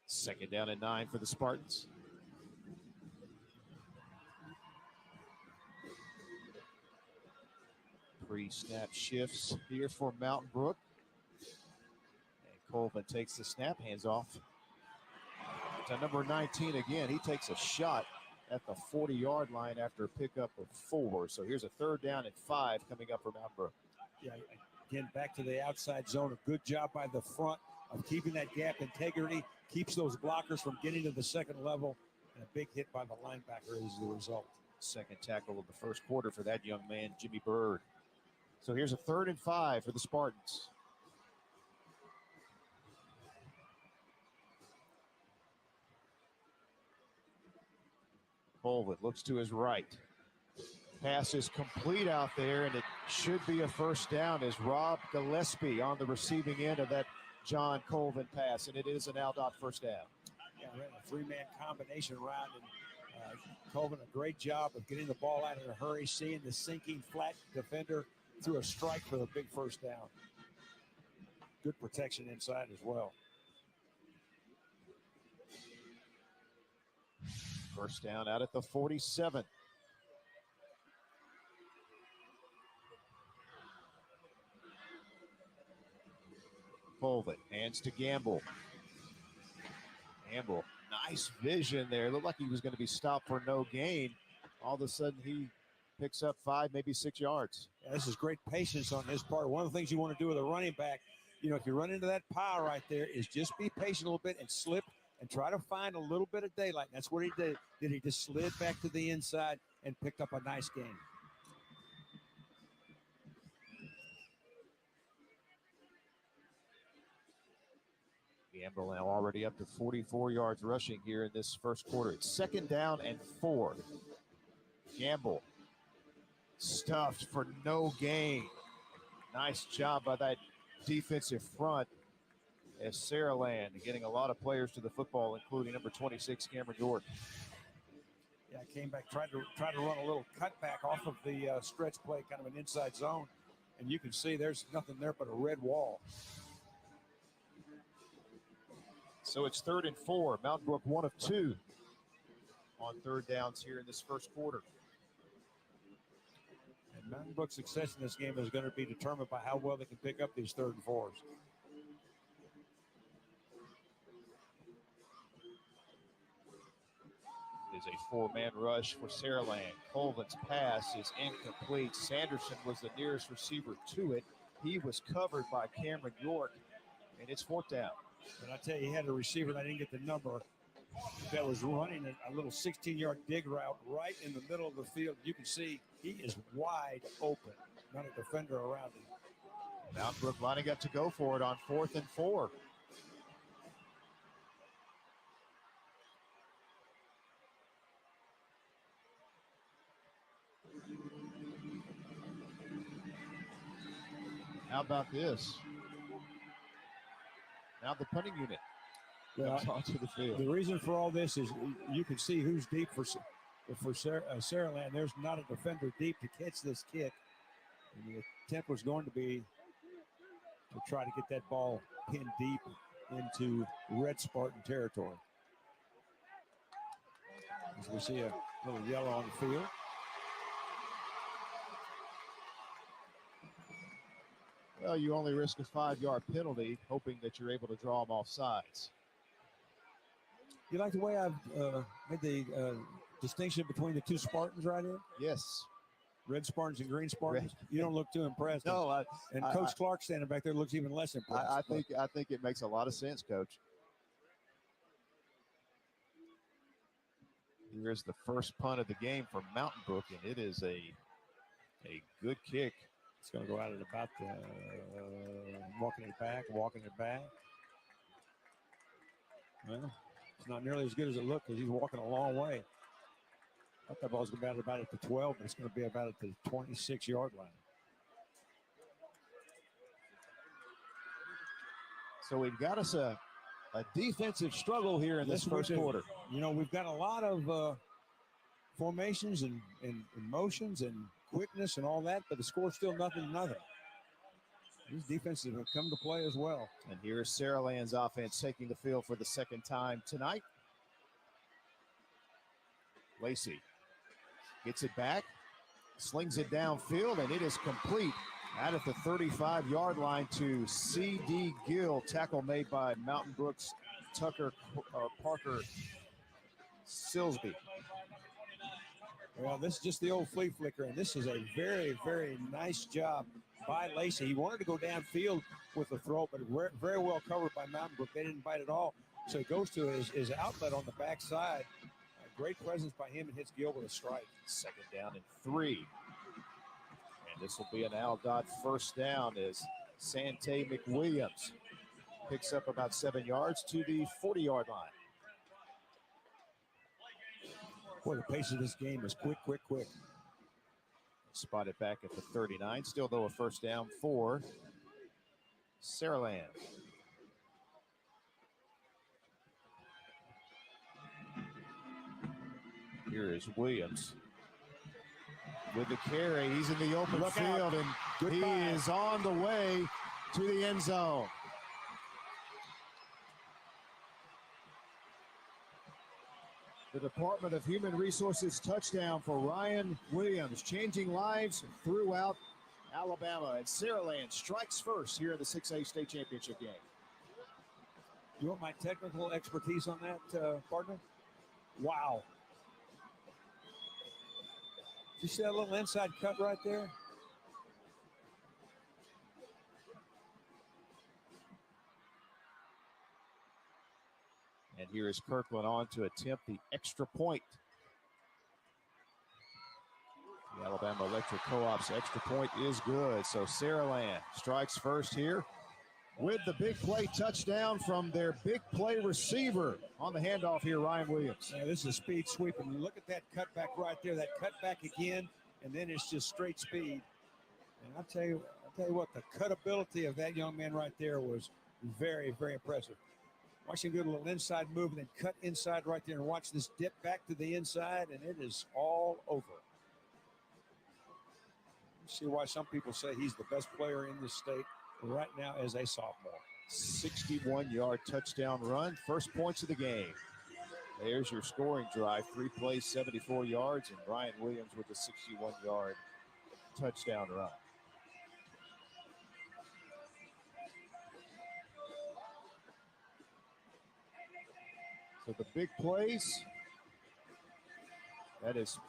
Second down and 9 for the Spartans. Pre-snap shifts here for Mountain Brook. And Colvin takes the snap, hands off to number 19 again. He takes a shot at the 40-yard line after a pickup of 4. So here's a third down and 5 coming up for Mountain Brook. Yeah, again, back to the outside zone. A good job by the front of keeping that gap integrity, keeps those blockers from getting to the second level, and a big hit by the linebacker is the result. Second tackle of the first quarter for that young man, Jimmy Bird. So here's a third and 5 for the Spartans. Colvin looks to his right. Pass is complete out there, and it should be a first down as Rob Gillespie on the receiving end of that John Colvin pass, and it is an Aldott first down. Yeah, ran a three-man combination round, and Colvin a great job of getting the ball out in a hurry, seeing the sinking flat defender through a strike for the big first down. Good protection inside as well. First down out at the 47. Colvin hands to Gamble. Gamble, nice vision there. Looked like he was going to be stopped for no gain. All of a sudden, he picks up 5, maybe 6 yards. Yeah, this is great patience on his part. One of the things you want to do with a running back, if you run into that pile right there, is just be patient a little bit and slip and try to find a little bit of daylight. That's what he did. He just slid back to the inside and picked up a nice gain. Gamble now already up to 44 yards rushing here in this first quarter. It's second down and 4. Gamble stuffed for no gain. Nice job by that defensive front as Saraland getting a lot of players to the football, including number 26, Cameron York. Yeah, came back, tried to run a little cutback off of the stretch play, kind of an inside zone, and you can see there's nothing there but a red wall. So it's third and 4. Mountain Brook 1 of 2 on third downs here in this first quarter. And Mountain Brook's success in this game is going to be determined by how well they can pick up these third and 4s. It is a 4-man rush for Saraland. Colvin's pass is incomplete. Sanderson was the nearest receiver to it. He was covered by Cameron York, and it's fourth down. But I tell you, he had a receiver, and I didn't get the number, that was running a little 16-yard dig route right in the middle of the field. You can see he is wide open. Not a defender around him. Mountain Brook lining up to go for it on 4th and 4. How about this? Now the punting unit comes onto the field. The reason for all this is you can see who's deep for Saraland. There's not a defender deep to catch this kick. And the attempt was going to be to try to get that ball pinned deep into Red Spartan territory. As we see a little yellow on the field. Well, you only risk a 5-yard penalty, hoping that you're able to draw them off sides. You like the way I've made the distinction between the two Spartans right here? Yes. Red Spartans and green Spartans. You don't look too impressed. No, Coach Clark standing back there looks even less impressed. I think it makes a lot of sense, Coach. Here's the first punt of the game for Mountain Brook, and it is a good kick. It's going to go out at about walking it back. Well, it's not nearly as good as it looked because he's walking a long way. I thought that ball was going to be about at the 12, but it's going to be about at the 26-yard line. So we've got us a defensive struggle here in this first quarter. We've got a lot of formations and motions and quickness and all that, but the score's still nothing. These defenses have come to play as well. And here's Saraland's offense taking the field for the second time tonight. Lacey gets it back, slings it downfield, and it is complete out at the 35-yard line to C.D. Gill. Tackle made by Mountain Brook's Parker Silsby. Well, this is just the old flea flicker, and this is a very, very nice job by Lacey. He wanted to go downfield with the throw, but very well covered by Mountain Brook. They didn't bite at all. So he goes to his outlet on the backside. Great presence by him and hits Gill with a strike. Second down and 3. And this will be an Al Dodd first down as Sante McWilliams picks up about 7 yards to the 40-yard line. Boy, the pace of this game is quick, quick, quick. Spotted back at the 39. Still, though, a first down for Saraland. Here is Williams with the carry. He's in the open field, and he is on the way to the end zone. The Department of Human Resources touchdown for Ryan Williams, changing lives throughout Alabama. And Saraland strikes first here in the 6A state championship game. You want my technical expertise on that, partner? Wow. You see that little inside cut right there? And here is Kirkland on to attempt the extra point. The Alabama Electric Co-op's extra point is good. So Saraland strikes first here with the big play touchdown from their big play receiver. On the handoff here, Ryan Williams. Yeah, this is a speed sweep, and look at that cutback right there. That cutback again, and then it's just straight speed. And I'll tell you what, the cutability of that young man right there was very, very impressive. Watch him do a little inside move and then cut inside right there, and watch this dip back to the inside, and it is all over. You see why some people say he's the best player in this state right now as a sophomore. 61-yard touchdown run, first points of the game. There's your scoring drive, 3 plays, 74 yards, and Ryan Williams with a 61-yard touchdown run. So the big plays, that is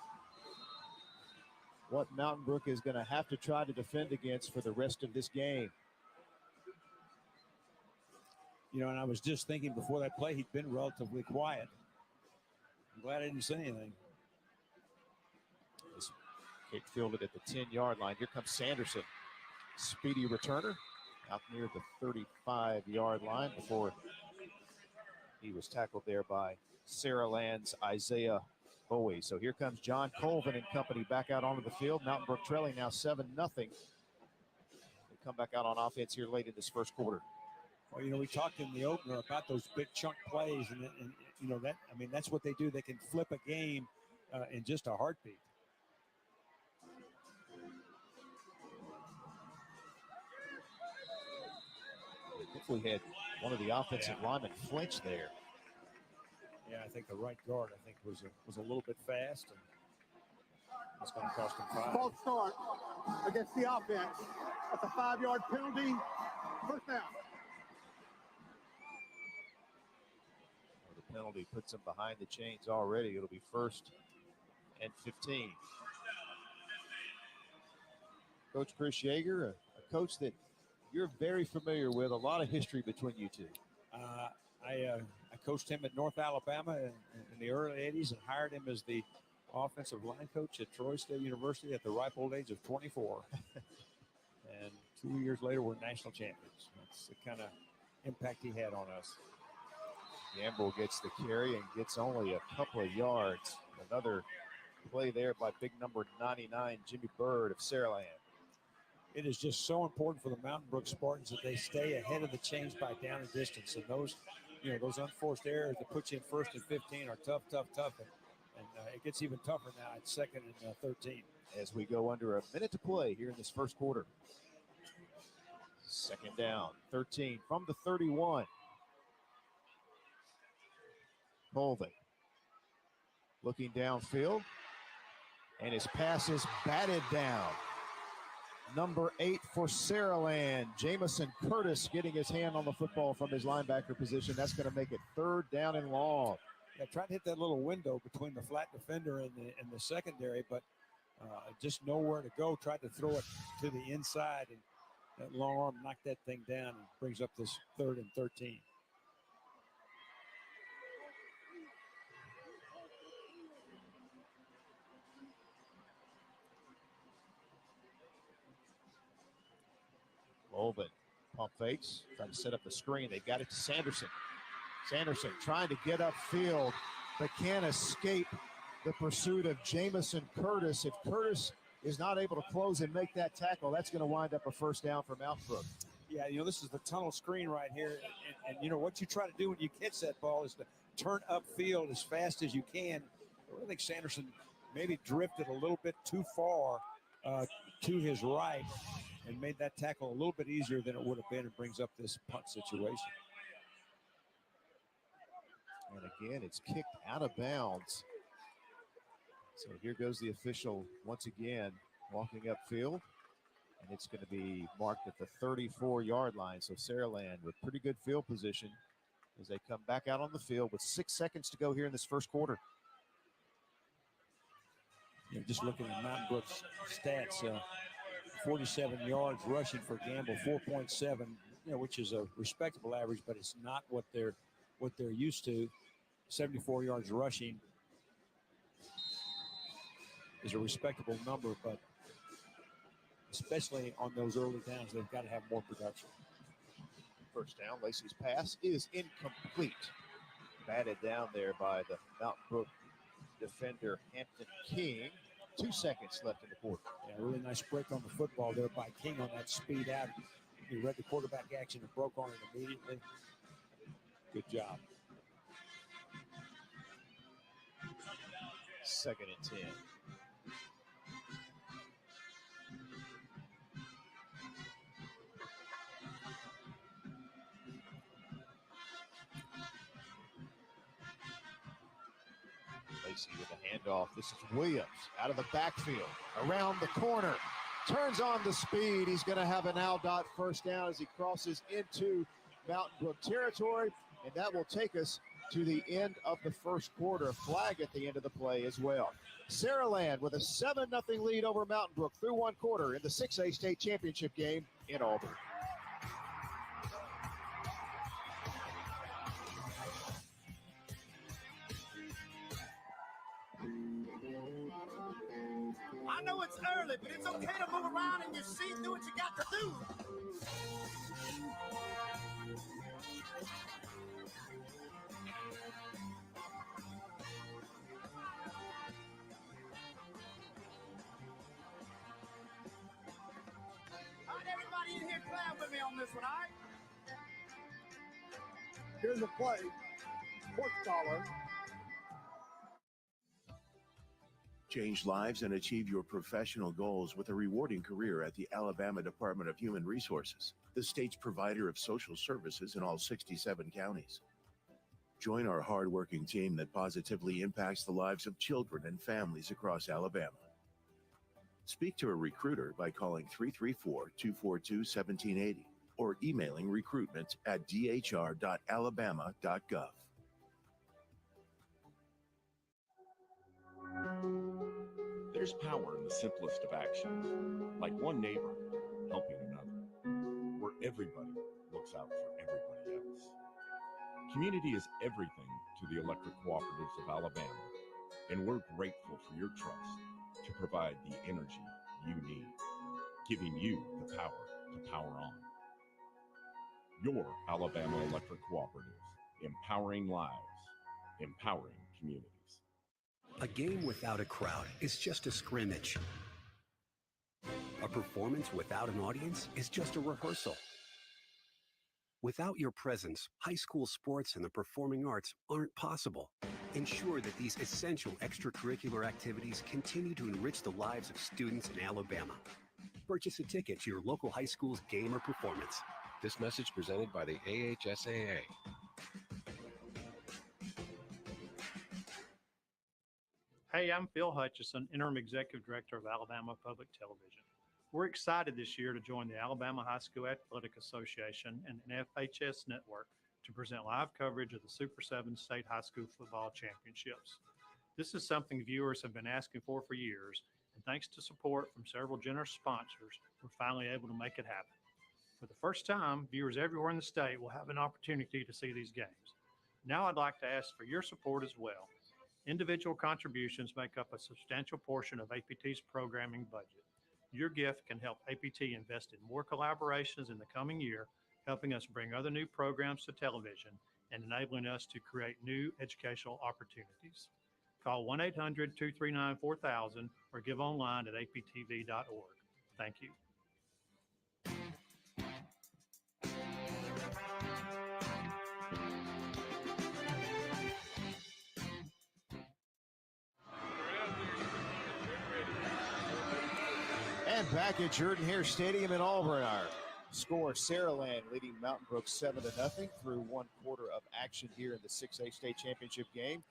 what Mountain Brook is going to have to try to defend against for the rest of this game. You know, and I was just thinking before that play, he'd been relatively quiet. I'm glad I didn't say anything. This kick fielded at the 10-yard line. Here comes Sanderson. Speedy returner out near the 35-yard line before he was tackled there by Saraland's Isaiah Bowie. So here comes John Colvin and company back out onto the field. Mountain Brook trailing now 7-0. They come back out on offense here late in this first quarter. Well, you know, we talked in the opener about those big chunk plays, and you know, that's what they do. They can flip a game in just a heartbeat. I think we had one of the offensive linemen flinch there. Yeah, I think the right guard, was a little bit fast, and it's going to cost him 5. False start against the offense. That's a 5-yard penalty. First down. Well, the penalty puts him behind the chains already. It'll be 1st and 15. Coach Chris Yeager, a coach that you're very familiar with, a lot of history between you two. I coached him at North Alabama in the early 80s and hired him as the offensive line coach at Troy State University at the ripe old age of 24. And 2 years later, we're national champions. That's the kind of impact he had on us. Gamble gets the carry and gets only a couple of yards. Another play there by big number 99, Jimmy Bird of Saraland. It is just so important for the Mountain Brook Spartans that they stay ahead of the chains by down and distance. And those unforced errors that put you in 1st and 15 are tough. And it gets even tougher now at 2nd and 13. As we go under a minute to play here in this first quarter. Second down, 13 from the 31. Colvin looking downfield, and his pass is batted down. Number 8 for Saraland, Jamison Curtis getting his hand on the football from his linebacker position. That's going to make it 3rd down and long. Yeah, tried to hit that little window between the flat defender and the secondary, but just nowhere to go. Tried to throw it to the inside, and that long arm knocked that thing down and brings up this 3rd and 13. Colvin pump fakes, trying to set up the screen. They've got it to Sanderson. Sanderson trying to get upfield, but can't escape the pursuit of Jamison Curtis. If Curtis is not able to close and make that tackle, that's going to wind up a 1st down for Mountain Brook. Yeah, this is the tunnel screen right here. And what you try to do when you catch that ball is to turn upfield as fast as you can. I think Sanderson maybe drifted a little bit too far to his right and made that tackle a little bit easier than it would have been, and brings up this punt situation. And again, it's kicked out of bounds. So here goes the official once again walking upfield, and it's going to be marked at the 34-yard line. So Saraland with pretty good field position as they come back out on the field with 6 seconds to go here in this first quarter. Just looking at Mountain Brook's stats, 47 yards rushing for Gamble, 4.7, which is a respectable average, but it's not what they're used to. 74 yards rushing is a respectable number, but especially on those early downs, they've got to have more production. First down, Lacey's pass is incomplete. Batted down there by the Mountain Brook defender, Hampton King. 2 seconds left in the quarter. Yeah, really nice break on the football there by King on that speed out. He read the quarterback action and broke on it immediately. Good job. 2nd and 10. Lacey with a handoff. This is Williams out of the backfield, around the corner, turns on the speed. He's going to have an Aldott 1st down as he crosses into Mountain Brook territory, and that will take us to the end of the first quarter. Flag at the end of the play as well. Saraland with a 7-0 lead over Mountain Brook through 1 quarter in the 6A state championship game in Auburn. I know it's early, but it's okay to move around in your seat and do what you got to do. All right, everybody in here playing with me on this one, all right? Here's the play. Sports Scholar. Change lives and achieve your professional goals with a rewarding career at the Alabama Department of Human Resources, the state's provider of social services in all 67 counties. Join our hardworking team that positively impacts the lives of children and families across Alabama. Speak to a recruiter by calling 334-242-1780 or emailing recruitment@dhr.alabama.gov. There's power in the simplest of actions, like one neighbor helping another, where everybody looks out for everybody else. Community is everything to the electric cooperatives of Alabama, and we're grateful for your trust to provide the energy you need, giving you the power to power on. Your Alabama Electric Cooperative, empowering lives, empowering communities. A game without a crowd is just a scrimmage. A performance without an audience is just a rehearsal. Without your presence, high school sports and the performing arts aren't possible. Ensure that these essential extracurricular activities continue to enrich the lives of students in Alabama. purchase a ticket to your local high school's game or performance. This message presented by the AHSAA. Hey, I'm Phil Hutchison, Interim Executive Director of Alabama Public Television. We're excited this year to join the Alabama High School Athletic Association and an FHS network to present live coverage of the Super 7 State High School Football Championships. This is something viewers have been asking for years, and thanks to support from several generous sponsors, we're finally able to make it happen. For the first time, viewers everywhere in the state will have an opportunity to see these games. Now I'd like to ask for your support as well. Individual contributions make up a substantial portion of APT's programming budget. Your gift can help APT invest in more collaborations in the coming year, helping us bring other new programs to television and enabling us to create new educational opportunities. Call 1-800-239-4000 or give online at aptv.org. Thank you. And back at Jordan-Hare Stadium in Auburn, our score, Saraland leading Mountain Brook 7-0 through one quarter of action here in the 6A state championship game.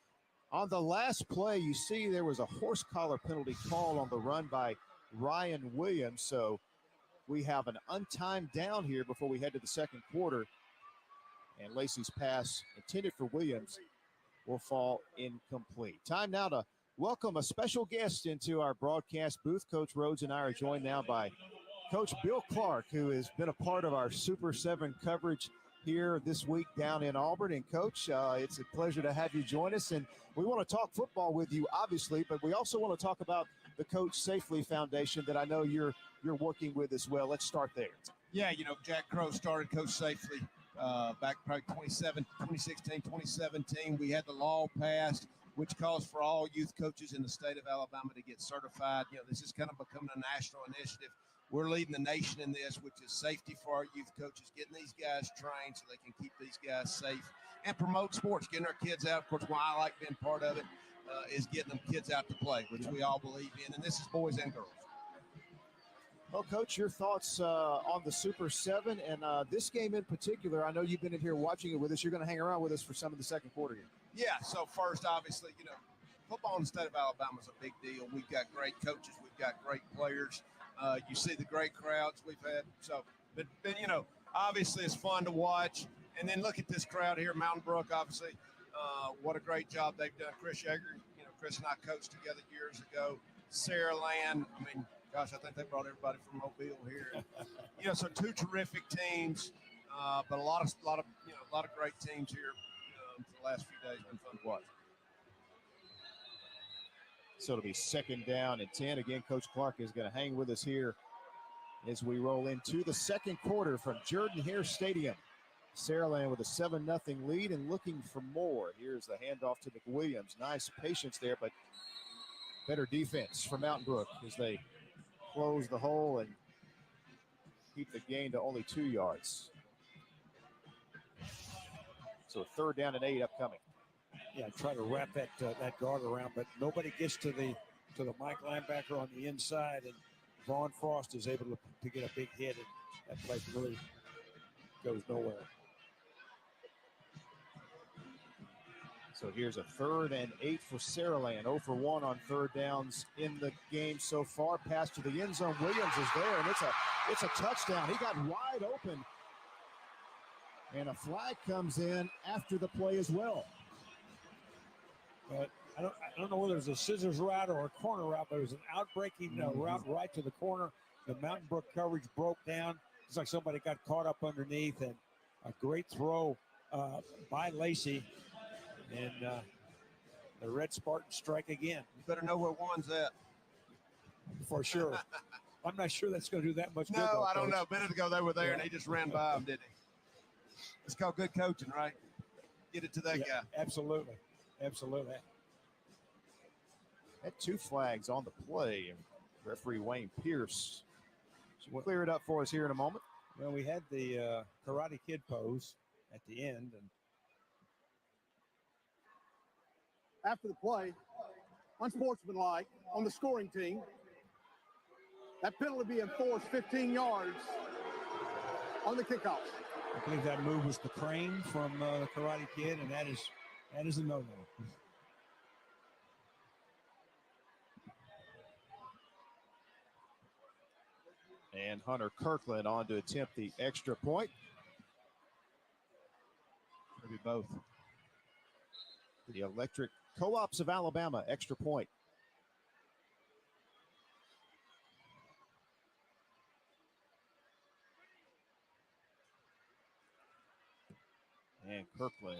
On the last play, you see there was a horse collar penalty called on the run by Ryan Williams. So we have an untimed down here before we head to the second quarter. And Lacey's pass intended for Williams will fall incomplete. Time now to welcome a special guest into our broadcast booth. Coach Rhodes and I are joined now by Coach Bill Clark, who has been a part of our Super 7 coverage here this week down in Auburn. And Coach, it's a pleasure to have you join us. And we want to talk football with you, obviously, but we also want to talk about the Coach Safely Foundation that I know you're working with as well. Let's start there. Yeah, Jack Crow started Coach Safely back probably 2016, 2017. We had the law passed, which calls for all youth coaches in the state of Alabama to get certified. This is kind of becoming a national initiative. We're leading the nation in this, which is safety for our youth coaches, getting these guys trained so they can keep these guys safe and promote sports, getting our kids out. Of course, why I like being part of it is getting them kids out to play, which we all believe in. And this is boys and girls. Well, Coach, your thoughts on the Super 7 and this game in particular. I know you've been in here watching it with us. You're going to hang around with us for some of the second quarter here. Yeah, so first, obviously, football in the state of Alabama is a big deal. We've got great coaches. We've got great players. You see the great crowds we've had. So, but obviously it's fun to watch. And then look at this crowd here, Mountain Brook, obviously. What a great job they've done. Chris Yeager, Chris and I coached together years ago. Saraland, gosh, I think they brought everybody from Mobile here. So two terrific teams, but a lot of great teams here for the last few days. Been fun to watch. So it'll be second down and 10. Again, Coach Clark is going to hang with us here as we roll into the second quarter from Jordan-Hare Stadium. Saraland with a 7-0 lead and looking for more. Here's the handoff to McWilliams. Nice patience there, but better defense for Mountain Brook as they close the hole and keep the gain to only 2 yards. So third down and 8 upcoming. Yeah, try to wrap that guard around, but nobody gets to the Mike linebacker on the inside, and Vaughn Frost is able to get a big hit, and that play really goes nowhere. So here's a third and 8 for Saraland. 0 for 1 on third downs in the game so far. Pass to the end zone. Williams is there, and it's a touchdown. He got wide open, and a flag comes in after the play as well. But I don't know whether it was a scissors route or a corner route, but it was an outbreaking route right to the corner. The Mountain Brook coverage broke down. It's like somebody got caught up underneath, and a great throw by Lacey. And the Red Spartans strike again. You better know where one's at. For sure. I'm not sure that's going to do that much good. No, I don't know. A minute ago they were there, and he just ran by them, didn't he? It's called good coaching, right? Get it to that guy. Absolutely. Absolutely. Had 2 flags on the play. Referee Wayne Pierce will clear it up for us here in a moment. Well, we had the Karate Kid pose at the end. And after the play, unsportsmanlike on the scoring team. That penalty be enforced 15 yards on the kickoff. I believe that move was the crane from the Karate Kid, and that is a no-no. And Hunter Kirkland on to attempt the extra point. Maybe both. The Electric Co-ops of Alabama, extra point. And Kirkland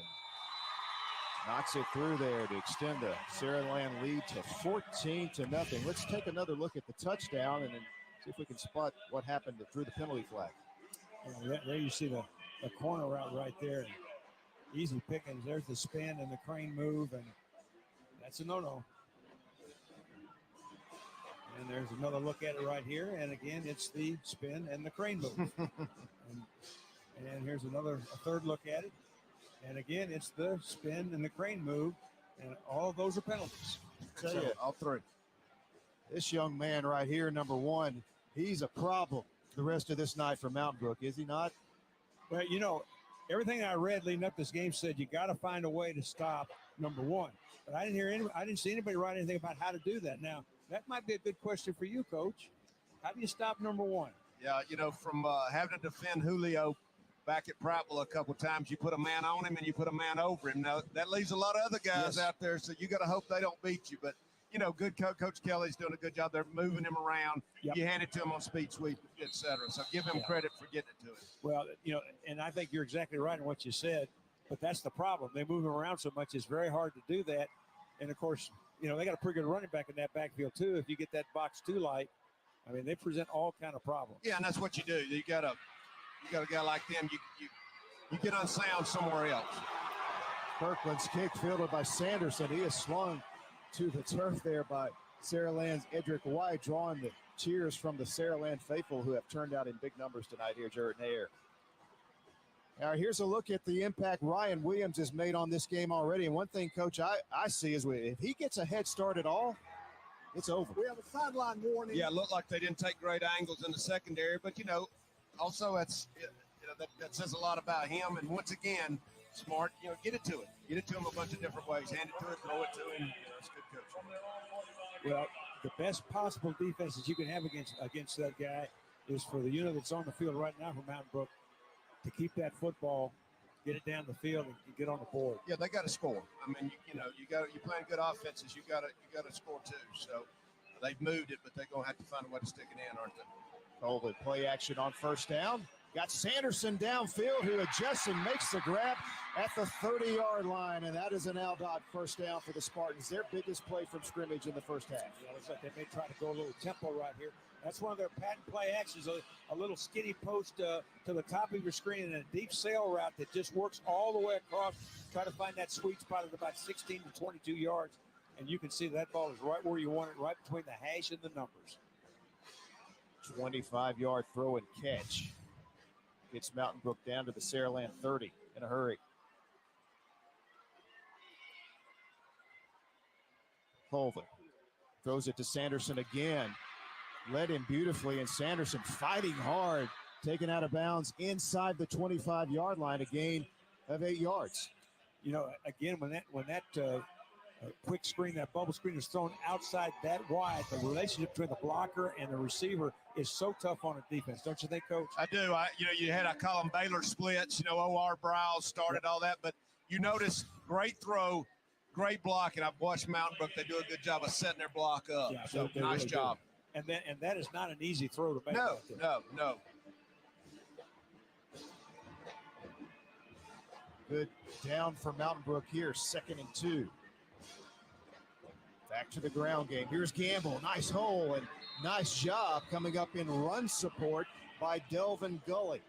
knocks it through there to extend the Saraland lead to 14-0. Let's take another look at the touchdown and then see if we can spot what happened that threw the penalty flag. There you see the corner route right there. Easy pickings. There's the spin and the crane move, and that's a no-no. And there's another look at it right here. And again, it's the spin and the crane move. and here's a third look at it. And again, it's the spin and the crane move. And all of those are penalties. Tell you, all three. This young man right here, number one, he's a problem the rest of this night for Mountain Brook, is he not? Well, you know, everything I read leading up to this game said you got to find a way to stop number one. But I didn't see anybody write anything about how to do that. Now, that might be a good question for you, Coach. How do you stop number one? Yeah, you know, from having to defend Julio back at Prattville a couple of times, you put a man on him and you put a man over him. Now, that leaves a lot of other guys out there, so you got to hope they don't beat you. But, you know, good Coach Kelly's doing a good job. They're moving him around. Yep. You hand it to him on speed sweep, et cetera. So give him credit for getting it to him. Well, you know, and I think you're exactly right in what you said, but that's the problem. They move him around so much, it's very hard to do that. And, of course, you know, they got a pretty good running back in that backfield, too. If you get that box too light, I mean, they present all kind of problems. Yeah, and that's what you do. You got a guy like them, you get unsound somewhere else. Kirkland's kick fielded by Sanderson. He is swung to the turf there by Saraland's Edric White, drawing the cheers from the Saraland faithful who have turned out in big numbers tonight here, Jared Nair. All right, here's a look at the impact Ryan Williams has made on this game already. And one thing, Coach, I see is if he gets a head start at all, it's over. We have a sideline warning. Yeah, it looked like they didn't take great angles in the secondary, but, you know, also that says a lot about him. And once again, smart, you know, get it to him. Get it to him a bunch of different ways. Hand it to him, throw it to him. You know, it's good coaching. Well, the best possible defense that you can have against that guy is for the unit that's on the field right now for Mountain Brook to keep that football, get it down the field, and get on the board. Yeah, they got to score. I mean, you're playing good offenses. You got to score too. So they've moved it, but they're gonna have to find a way to stick it in, aren't they? Hold it. Play action on first down. Got Sanderson downfield who adjusts and makes the grab at the 30-yard line, and that is an Aldott first down for the Spartans. Their biggest play from scrimmage in the first half. Yeah, looks like they may try to go a little tempo right here. That's one of their patent play actions, a little skinny post to the top of your screen and a deep sail route that just works all the way across. Try to find that sweet spot at about 16 to 22 yards, and you can see that ball is right where you want it, right between the hash and the numbers. 25-yard throw and catch. Gets Mountain Brook down to the Saraland 30 in a hurry. Colvin throws it to Sanderson again. Led him beautifully, and Sanderson fighting hard, taken out of bounds inside the 25-yard line, a gain of 8 yards. You know, again, when that quick screen, that bubble screen is thrown outside that wide, the relationship between the blocker and the receiver is so tough on a defense, don't you think, Coach? I do. I call them Baylor splits. You know, O.R. Browse started all that, but you notice great throw, great block, and I've watched Mountain Brook. They do a good job of setting their block up. Yeah, so they nice really job. Do. And that is not an easy throw to make. No. Good down for Mountain Brook here, 2nd and 2. Back to the ground game. Here's Gamble. Nice hole and nice job coming up in run support by Delvin Gully.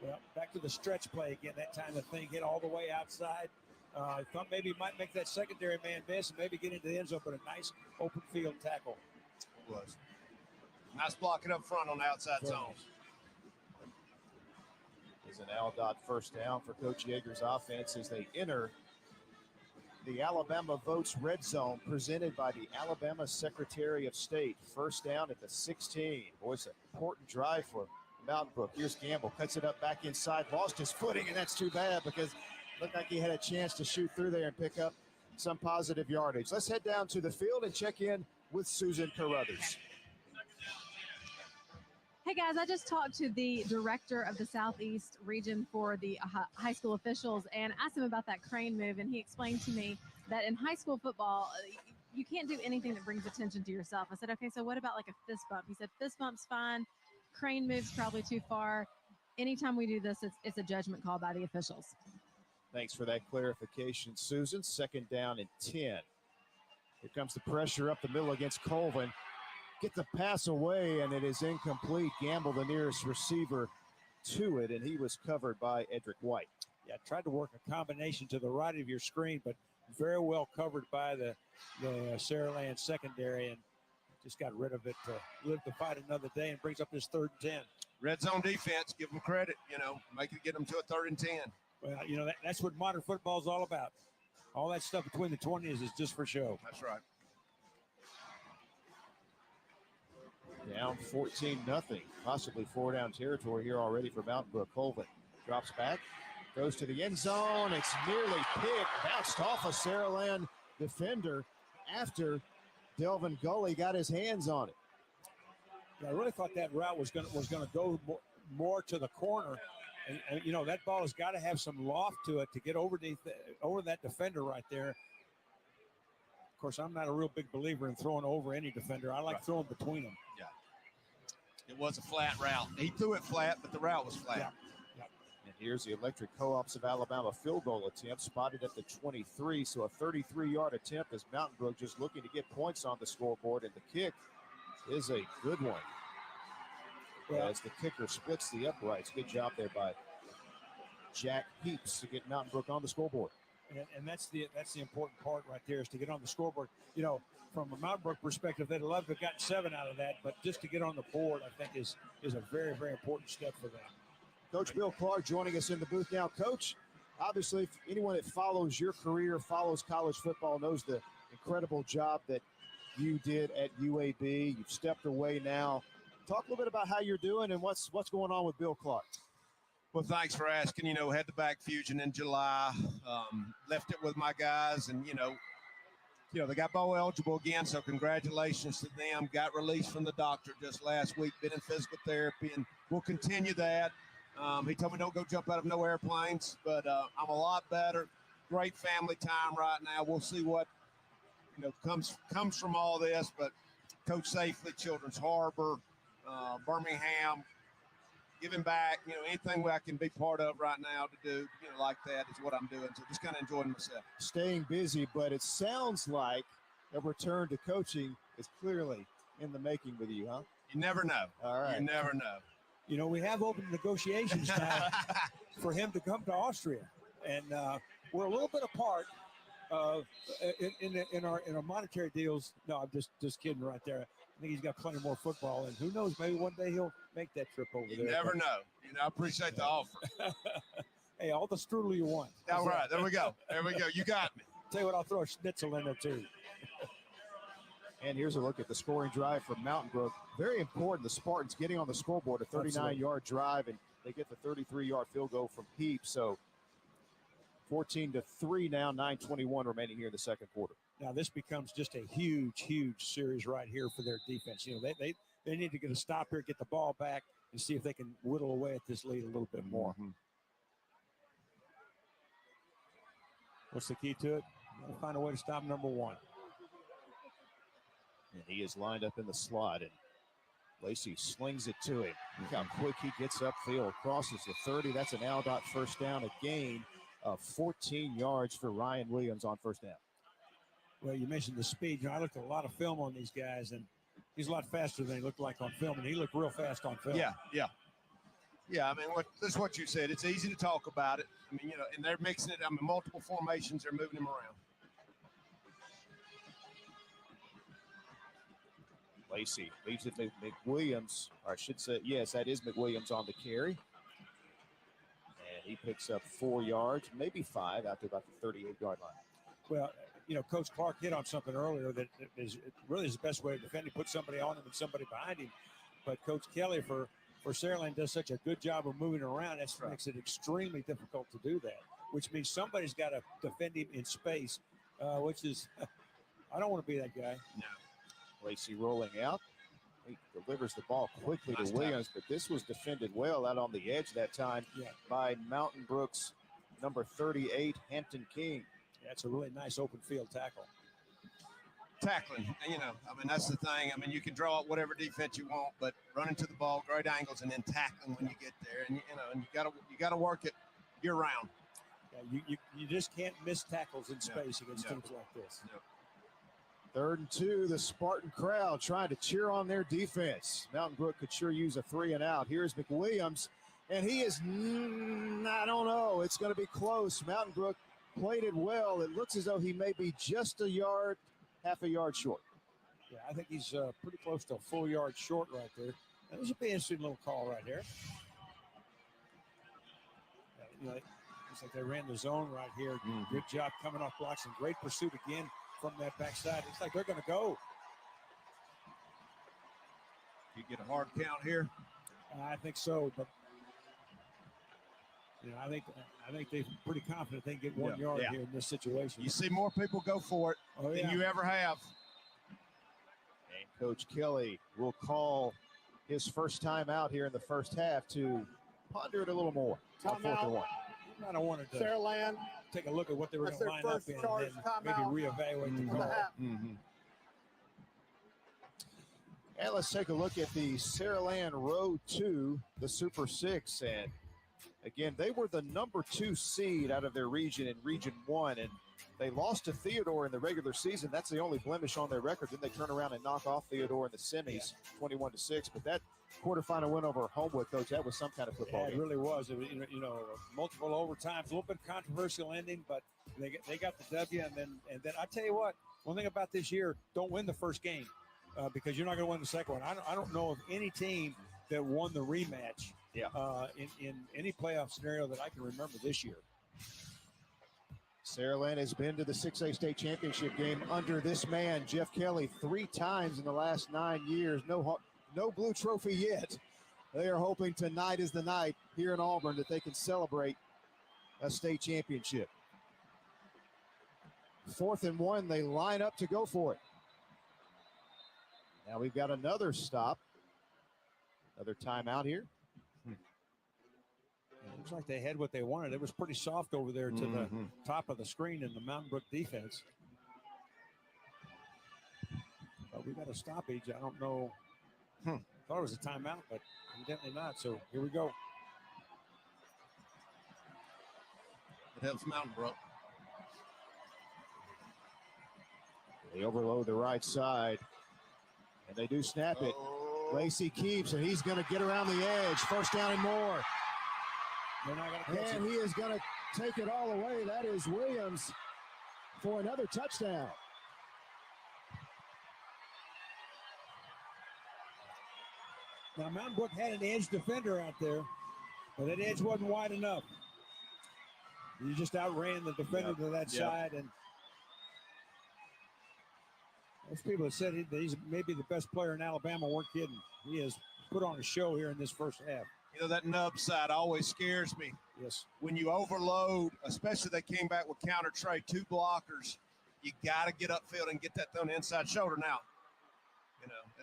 Well, back to the stretch play again. That time the thing hit all the way outside. I thought maybe he might make that secondary man miss and maybe get into the end zone, but a nice open field tackle. It was. Nice blocking up front on the outside zone. Is an Aldott first down for Coach Yeager's offense as they enter the Alabama Votes Red Zone presented by the Alabama Secretary of State. First down at the 16. Boy, it's an important drive for Mountain Brook. Here's Gamble, cuts it up back inside, lost his footing, and that's too bad because it looked like he had a chance to shoot through there and pick up some positive yardage. Let's head down to the field and check in with Susan Carruthers. Hey guys, I just talked to the director of the Southeast region for the high school officials and asked him about that crane move, and he explained to me that in high school football, you can't do anything that brings attention to yourself. I said, okay, so what about like a fist bump? He said, fist bump's fine. Crane move's probably too far. Anytime we do this, it's a judgment call by the officials. Thanks for that clarification, Susan. Second down and 10. Here comes the pressure up the middle against Colvin. Get the pass away, and it is incomplete. Gamble, the nearest receiver to it, and he was covered by Edric White. Yeah, tried to work a combination to the right of your screen, but very well covered by the Saraland secondary, and just got rid of it to live to fight another day, and brings up this 3rd and 10. Red zone defense, give them credit, get them to a 3rd and 10. Well, that's what modern football is all about. All that stuff between the 20s is just for show. That's right. Down 14-0, possibly 4-down territory here already for Mountain Brook. Colvin drops back, goes to the end zone. It's nearly picked, bounced off a Saraland defender after Delvin Gully got his hands on it. Yeah, I really thought that route was going to go more to the corner, and that ball has got to have some loft to it to get over that defender right there. Of course, I'm not a real big believer in throwing over any defender. I like throwing between them. Yeah. It was a flat route. He threw it flat, but the route was flat. Yeah. And here's the Electric Co-ops of Alabama field goal attempt, spotted at the 23. So a 33-yard attempt as Mountain Brook just looking to get points on the scoreboard, and the kick is a good one. Yeah. As the kicker splits the uprights. Good job there by Jack Heaps to get Mountain Brook on the scoreboard. And that's the important part right there, is to get on the scoreboard. From a Mountain Brook perspective, they'd love to have gotten 7 out of that, but just to get on the board, I think is a very, very important step for them. Coach Bill Clark joining us in the booth now. Coach, obviously, anyone that follows your career, follows college football, knows the incredible job that you did at UAB. You've stepped away now. Talk a little bit about how you're doing and what's going on with Bill Clark. Well, thanks for asking. Had the back fusion in July, left it with my guys, and they got bowl eligible again, so congratulations to them. Got released from the doctor just last week, been in physical therapy, and we'll continue that. He told me don't go jump out of no airplanes, but I'm a lot better. Great family time right now. We'll see what comes from all this, but coach safely, Children's Harbor, Birmingham, giving back, anything I can be part of right now to do, like that is what I'm doing. So just kind of enjoying myself. Staying busy, but it sounds like a return to coaching is clearly in the making with you, huh? You never know. All right. You never know. We have open negotiations now for him to come to Austria, and we're a little bit apart in our monetary deals. No, I'm just kidding right there. I think he's got plenty more football, and who knows, maybe one day he'll make that trip over there. You never know. I appreciate the offer. Hey, all the strudel you want. All right, there we go. You got me. Tell you what, I'll throw a schnitzel in there too. And here's a look at the scoring drive from Mountain Brook. Very important, the Spartans getting on the scoreboard, a 39-yard drive, and they get the 33-yard field goal from Heap. So 14-3 now, 9:21 remaining here in the second quarter. Now this becomes just a huge, huge series right here for their defense. They need to get a stop here, get the ball back, and see if they can whittle away at this lead a little bit more. Mm-hmm. What's the key to it? We'll find a way to stop number 1. And he is lined up in the slot, and Lacey slings it to him. Look how quick he gets upfield, crosses the 30. That's an Aldott first down, a gain of 14 yards for Ryan Williams on first down. Well, you mentioned the speed. I looked at a lot of film on these guys, and he's a lot faster than he looked like on film, and he looked real fast on film. Yeah. I mean, that's what you said. It's easy to talk about it. I mean, and they're mixing it. I mean, multiple formations. They're moving him around. Lacey leaves it to McWilliams, or I should say, yes, that is McWilliams on the carry. And he picks up 4 yards, maybe 5, out to about the 38-yard line. Well, Coach Clark hit on something earlier that is really the best way to defend. He put somebody on him and somebody behind him. But Coach Kelly for Saraland does such a good job of moving around. That makes it extremely difficult to do that, which means somebody's got to defend him in space, which is, I don't want to be that guy. No. Lacey rolling out. He delivers the ball quickly to Williams, but this was defended well out on the edge that time by Mountain Brook's number 38, Hampton King. That's a really nice open field tackle. Tackling, that's the thing. You can draw up whatever defense you want, but running to the ball, great angles, and then tackling when you get there, and you gotta work it year round. Yeah, you just can't miss tackles in space against teams like this. No. 3rd and 2, the Spartan crowd trying to cheer on their defense. Mountain Brook could sure use a 3 and out. Here's McWilliams, and he is, I don't know, it's going to be close. Mountain Brook played it well. It looks as though he may be just half a yard short. Yeah, I think he's pretty close to a full yard short right there. That should be an interesting little call right here. Looks like they ran the zone right here. Good job coming off blocks and great pursuit again from that backside. It's like they're going to go. You get a hard count here. I think so, but I think they're pretty confident they can get 1 yard here in this situation. You see more people go for it than you ever have. And Coach Kelly will call his first time out here in the first half to ponder it a little more. On 4th and 1. You might have wanted to Saraland. Take a look at what they were going to line up in and then maybe reevaluate the call. And let's take a look at the Saraland Row 2, the Super 6. And again, they were the number 2 seed out of their region in Region 1. And they lost to Theodore in the regular season. That's the only blemish on their record. Then they turn around and knock off Theodore in the semis, 21-6. But that quarterfinal win over Homewood, Coach, that was some kind of football game. It really was. It was, multiple overtimes, a little bit controversial ending, but they got the W. And then I tell you what, one thing about this year, don't win the first game because you're not going to win the second one. I don't know of any team that won the rematch in any playoff scenario that I can remember this year. Saraland has been to the 6A state championship game under this man, Jeff Kelly, 3 times in the last 9 years. No blue trophy yet. They are hoping tonight is the night here in Auburn that they can celebrate a state championship. 4th and 1, they line up to go for it. Now we've got another stop. Another timeout here. It looks like they had what they wanted. It was pretty soft over there to the top of the screen in the Mountain Brook defense. But we got a stoppage. I don't know. Thought it was a timeout, but evidently not. So here we go. It helps Mountain Brook. They overload the right side, and they do snap it. Lacey keeps, and he's going to get around the edge. 1st down and more. They're not going to catch and he is going to take it all away. That is Williams for another touchdown. Now, Mountain Brook had an edge defender out there, but that edge wasn't wide enough. You just outran the defender to that side, and those people that said he's maybe the best player in Alabama weren't kidding. He has put on a show here in this first half. That nub side always scares me. Yes. When you overload, especially they came back with counter trade, 2 blockers, you got to get upfield and get that thrown inside shoulder. Now,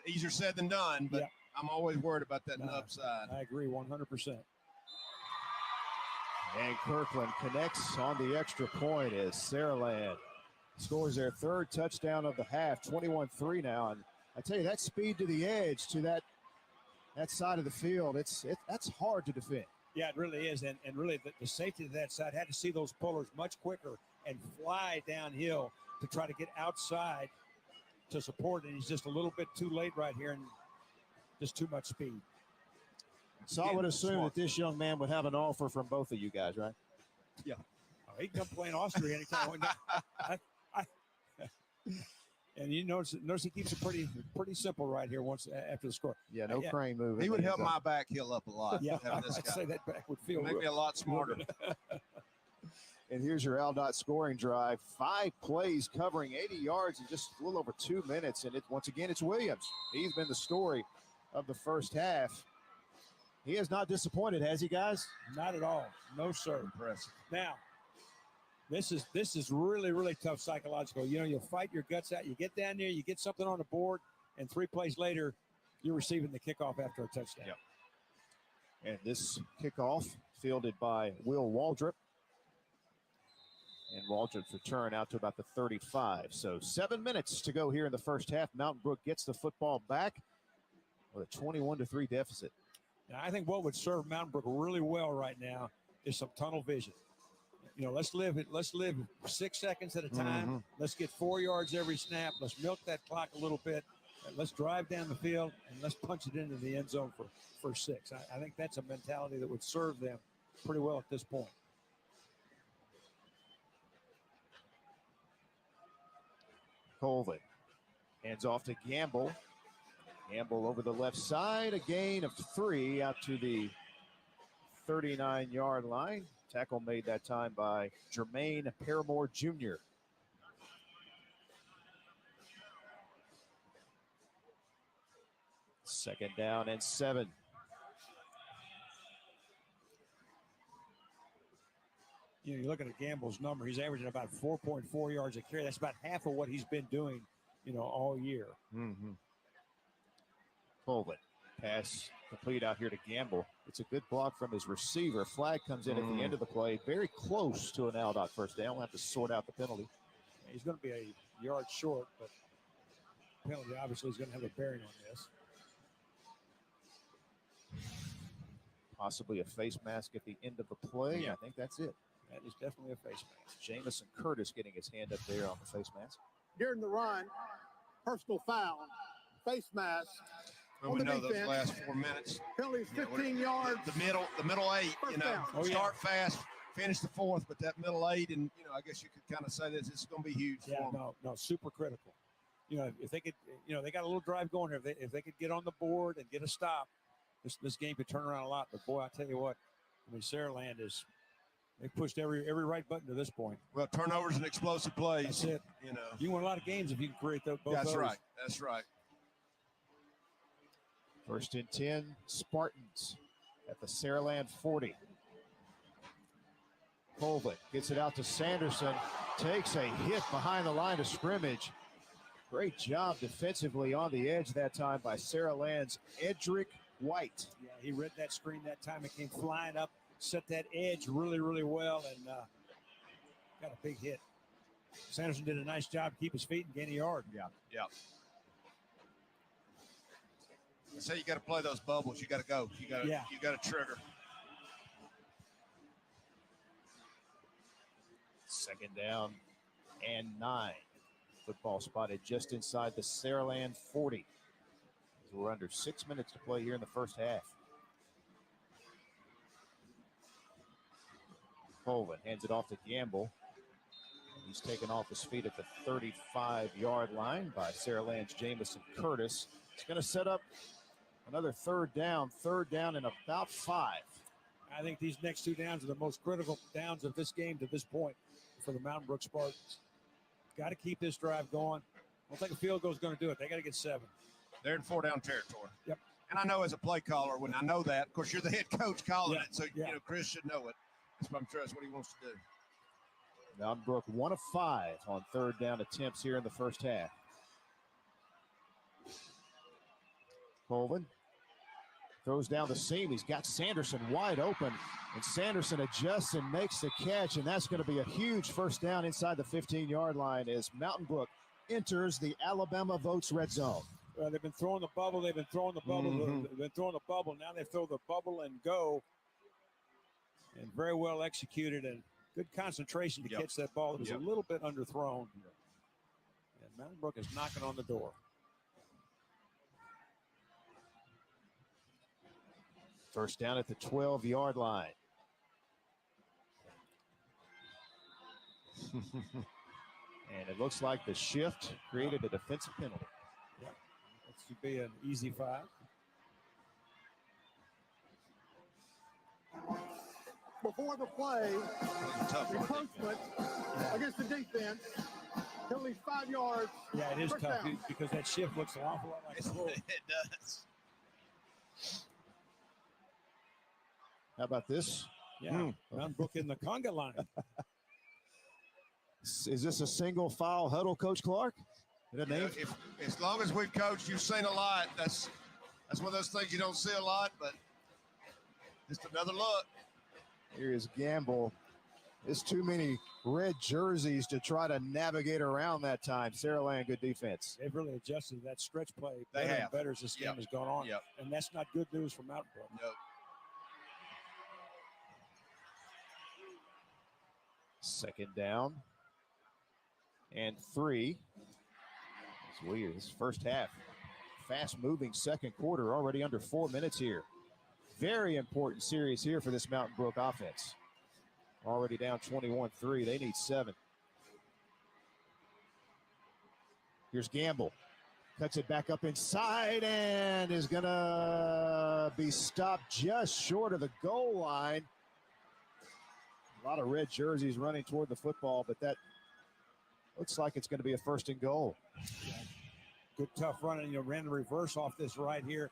easier said than done, but I'm always worried about that nub side. I agree 100%. And Kirkland connects on the extra point as Saraland scores their 3rd touchdown of the half, 21-3 now. And I tell you, that speed to the edge, to that side of the field, that's hard to defend. Yeah, it really is. And really, the safety of that side had to see those pullers much quicker and fly downhill to try to get outside to support it. He's just a little bit too late right here and just too much speed. So I would assume that this young man would have an offer from both of you guys, right? Yeah. Oh, he can come play in Austria anytime. And you notice he keeps it pretty simple right here once after the score. Yeah, no crane moving. He would help my back heel up a lot. Yeah, I'd say that back would feel make me a lot smarter. And here's your Aldott scoring drive. 5 plays covering 80 yards in just a little over 2 minutes. And once again, it's Williams. He's been the story of the first half. He has not disappointed, has he, guys? Not at all. No, sir. Impressive. Now, this is really, really tough psychological. You know, you fight your guts out. You get down there, you get something on the board, and 3 plays later, you're receiving the kickoff after a touchdown. Yep. And this kickoff fielded by Will Waldrop. And Waldrop's return out to about the 35. So 7 minutes to go here in the first half. Mountain Brook gets the football back with a 21-3 deficit. Now, I think what would serve Mountain Brook really well right now is some tunnel vision. You know, let's live 6 seconds at a time. Mm-hmm. Let's get 4 yards every snap. Let's milk that clock a little bit. Let's drive down the field, and let's punch it into the end zone for 6. I think that's a mentality that would serve them pretty well at this point. Colvin hands off to Gamble. Gamble over the left side, a gain of 3 out to the 39-yard line. Tackle made that time by Jermaine Paramore Jr. Second down and 7. You know, you're looking at Gamble's number. He's averaging about 4.4 yards a carry. That's about half of what he's been doing, you know, all year. Mm-hmm. Colvin, pass complete out here to Gamble. It's a good block from his receiver. Flag comes in at the end of the play. Very close to an Aldott first down. We'll have to sort out the penalty. He's going to be a yard short, but penalty obviously is going to have a bearing on this. Possibly a face mask at the end of the play. Yeah. I think that's it. That is definitely a face mask. Jamison Curtis getting his hand up there on the face mask. During the run, personal foul, face mask. Well, we know those last 4 minutes. Penalty is 15 yards. The middle 8, you know, start fast, finish the 4th, but that middle 8, and, you know, I guess you could kind of say this is going to be huge for them. No, super critical. You know, if they could, you know, they got a little drive going here. If they could get on the board and get a stop, this game could turn around a lot. But, boy, I tell you what, I mean, Saraland they pushed every right button to this point. Well, turnovers and explosive plays. That's it. You know, you win a lot of games if you can create both those. That's right. That's right. First and 10, Spartans at the Saraland 40. Colvin gets it out to Sanderson, takes a hit behind the line of scrimmage. Great job defensively on the edge that time by Saraland's Edric White. Yeah, he read that screen that time. It came flying up, set that edge really, really well, and got a big hit. Sanderson did a nice job to keep his feet and gain a yard. Yeah. So you got to play those bubbles. You got to go. You got to trigger. Second down and 9. Football spotted just inside the Saraland 40. We're under 6 minutes to play here in the first half. Colvin hands it off to Gamble. He's taken off his feet at the 35-yard line by Saraland's Jamison Curtis. It's going to set up another third down and about 5. I think these next 2 downs are the most critical downs of this game to this point for the Mountain Brook Spartans. Got to keep this drive going. I don't think a field goal is going to do it. They got to get 7. They're in 4-down territory. Yep. And I know as a play caller, when I know that, of course, you're the head coach calling it, so, you know, Chris should know it. That's what I'm sure that's what he wants to do. Mountain Brook 1 of 5 on third down attempts here in the first half. Colvin throws down the seam. He's got Sanderson wide open, and Sanderson adjusts and makes the catch, and that's going to be a huge first down inside the 15-yard line as Mountain Brook enters the Alabama Votes red zone. Well, they've been throwing the bubble. They've been throwing the bubble. They've been throwing the bubble. Now they throw the bubble and go. And very well executed and good concentration to catch that ball. It was a little bit underthrown. And Mountain Brook is knocking on the door. First down at the 12-yard line. And it looks like the shift created a defensive penalty. Yeah, that should be an easy 5. before the play, encroachment against the defense. Penalties 5 yards. Yeah, it is First tough down. because that shift looks an awful lot like a roll. It does. How about this? Yeah, Mountain Brook in the conga line. Is this a single file huddle, Coach Clark? As long as we've coached, you've seen a lot. That's one of those things you don't see a lot, but just another look. Here is Gamble. There's too many red jerseys to try to navigate around that time. Saraland, good defense. They've really adjusted that stretch play They better have. and better as this game has gone on. Yep. And that's not good news for Mountain Brook. Nope. Second down and 3. It's weird. This first half, fast-moving second quarter, already under 4 minutes here. Very important series here for this Mountain Brook offense. Already down 21-3. They need 7. Here's Gamble. Cuts it back up inside and is going to be stopped just short of the goal line. A lot of red jerseys running toward the football, but that looks like it's going to be a first and goal. Good tough run, and ran the reverse off this right here.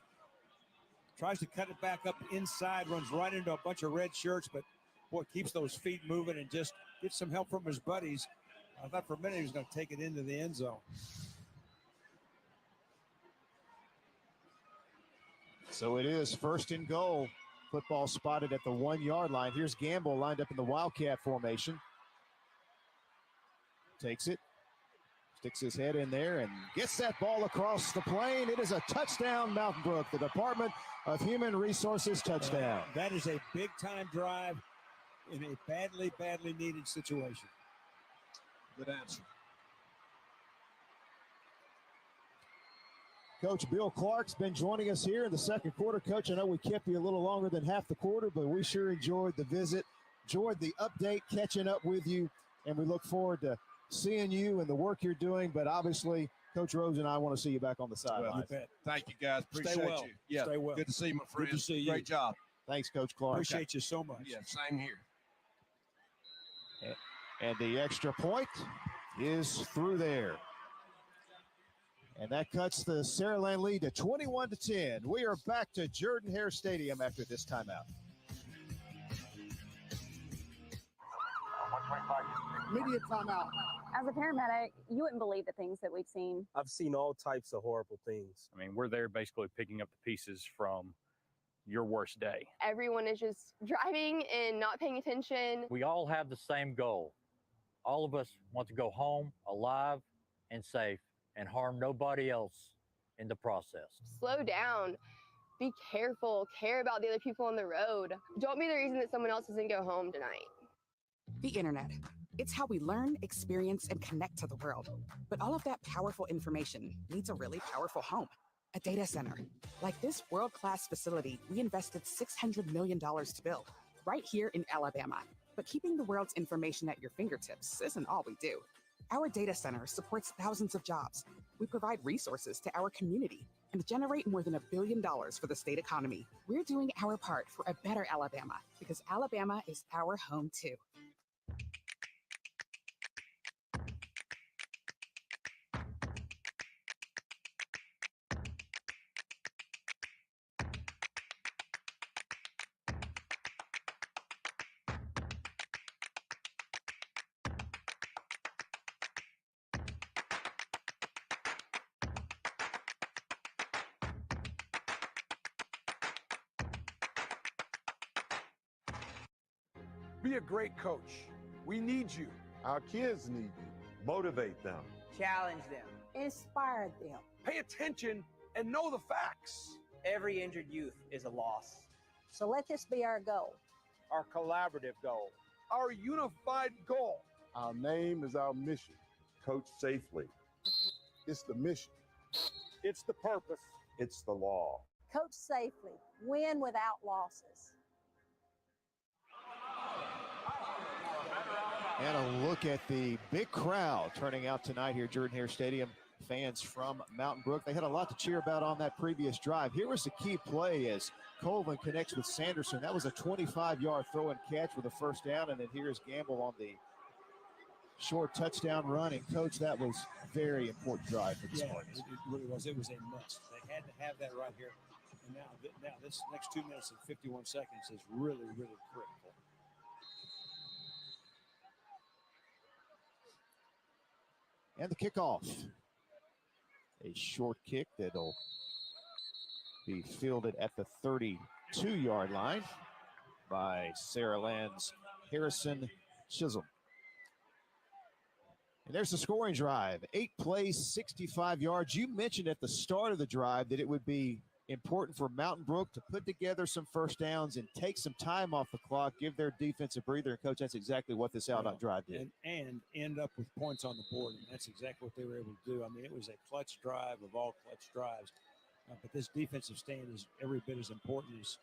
Tries to cut it back up inside, runs right into a bunch of red shirts, but boy, keeps those feet moving and just gets some help from his buddies. I thought for a minute he was going to take it into the end zone. So it is first and goal. Football spotted at the 1-yard line. Here's Gamble lined up in the Wildcat formation. Takes it, sticks his head in there and gets that ball across the plane. It is a touchdown, Mountain Brook. The Department of Human Resources touchdown. That is a big-time drive in a badly, badly needed situation. Good answer. Coach Bill Clark's been joining us here in the second quarter. Coach, I know we kept you a little longer than half the quarter, but we sure enjoyed the visit, enjoyed the update, catching up with you, and we look forward to seeing you and the work you're doing. But obviously, Coach Rose and I want to see you back on the sidelines. Well, thank you, guys. Appreciate Stay well. you. Yeah, Stay well. Good to see you, my friend. Good to see you. Great job. Thanks, Coach Clark. Appreciate you so much. Yeah, same here. And the extra point is through there. And that cuts the Saraland lead to 21-10. We are back to Jordan-Hare Stadium after this timeout. Immediate timeout. As a paramedic, you wouldn't believe the things that we've seen. I've seen all types of horrible things. I mean, we're there basically picking up the pieces from your worst day. Everyone is just driving and not paying attention. We all have the same goal. All of us want to go home alive and safe and harm nobody else in the process. Slow down. Be careful. Care about the other people on the road. Don't be the reason that someone else doesn't go home tonight. The internet. It's how we learn, experience, and connect to the world. But all of that powerful information needs a really powerful home, a data center. Like this world-class facility we invested $600 million to build, right here in Alabama. But keeping the world's information at your fingertips isn't all we do. Our data center supports thousands of jobs. We provide resources to our community and generate more than $1 billion for the state economy. We're doing our part for a better Alabama because Alabama is our home too. Be a great coach. We need you. Our kids need you. Motivate them. Challenge them. Inspire them. Pay attention and know the facts. Every injured youth is a loss. So let this be our goal. Our collaborative goal. Our unified goal. Our name is our mission. Coach safely. It's the mission. It's the purpose. It's the law. Coach safely. Win without losses. And a look at the big crowd turning out tonight here at Jordan-Hare Stadium fans from Mountain Brook. They had a lot to cheer about on that previous drive. Here was the key play as Colvin connects with Sanderson. That was a 25-yard throw and catch with a first down, and then here's Gamble on the short touchdown run. And, Coach, that was a very important drive for the Spartans. It really was. It was a must. They had to have that right here. And now this next 2 minutes and 51 seconds is really, really critical. And the kickoff. A short kick that'll be fielded at the 32-yard line by Saraland's Harrison Chisholm. And there's the scoring drive. 8 plays, 65 yards. You mentioned at the start of the drive that it would be important for Mountain Brook to put together some first downs and take some time off the clock, give their defense a breather. And, Coach, that's exactly what this out drive did. And end up with points on the board, and that's exactly what they were able to do. I mean, it was a clutch drive of all clutch drives. But this defensive stand is every bit as important as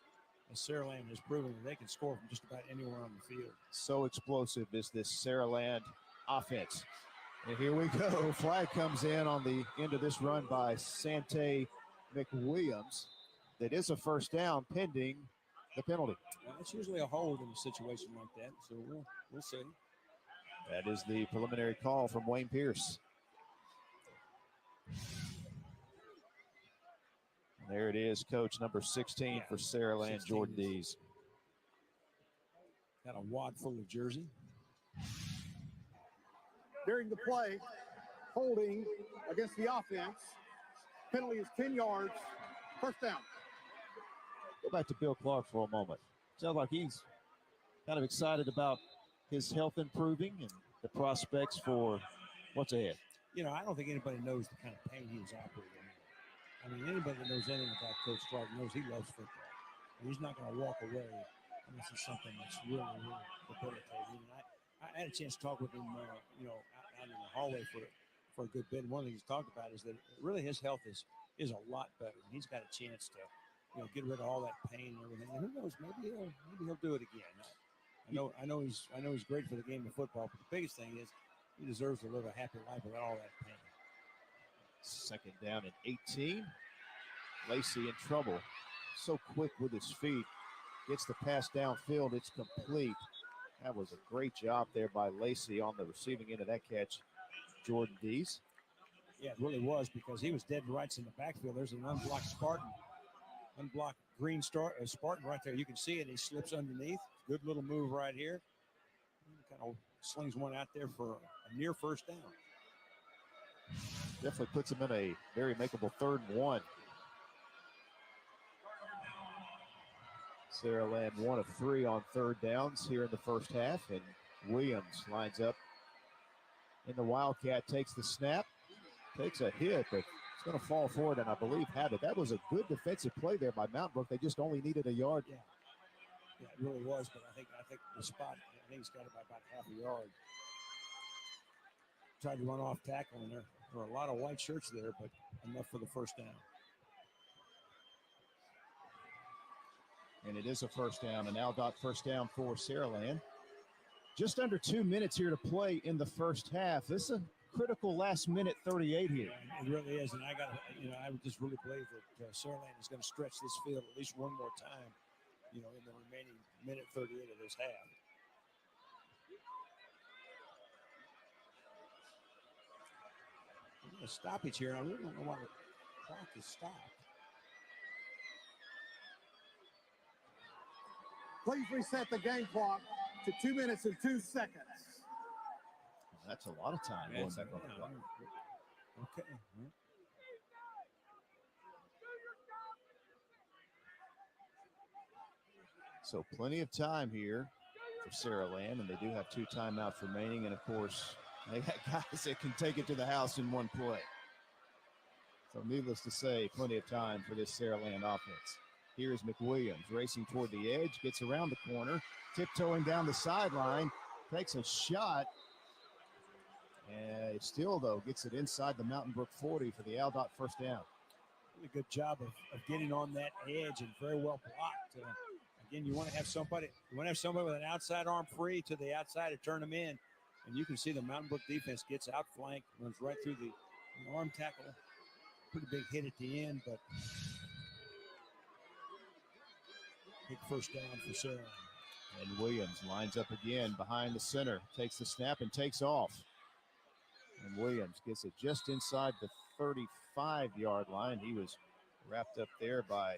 Saraland has proven that they can score from just about anywhere on the field. So explosive is this Saraland offense. And here we go. Flag comes in on the end of this run by Sante McWilliams. That is a first down pending the penalty. Well, it's usually a hold in a situation like that, so we'll see. That is the preliminary call from Wayne Pierce. There it is, Coach, number 16 for Saraland, Jordan Dees. Got a wad full of jersey. During the play, holding against the offense. Penalty is 10 yards, first down. Go back to Bill Clark for a moment. Sounds like he's kind of excited about his health improving and the prospects for what's ahead. You know, I don't think anybody knows the kind of pain he was operating in. I mean, anybody that knows anything about Coach Clark knows he loves football. And he's not going to walk away unless it's something that's really, really debilitating. And I had a chance to talk with him, out in the hallway for a good bit. And one of the things he talked about is that really his health is a lot better. And he's got a chance to, get rid of all that pain and everything. And who knows, maybe he'll do it again. I know he's great for the game of football, but the biggest thing is he deserves to live a happy life without all that pain. Second down and 18. Lacey in trouble. So quick with his feet. Gets the pass downfield. It's complete. That was a great job there by Lacey on the receiving end of that catch. Jordan Dees. Yeah, it really was, because he was dead and rights in the backfield. There's an unblocked Spartan. Unblocked green Spartan right there. You can see it. He slips underneath. Good little move right here. Kind of slings one out there for a near first down. Definitely puts him in a very makeable 3rd and 1. Saraland 1 of 3 on 3rd downs here in the first half, and Williams lines up in the Wildcat, takes the snap, takes a hit, but it's going to fall forward, and I believe had it. That was a good defensive play there by Mountain Brook. They just only needed a yard. Yeah, it really was, but I think the spot, I think he's got about half a yard. Tried to run off tackle, and there were a lot of white shirts there, but enough for the first down. And it is a first down, an Aldott first down for Saraland. Just under 2 minutes here to play in the first half. This is a critical last minute 38 here. It really is, and I would just really believe that Saraland is going to stretch this field at least one more time, in the remaining minute 38 of this half. A stoppage here. I really don't know why the clock is stopped. Please reset the game clock to 2 minutes and 2 seconds. That's a lot of time going back on the clock. Okay. So plenty of time here for Saraland, and they do have 2 timeouts remaining, and of course, they got guys that can take it to the house in one play. So needless to say, plenty of time for this Saraland offense. Here's McWilliams racing toward the edge, gets around the corner, tiptoeing down the sideline, takes a shot, and still, though, gets it inside the Mountain Brook 40 for the Aldott first down. Really good job of getting on that edge and very well blocked. Again, you want to have somebody with an outside arm free to the outside to turn them in. And you can see the Mountain Brook defense gets outflanked, runs right through An arm tackle. Pretty big hit at the end, but big first down for Saraland. And Williams lines up again behind the center, takes the snap and takes off. And Williams gets it just inside the 35-yard line. He was wrapped up there by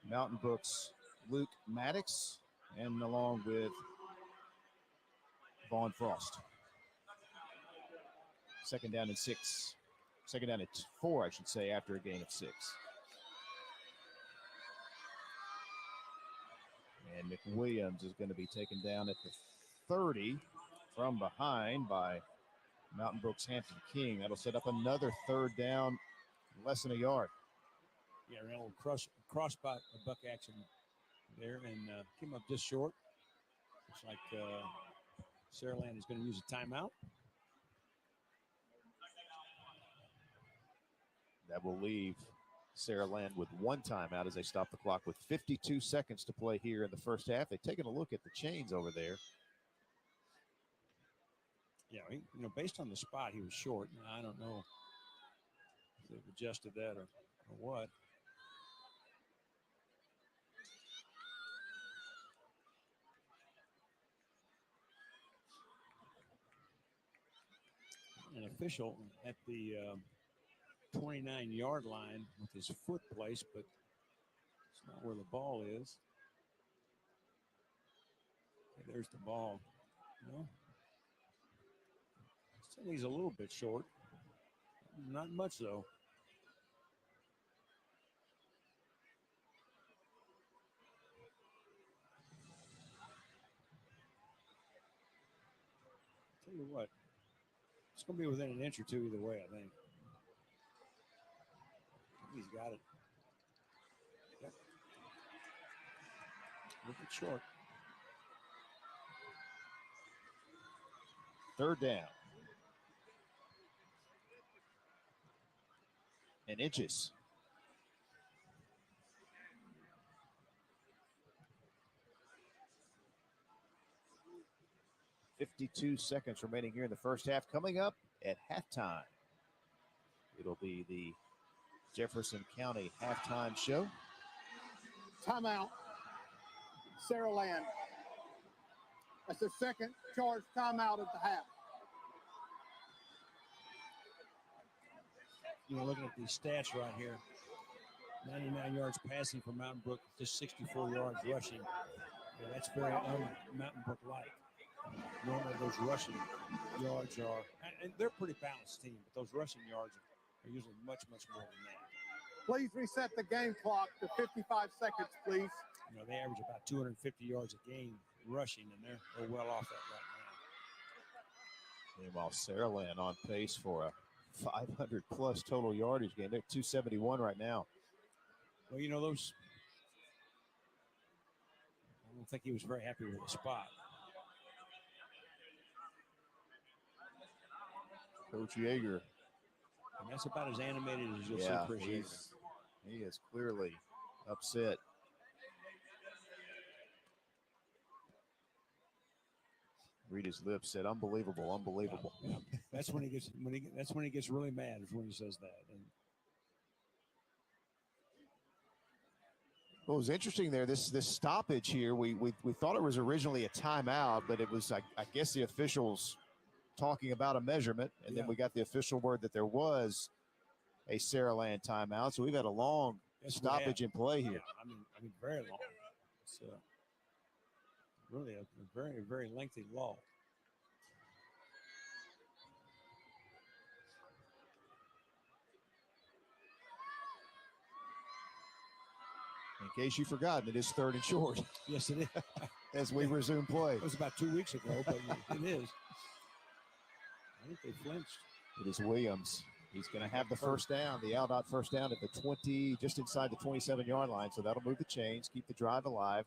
Mountain Brook's Luke Maddox and along with Vaughn Frost. Second down and 4, I should say, after a gain of 6. And McWilliams is going to be taken down at the 30 from behind by Mountain Brook's Hampton King. That'll set up another third down, less than a yard. Yeah, ran a little cross buck action there and came up just short. Looks like Saraland is going to use a timeout. That will leave Saraland with one timeout as they stop the clock with 52 seconds to play here in the first half. They've taken a look at the chains over there. Yeah, based on the spot, he was short. I don't know if they've adjusted that or what. An official at the 29-yard line with his foot placed, but it's not where the ball is. Okay, there's the ball. No. Still he's a little bit short. Not much, though. Tell you what, it's going to be within an inch or two either way, I think. He's got it. Yep. A little bit short. Third down. And inches. $52 seconds remaining here in the first half. Coming up at halftime, it'll be the Jefferson County halftime show. Timeout. Saraland. That's the second charged timeout of the half. Looking at these stats right here, 99 yards passing for Mountain Brook, just 64 yards rushing. Yeah, that's very un-Mountain Brook-like. Normally those rushing yards are, and they're a pretty balanced team, but those rushing yards are usually much, much more than that. Please reset the game clock to 55 seconds, please. They average about 250 yards a game rushing, and they're well off that right now. Meanwhile, Saraland on pace for a 500-plus total yardage game. They're 271 right now. Well, those, I don't think he was very happy with the spot. Coach Yeager. And that's about as animated as you'll see Chris Yeager. He is clearly upset. Read his lips, said, "Unbelievable, unbelievable." Yeah. That's when he gets really mad. Is when he says that. And what was interesting there, this stoppage here, we thought it was originally a timeout, but it was, I guess, the officials talking about a measurement, and then we got the official word that there was a Saraland timeout. So we've had a long stoppage in play here. Yeah, I mean, very long. It's really a very, very lengthy law. In case you've forgotten, it is third and short. Yes, it is. As we resume play. It was about 2 weeks ago, but it is. I think they flinched. It is Williams. He's going to have the first down, the out first down at the 20, just inside the 27-yard line. So that'll move the chains, keep the drive alive.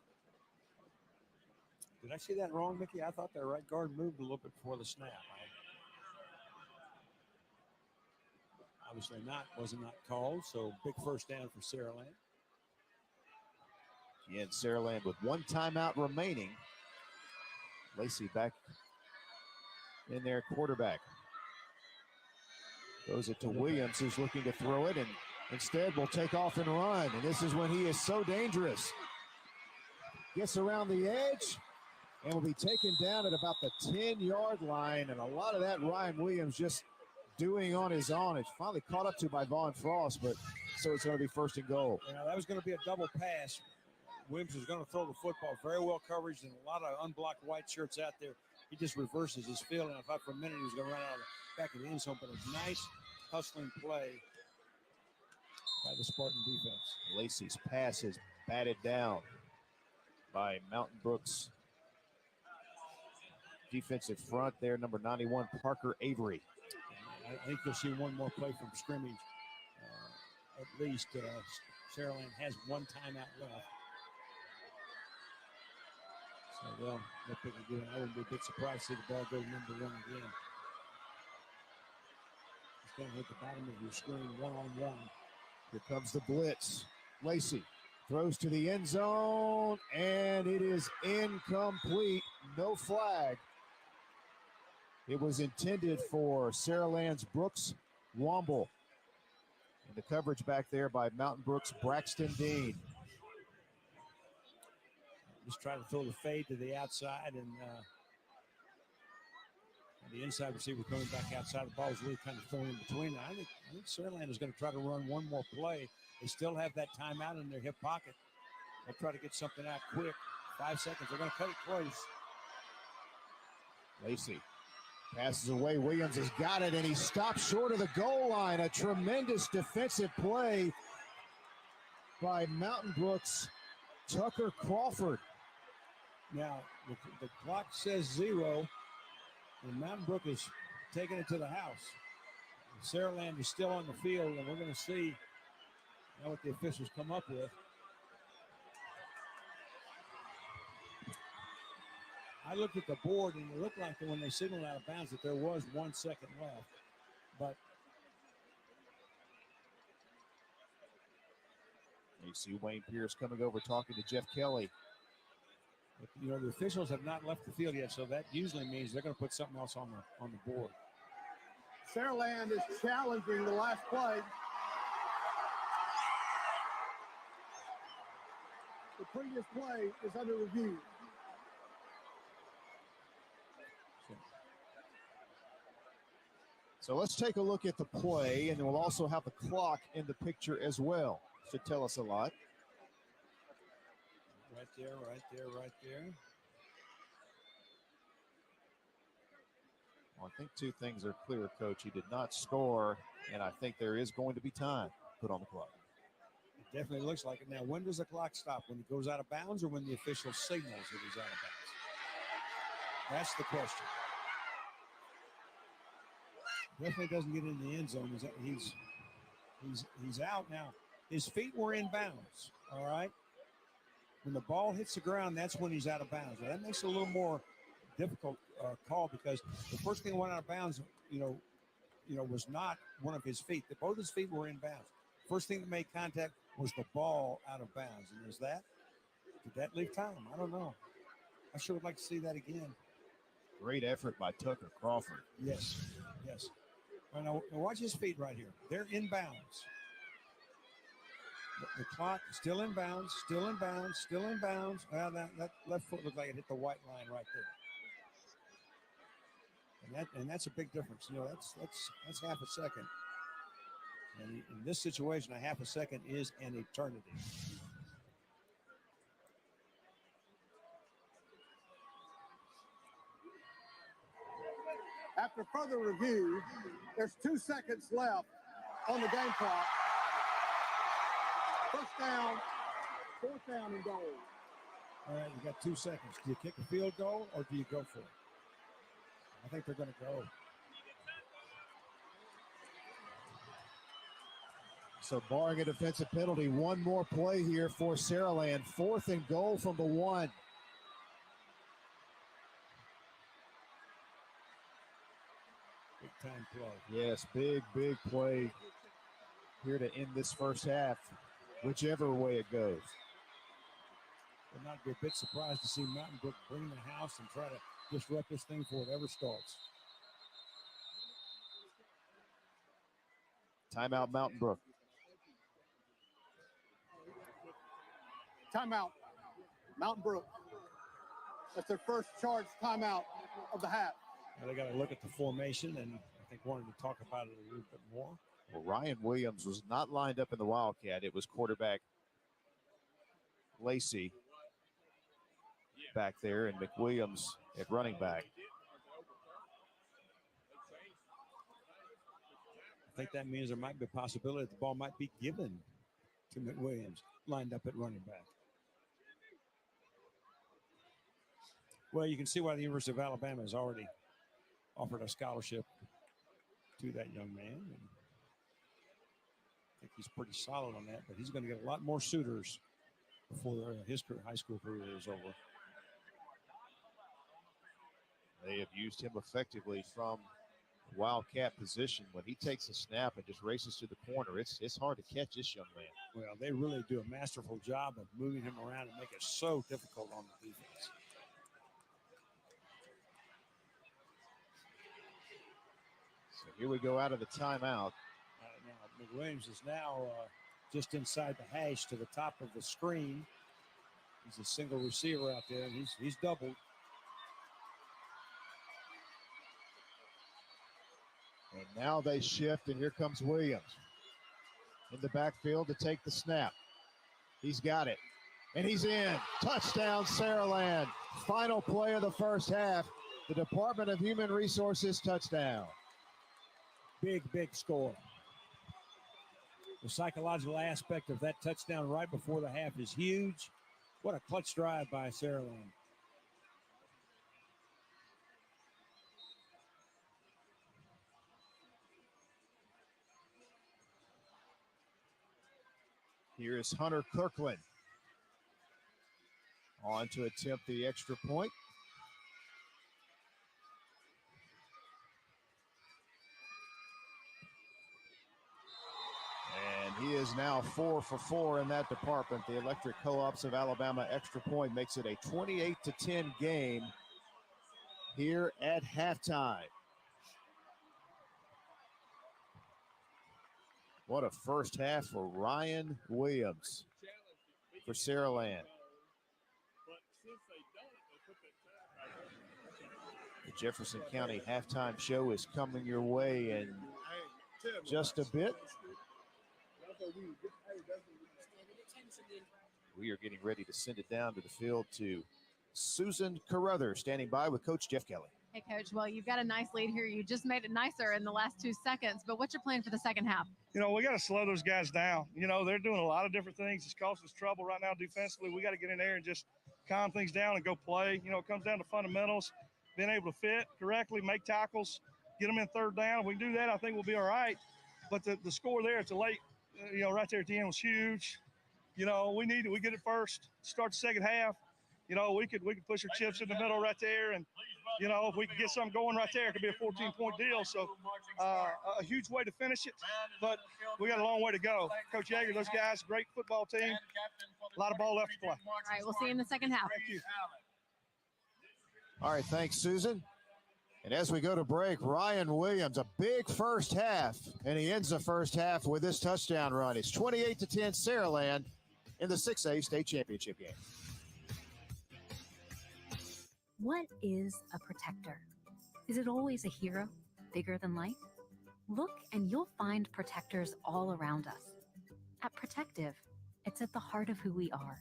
Did I see that wrong, Mickey? I thought their right guard moved a little bit before the snap. Obviously not. Wasn't not called. So big first down for Saraland. Again, Saraland with one timeout remaining. Lacey back in there, quarterback. Throws it to Williams, who's looking to throw it, and instead will take off and run. And this is when he is so dangerous. Gets around the edge and will be taken down at about the 10-yard line. And a lot of that Ryan Williams just doing on his own. It's finally caught up to by Vaughn Frost, but so it's going to be 1st and goal. Yeah, that was going to be a double pass. Williams is going to throw the football very well coverage and a lot of unblocked white shirts out there. He just reverses his field, and I thought for a minute he was going to run out of the back of the end zone, but a nice hustling play by the Spartan defense. Lacey's pass is batted down by Mountain Brook's defensive front there, number 91, Parker Avery. I think you'll see one more play from scrimmage. At least Saraland has one timeout left. So they'll pick it again. I wouldn't be a bit surprised to see the ball go number 1 again. It's going to hit the bottom of your screen one-on-one. Here comes the blitz. Lacey throws to the end zone, and it is incomplete. No flag. It was intended for Saraland's Brooks Womble. And the coverage back there by Mountain Brook's Braxton Dean. Just trying to throw the fade to the outside, and the inside receiver coming back outside. The ball was really kind of thrown in between. I think Saraland is going to try to run one more play. They still have that timeout in their hip pocket. They'll try to get something out quick. 5 seconds. They're going to cut it close. Lacey passes away. Williams has got it, and he stops short of the goal line. A tremendous defensive play by Mountain Brook's Tucker Crawford. Now, the clock says 0, and Mountain Brook is taking it to the house. Saraland is still on the field, and we're going to see what the officials come up with. I looked at the board, and it looked like that when they signaled out of bounds that there was 1 second left. But you see Wayne Pierce coming over talking to Jeff Kelly. But, the officials have not left the field yet, so that usually means they're going to put something else on the board. Saraland is challenging the last play. The previous play is under review. So let's take a look at the play, and we'll also have the clock in the picture as well. Should tell us a lot. Right there, right there, right there. Well, I think 2 things are clear, Coach. He did not score, and I think there is going to be time put on the clock. It definitely looks like it. Now, when does the clock stop? When it goes out of bounds or when the official signals it is out of bounds? That's the question. Definitely doesn't get in the end zone. He's out now. His feet were in bounds, all right? When the ball hits the ground, that's when he's out of bounds. Now, that makes it a little more difficult call because the first thing that went out of bounds, was not one of his feet. Both his feet were in bounds. First thing that made contact was the ball out of bounds. And was that? Did that leave time? I don't know. I sure would like to see that again. Great effort by Tucker Crawford. Yes, yes. Now watch his feet right here. They're in bounds. The clock still in bounds, still in bounds, still in bounds. Well, that left foot looked like it hit the white line right there. And that's a big difference. That's half a second. And in this situation, a half a second is an eternity. After further review, there's 2 seconds left on the game clock. First down, 4th down and goal. All right, you got 2 seconds. Do you kick a field goal or do you go for it? I think they're going to go. So barring a defensive penalty, one more play here for Saraland. 4th and goal from the 1. Big time play. Yes, big play here to end this first half, whichever way it goes. Would not be a bit surprised to see Mountain Brook bring the house and try to disrupt this thing before it ever starts. Timeout, Mountain Brook. Timeout, Mountain Brook. That's their first charged timeout of the half. Now they got to look at the formation, and I think wanted to talk about it a little bit more. Well, Ryan Williams was not lined up in the Wildcat. It was quarterback Lacey back there and McWilliams at running back. I think that means there might be a possibility that the ball might be given to McWilliams, lined up at running back. Well, you can see why the University of Alabama has already offered a scholarship to that young man. And I think he's pretty solid on that, but he's going to get a lot more suitors before his high school career is over. They have used him effectively from Wildcat position. When he takes a snap and just races to the corner, it's hard to catch this young man. Well, they really do a masterful job of moving him around and make it so difficult on the defense. So here we go out of the timeout. Now, McWilliams is now just inside the hash to the top of the screen. He's a single receiver out there, and he's doubled. And now they shift, and here comes Williams in the backfield to take the snap. He's got it, and he's in. Touchdown, Saraland. Final play of the first half. The Department of Human Resources touchdown. Big score. The psychological aspect of that touchdown right before the half is huge. What a clutch drive by Saraland. Here is Hunter Kirkland on to attempt the extra point. And he is now 4 for 4 in that department. The Electric Co-ops of Alabama extra point makes it a 28-10 game here at halftime. What a first half for Ryan Williams for Saraland. The Jefferson County halftime show is coming your way in just a bit. We are getting ready to send it down to the field to Susan Carruthers, standing by with Coach Jeff Kelly. Hey, Coach. Well, you've got a nice lead here. You just made it nicer in the last 2 seconds. But what's your plan for the second half? We got to slow those guys down. They're doing a lot of different things. It's causing us trouble right now defensively. We got to get in there and just calm things down and go play. It comes down to fundamentals, being able to fit correctly, make tackles, get them in third down. If we do that, I think we'll be all right. But the score there, it's a late, right there at the end was huge. We get it first, start the second half. We could push our chips in the middle right there. And, if we could get something going right there, it could be a 14-point deal. So a huge way to finish it, but we got a long way to go. Coach Yeager, those guys, great football team, a lot of ball left to play. All right, we'll see you in the second half. Thank you. All right, thanks, Susan. And as we go to break, Ryan Williams, a big first half, and he ends the first half with this touchdown run. It's 28-10 Saraland in the 6A state championship game. What is a protector? Is it always a hero, bigger than life? Look and you'll find protectors all around us. At Protective, it's at the heart of who we are.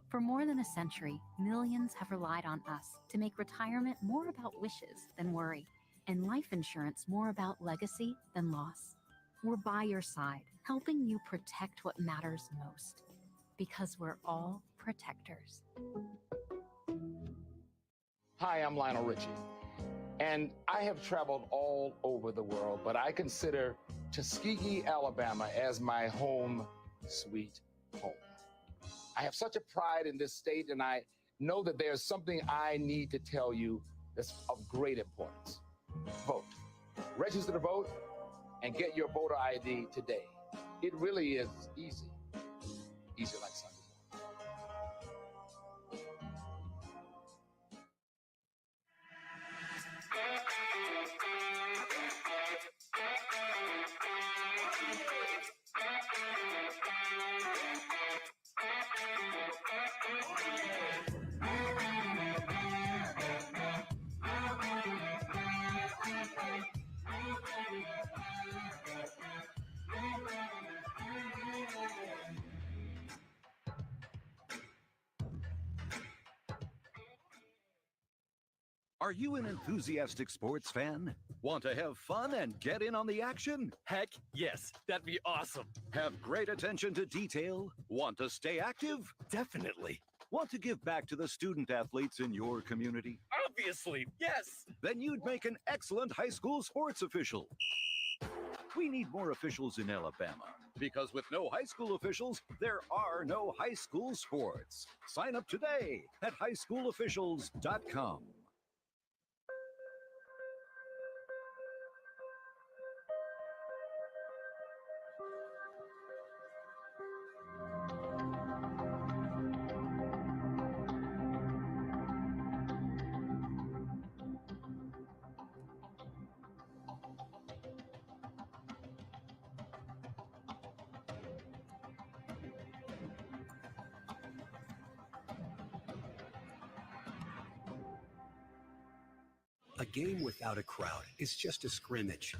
For more than a century, millions have relied on us to make retirement more about wishes than worry, and life insurance more about legacy than loss. We're by your side, helping you protect what matters most, because we're all protectors. Hi, I'm Lionel Richie, and I have traveled all over the world, but I consider Tuskegee, Alabama as my home sweet home. I have such a pride in this state, and I know that there's something I need to tell you that's of great importance. Vote. Register to vote and get your voter ID today. It really is easy. Easy like Sunday. Are you an enthusiastic sports fan? Want to have fun and get in on the action? Heck yes, that'd be awesome. Have great attention to detail? Want to stay active? Definitely. Want to give back to the student athletes in your community? Obviously, yes. Then you'd make an excellent high school sports official. We need more officials in Alabama, because with no high school officials, there are no high school sports. Sign up today at highschoolofficials.com. A game without a crowd is just a scrimmage.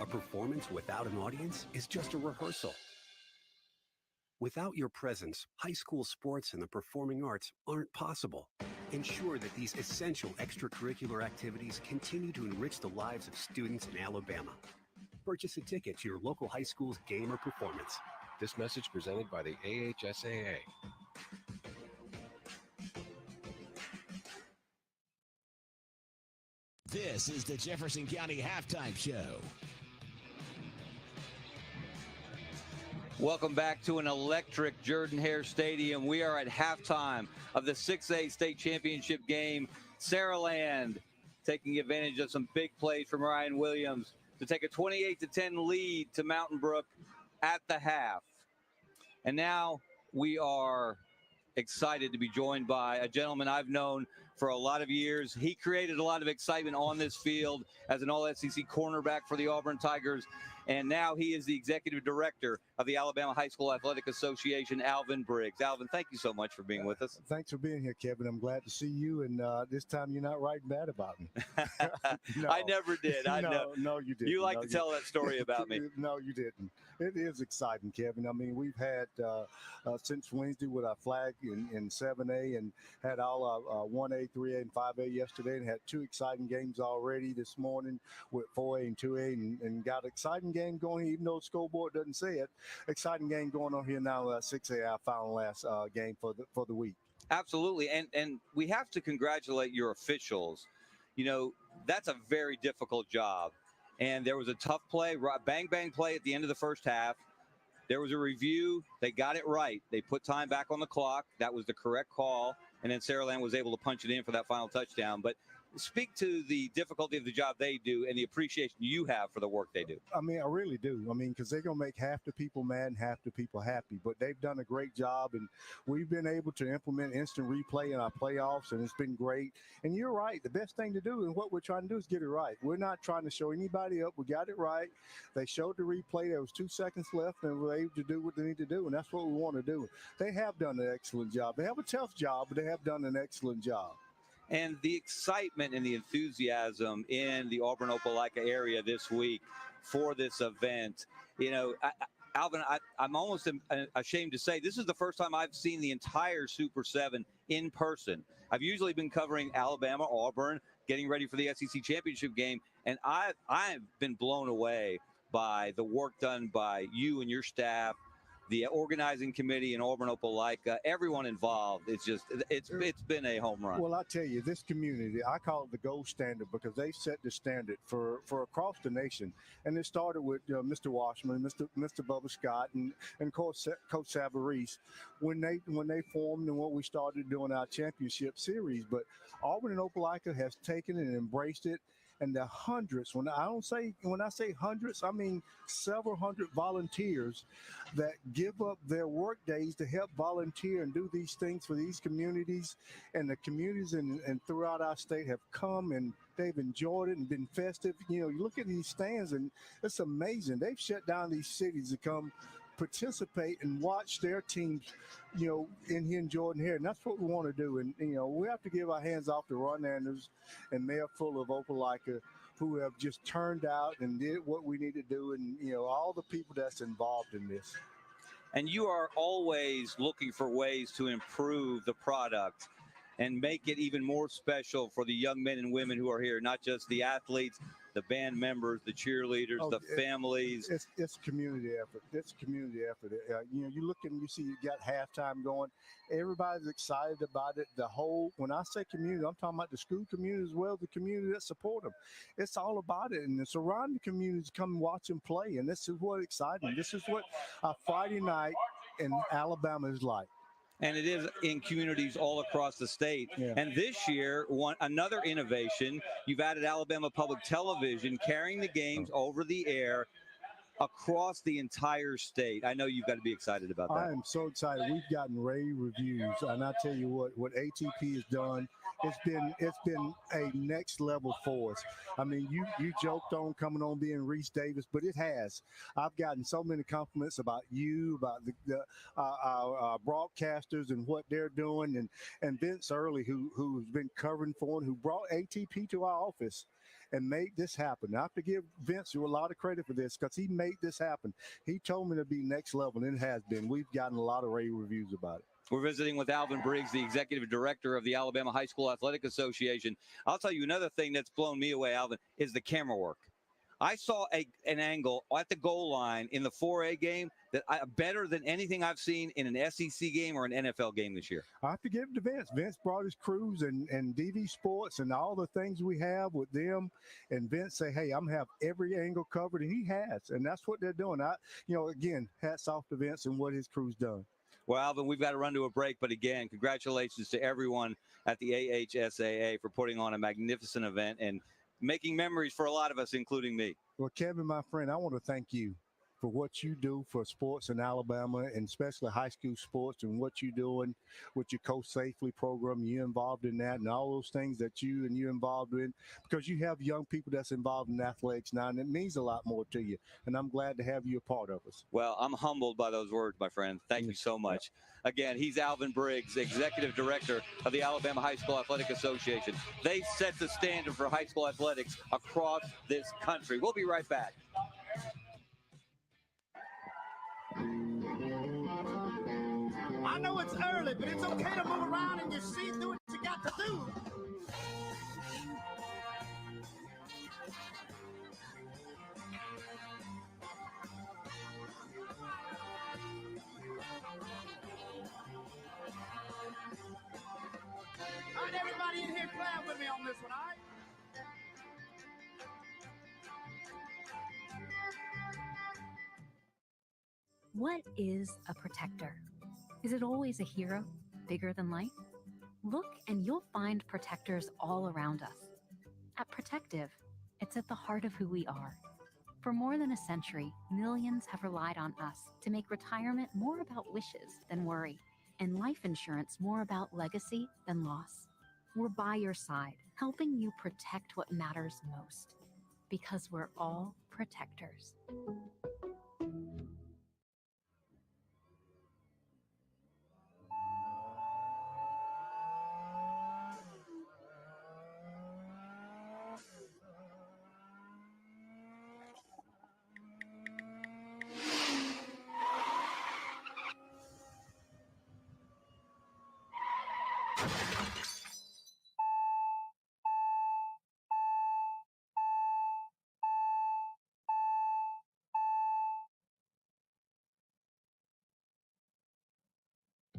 A performance without an audience is just a rehearsal. Without your presence, high school sports and the performing arts aren't possible. Ensure that these essential extracurricular activities continue to enrich the lives of students in Alabama. Purchase a ticket to your local high school's game or performance. This message presented by the AHSAA. This is the Jefferson County Halftime Show. Welcome back to an electric Jordan-Hare Stadium. We are at halftime of the 6A state championship game. Saraland taking advantage of some big plays from Ryan Williams to take a 28-10 lead to Mountain Brook at the half. And now we are excited to be joined by a gentleman I've known for a lot of years. He created a lot of excitement on this field as an all-SEC cornerback for the Auburn Tigers. And now he is the executive director of the Alabama High School Athletic Association, Alvin Briggs. Alvin, thank you so much for being with us. Thanks for being here, Kevin. I'm glad to see you. And this time you're not writing bad about me. No. I never did. No, you didn't. You like to tell that story about me. No, you didn't. It is exciting, Kevin. I mean, we've had since Wednesday with our flag in 7A and had all our 1A, 3A, and 5A yesterday, and had two exciting games already this morning with 4A and 2A, and got an exciting game going, even though the scoreboard doesn't say it. Exciting game going on here now, 6A, our final last game for the week. Absolutely, and we have to congratulate your officials. You know, that's a very difficult job. And there was a tough play, bang play at the end of the first half. There was a review. They got it right. They put time back on the clock. That was the correct call. And then Saraland was able to punch it in for that final touchdown. But speak to the difficulty of the job they do and the appreciation you have for the work they do. I mean, I really do. I mean, because they're going to make half the people mad and half the people happy. But they've done a great job, and we've been able to implement instant replay in our playoffs, and it's been great. And you're right. The best thing to do and what we're trying to do is get it right. We're not trying to show anybody up. We got it right. They showed the replay. There was 2 seconds left, and we were able to do what they need to do, and that's what we want to do. They have done an excellent job. They have a tough job, but they have done an excellent job. And the excitement and the enthusiasm in the Auburn-Opelika area this week for this event. You know, Alvin, I'm almost ashamed to say this is the first time I've seen the entire Super 7 in person. I've usually been covering Alabama, Auburn, getting ready for the SEC championship game, and I've been blown away by the work done by you and your staff, the organizing committee in Auburn-Opelika, everyone involved. It's been a home run. Well, I tell you, this community, I call it the gold standard because they set the standard for across the nation. And it started with Mr. Washman, Mr. Bubba Scott, and Coach Savarese when they formed and what we started doing our championship series. But Auburn and Opelika has taken it and embraced it. And the hundreds, when I say hundreds, I mean several hundred volunteers that give up their work days to help volunteer and do these things for these communities. And the communities and throughout our state have come and they've enjoyed it and been festive. You know, you look at these stands and it's amazing. They've shut down these cities to come participate and watch their teams, you know, in here in Jordan-Hare. And that's what we want to do. And, you know, we have to give our hands off to Ron Anders and Mayor Fuller of Opelika, who have just turned out and did what we need to do. And, you know, all the people that's involved in this. And you are always looking for ways to improve the product. and make it even more special for the young men and women who are here, not just the athletes, the band members, the cheerleaders, the families. It's community effort. It's community effort. You look and you see you got halftime going. Everybody's excited about it. When I say community, I'm talking about the school community as well as the community that support them. It's all about it. And the surrounding communities come and watch them play. And this is what exciting. This is what a Friday night in Alabama is like. And it is in communities all across the state. Yeah. And this year, another innovation, you've added Alabama Public Television carrying the games over the air across the entire state. I know you've got to be excited about that. I am so excited. We've gotten rave reviews, and I tell you what ATP has done, it's been a next level for us. I mean, you joked on coming on being Reese Davis, but it has. I've gotten so many compliments about you, about our broadcasters and what they're doing, and Vince Early, who's been covering for and who brought ATP to our office and made this happen. I have to give Vince a lot of credit for this because he made this happen. He told me to be next level, and it has been. We've gotten a lot of rave reviews about it. We're visiting with Alvin Briggs, the executive director of the Alabama High School Athletic Association. I'll tell you another thing that's blown me away, Alvin, is the camera work. I saw an angle at the goal line in the 4A game that better than anything I've seen in an SEC game or an NFL game this year. I have to give it to Vince. Vince brought his crews and DV Sports and all the things we have with them. And Vince say, hey, I'm have every angle covered, and he has. And that's what they're doing. Again, hats off to Vince and what his crew's done. Well, Alvin, we've got to run to a break. But again, congratulations to everyone at the AHSAA for putting on a magnificent event and making memories for a lot of us, including me. Well, Kevin, my friend, I want to thank you for what you do for sports in Alabama, and especially high school sports, and what you're doing with your Coach Safely program. You're involved in that and all those things that you're involved in, because you have young people that's involved in athletics now, and it means a lot more to you. And I'm glad to have you a part of us. Well, I'm humbled by those words, my friend. Thank you so much. Again, he's Alvin Briggs, executive director of the Alabama High School Athletic Association. They set the standard for high school athletics across this country. We'll be right back. I know it's early, but it's okay to move around in your seat, do what you got to do. All right, everybody in here clap with me on this one, all right? What is a protector? Is it always a hero, bigger than life? Look and you'll find protectors all around us. At Protective, it's at the heart of who we are. For more than a century, millions have relied on us to make retirement more about wishes than worry, and life insurance more about legacy than loss. We're by your side, helping you protect what matters most, because we're all protectors.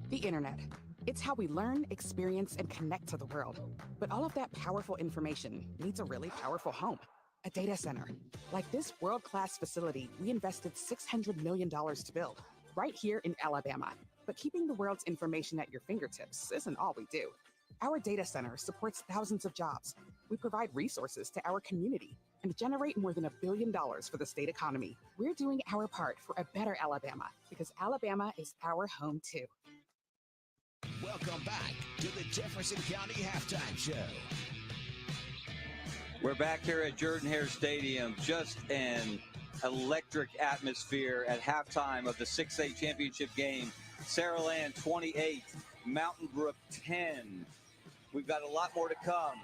The internet. It's how we learn, experience, and connect to the world. But all of that powerful information needs a really powerful home, a data center. Like this world-class facility we invested $600 million to build, right here in Alabama. But keeping the world's information at your fingertips isn't all we do. Our data center supports thousands of jobs. We provide resources to our community and generate more than $1 billion for the state economy. We're doing our part for a better Alabama, because Alabama is our home too. Welcome back to the Jefferson County Halftime Show. We're back here at Jordan-Hare Stadium. Just an electric atmosphere at halftime of the 6A championship game. Saraland 28, Mountain Brook 10. We've got a lot more to come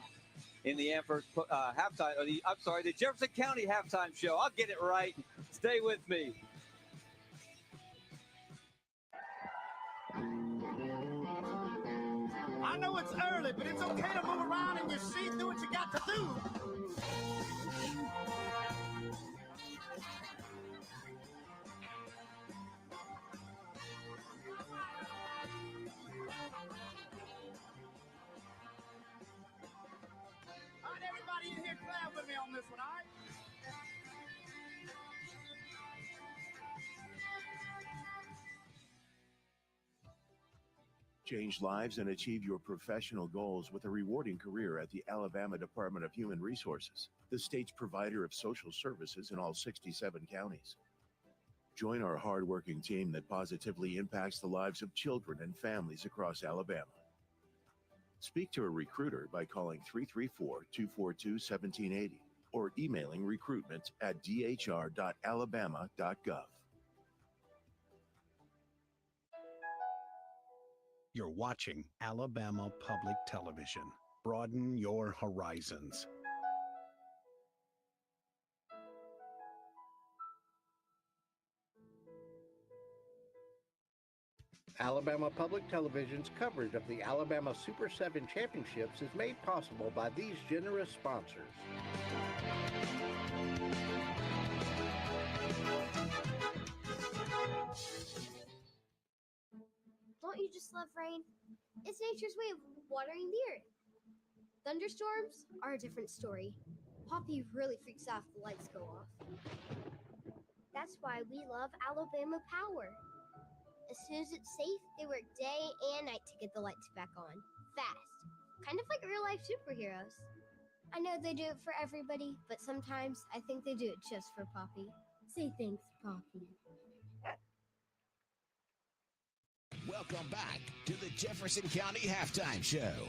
in the halftime. The Jefferson County Halftime Show. I'll get it right. Stay with me. I know it's early, but it's okay to move around in your seat, do what you got to do. All right, everybody in here, clap with me on this one, all right? Change lives and achieve your professional goals with a rewarding career at the Alabama Department of Human Resources, the state's provider of social services in all 67 counties. Join our hardworking team that positively impacts the lives of children and families across Alabama. Speak to a recruiter by calling 334-242-1780 or emailing recruitment@dhr.alabama.gov. You're watching Alabama Public Television. Broaden your horizons. Alabama Public Television's coverage of the Alabama Super 7 Championships is made possible by these generous sponsors. Don't you just love rain? It's nature's way of watering the earth. Thunderstorms are a different story. Poppy really freaks out if the lights go off. That's why we love Alabama Power. As soon as it's safe, they work day and night to get the lights back on. Fast. Kind of like real-life superheroes. I know they do it for everybody, but sometimes I think they do it just for Poppy. Say thanks, Poppy. Welcome back to the Jefferson County Halftime Show.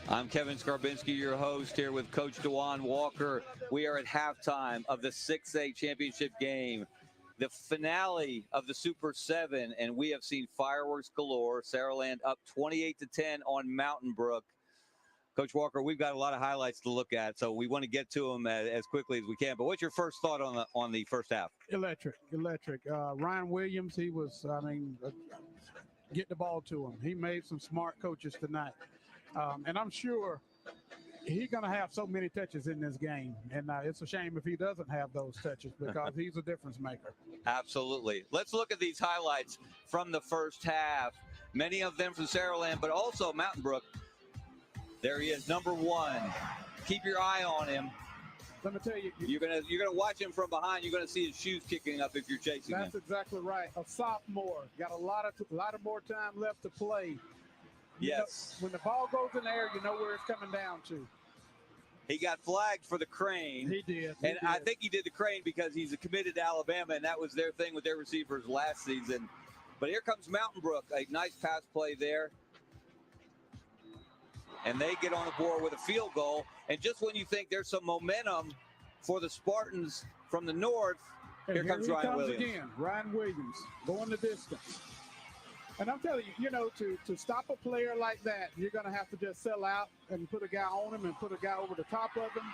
I'm Kevin Skarbinski, your host, here with Coach DeJuan Walker. We are at halftime of the 6A championship game, the finale of the Super 7, and we have seen fireworks galore. Saraland up 28-10 on Mountain Brook. Coach Walker, we've got a lot of highlights to look at, so we want to get to them as quickly as we can. But what's your first thought on the first half? Electric. Ryan Williams, he was, get the ball to him. He made some smart coaches tonight. And I'm sure he's going to have so many touches in this game. And it's a shame if he doesn't have those touches because he's a difference maker. Absolutely. Let's look at these highlights from the first half. Many of them from Saraland, but also Mountain Brook. There he is, number 1. Keep your eye on him. Let me tell you, you're gonna watch him from behind. You're gonna see his shoes kicking up if you're chasing him. That's exactly right. A sophomore, got a lot of more time left to play. Yes. When the ball goes in the air, you know where it's coming down to. He got flagged for the crane. He did. I think he did the crane because he's committed to Alabama, and that was their thing with their receivers last season. But here comes Mountain Brook. A nice pass play there. And they get on the board with a field goal. And just when you think there's some momentum for the Spartans from the north, here comes Ryan Williams. Again, Ryan Williams going the distance. And I'm telling you, to stop a player like that, you're going to have to just sell out and put a guy on him and put a guy over the top of him.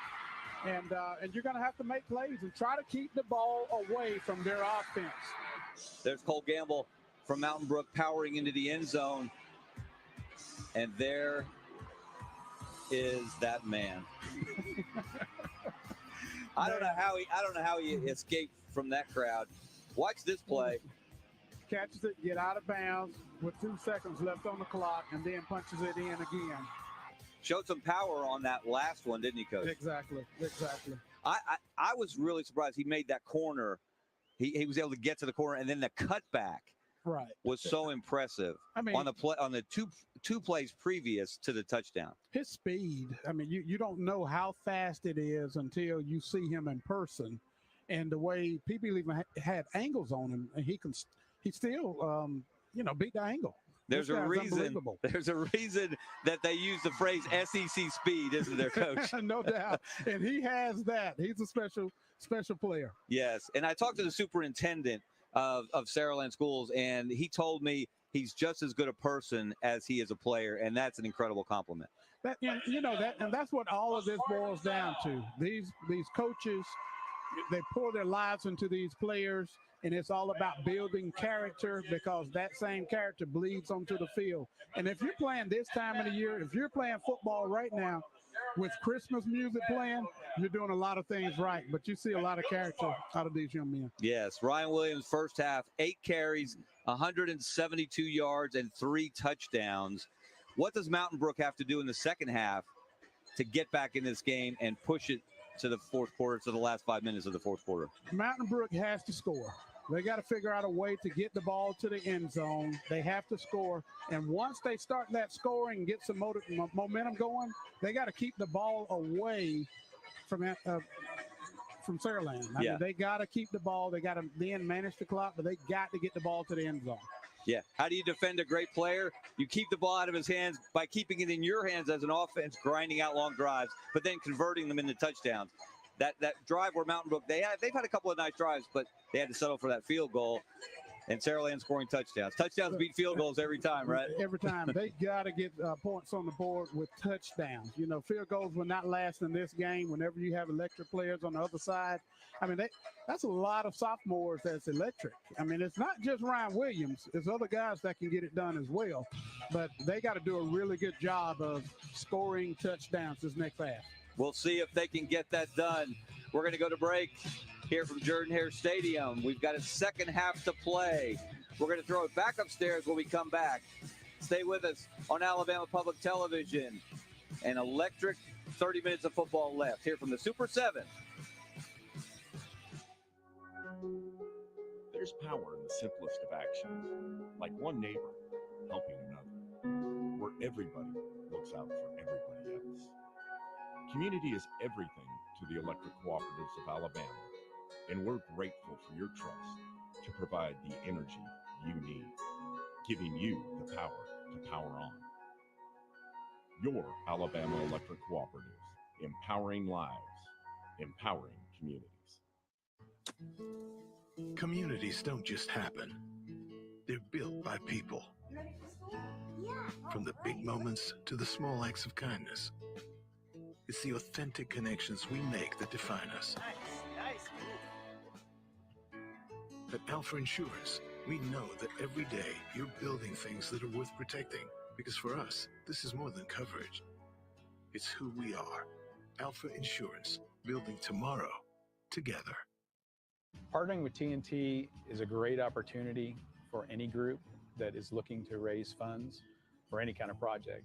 And you're going to have to make plays and try to keep the ball away from their offense. There's Cole Gamble from Mountain Brook powering into the end zone. And there is that man. I don't know how he escaped from that crowd. Watch this play. Catches it, get out of bounds with 2 seconds left on the clock, and then punches it in again. Showed some power on that last one, didn't he, Coach? Exactly. I was really surprised he made that corner. He was able to get to the corner, and then the cutback was so impressive. I mean, on the two plays previous to the touchdown. His speed. I mean, you don't know how fast it is until you see him in person, and the way people even had angles on him, and he still beat the angle. There's a reason that they use the phrase SEC speed, isn't there, Coach? No doubt. And he has that. He's a special player. Yes. And I talked to the superintendent of Saraland Schools, and he told me he's just as good a person as he is a player, and that's an incredible compliment. And that's what all of this boils down to. These coaches they pour their lives into these players, and it's all about building character because that same character bleeds onto the field. And if you're playing this time of the year, if you're playing football right now with Christmas music playing, you're doing a lot of things right. But you see a lot of character out of these young men. Yes, Ryan Williams, first half, 8 carries, 172 yards, and 3 touchdowns. What does Mountain Brook have to do in the second half to get back in this game and push it to the fourth quarter, to the last 5 minutes of the fourth quarter? Mountain Brook has to score. They got to figure out a way to get the ball to the end zone. They have to score. And once they start that scoring and get some momentum going, they got to keep the ball away from Saraland. I mean, they got to keep the ball. They got to then manage the clock, but they got to get the ball to the end zone. Yeah. How do you defend a great player? You keep the ball out of his hands by keeping it in your hands as an offense, grinding out long drives, but then converting them into touchdowns. That drive where Mountain Brook, they've had a couple of nice drives, but they had to settle for that field goal. And Saraland scoring touchdowns. Touchdowns beat field goals every time, right? Every time. They got to get points on the board with touchdowns. You know, field goals will not last in this game whenever you have electric players on the other side. I mean, that's a lot of sophomores that's electric. I mean, it's not just Ryan Williams. It's other guys that can get it done as well. But they got to do a really good job of scoring touchdowns this next half. We'll see if they can get that done. We're going to go to break here from Jordan-Hare Stadium. We've got a second half to play. We're going to throw it back upstairs when we come back. Stay with us on Alabama Public Television. An electric 30 minutes of football left here from the Super 7. There's power in the simplest of actions, like one neighbor helping another, where everybody looks out for everybody else. Community is everything to the electric cooperatives of Alabama, and we're grateful for your trust to provide the energy you need, giving you the power to power on. Your Alabama Electric Cooperative, empowering lives, empowering communities. Communities don't just happen. They're built by people. From the big moments to the small acts of kindness. It's the authentic connections we make that define us. At Alpha Insurance, we know that every day you're building things that are worth protecting. Because for us, this is more than coverage. It's who we are. Alpha Insurance, building tomorrow together. Partnering with TNT is a great opportunity for any group that is looking to raise funds for any kind of project.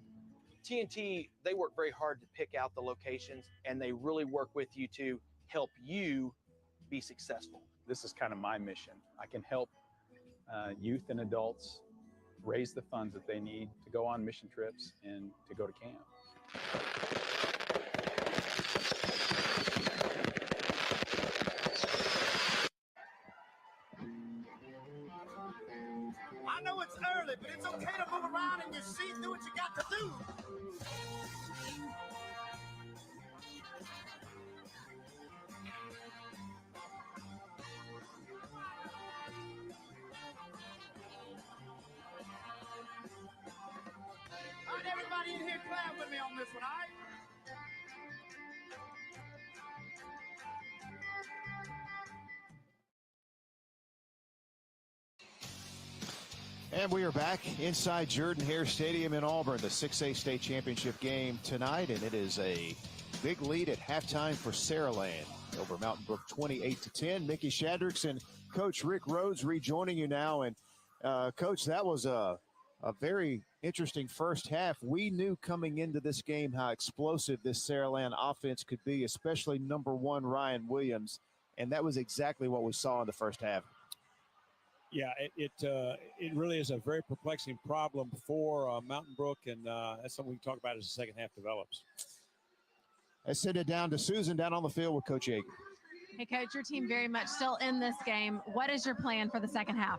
TNT, they work very hard to pick out the locations, and they really work with you to help you be successful. This is kind of my mission. I can help youth and adults raise the funds that they need to go on mission trips and to go to camp. I know it's early, but it's okay to move around in your seat and do what you got to do. All right, everybody in here clap with me on this one, all right? And we are back inside Jordan-Hare Stadium in Auburn, the 6A state championship game tonight, and it is a big lead at halftime for Saraland over Mountain Brook, 28-10. Mickey Shadricks and Coach Rick Rhodes rejoining you now. And Coach, that was a very interesting first half. We knew coming into this game how explosive this Saraland offense could be, especially number 1 Ryan Williams, and that was exactly what we saw in the first half. Yeah, it really is a very perplexing problem for Mountain Brook, and that's something we can talk about as the second half develops. Let's send it down to Susan down on the field with Coach Yeager. Hey, Coach, your team very much still in this game. What is your plan for the second half?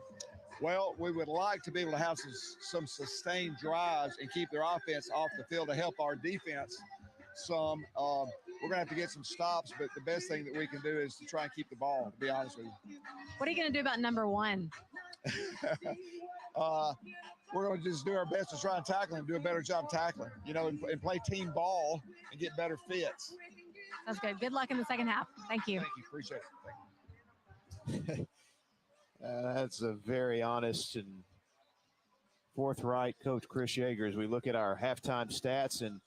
Well, we would like to be able to have some sustained drives and keep their offense off the field to help our defense some. We're going to have to get some stops, but the best thing that we can do is to try and keep the ball, to be honest with you. What are you going to do about number 1? We're going to just do our best to try and tackle him, do a better job tackling, and play team ball and get better fits. Sounds good. Good luck in the second half. Thank you. Thank you. Appreciate it. Thank you. That's a very honest and forthright Coach Chris Yeager as we look at our halftime stats. And,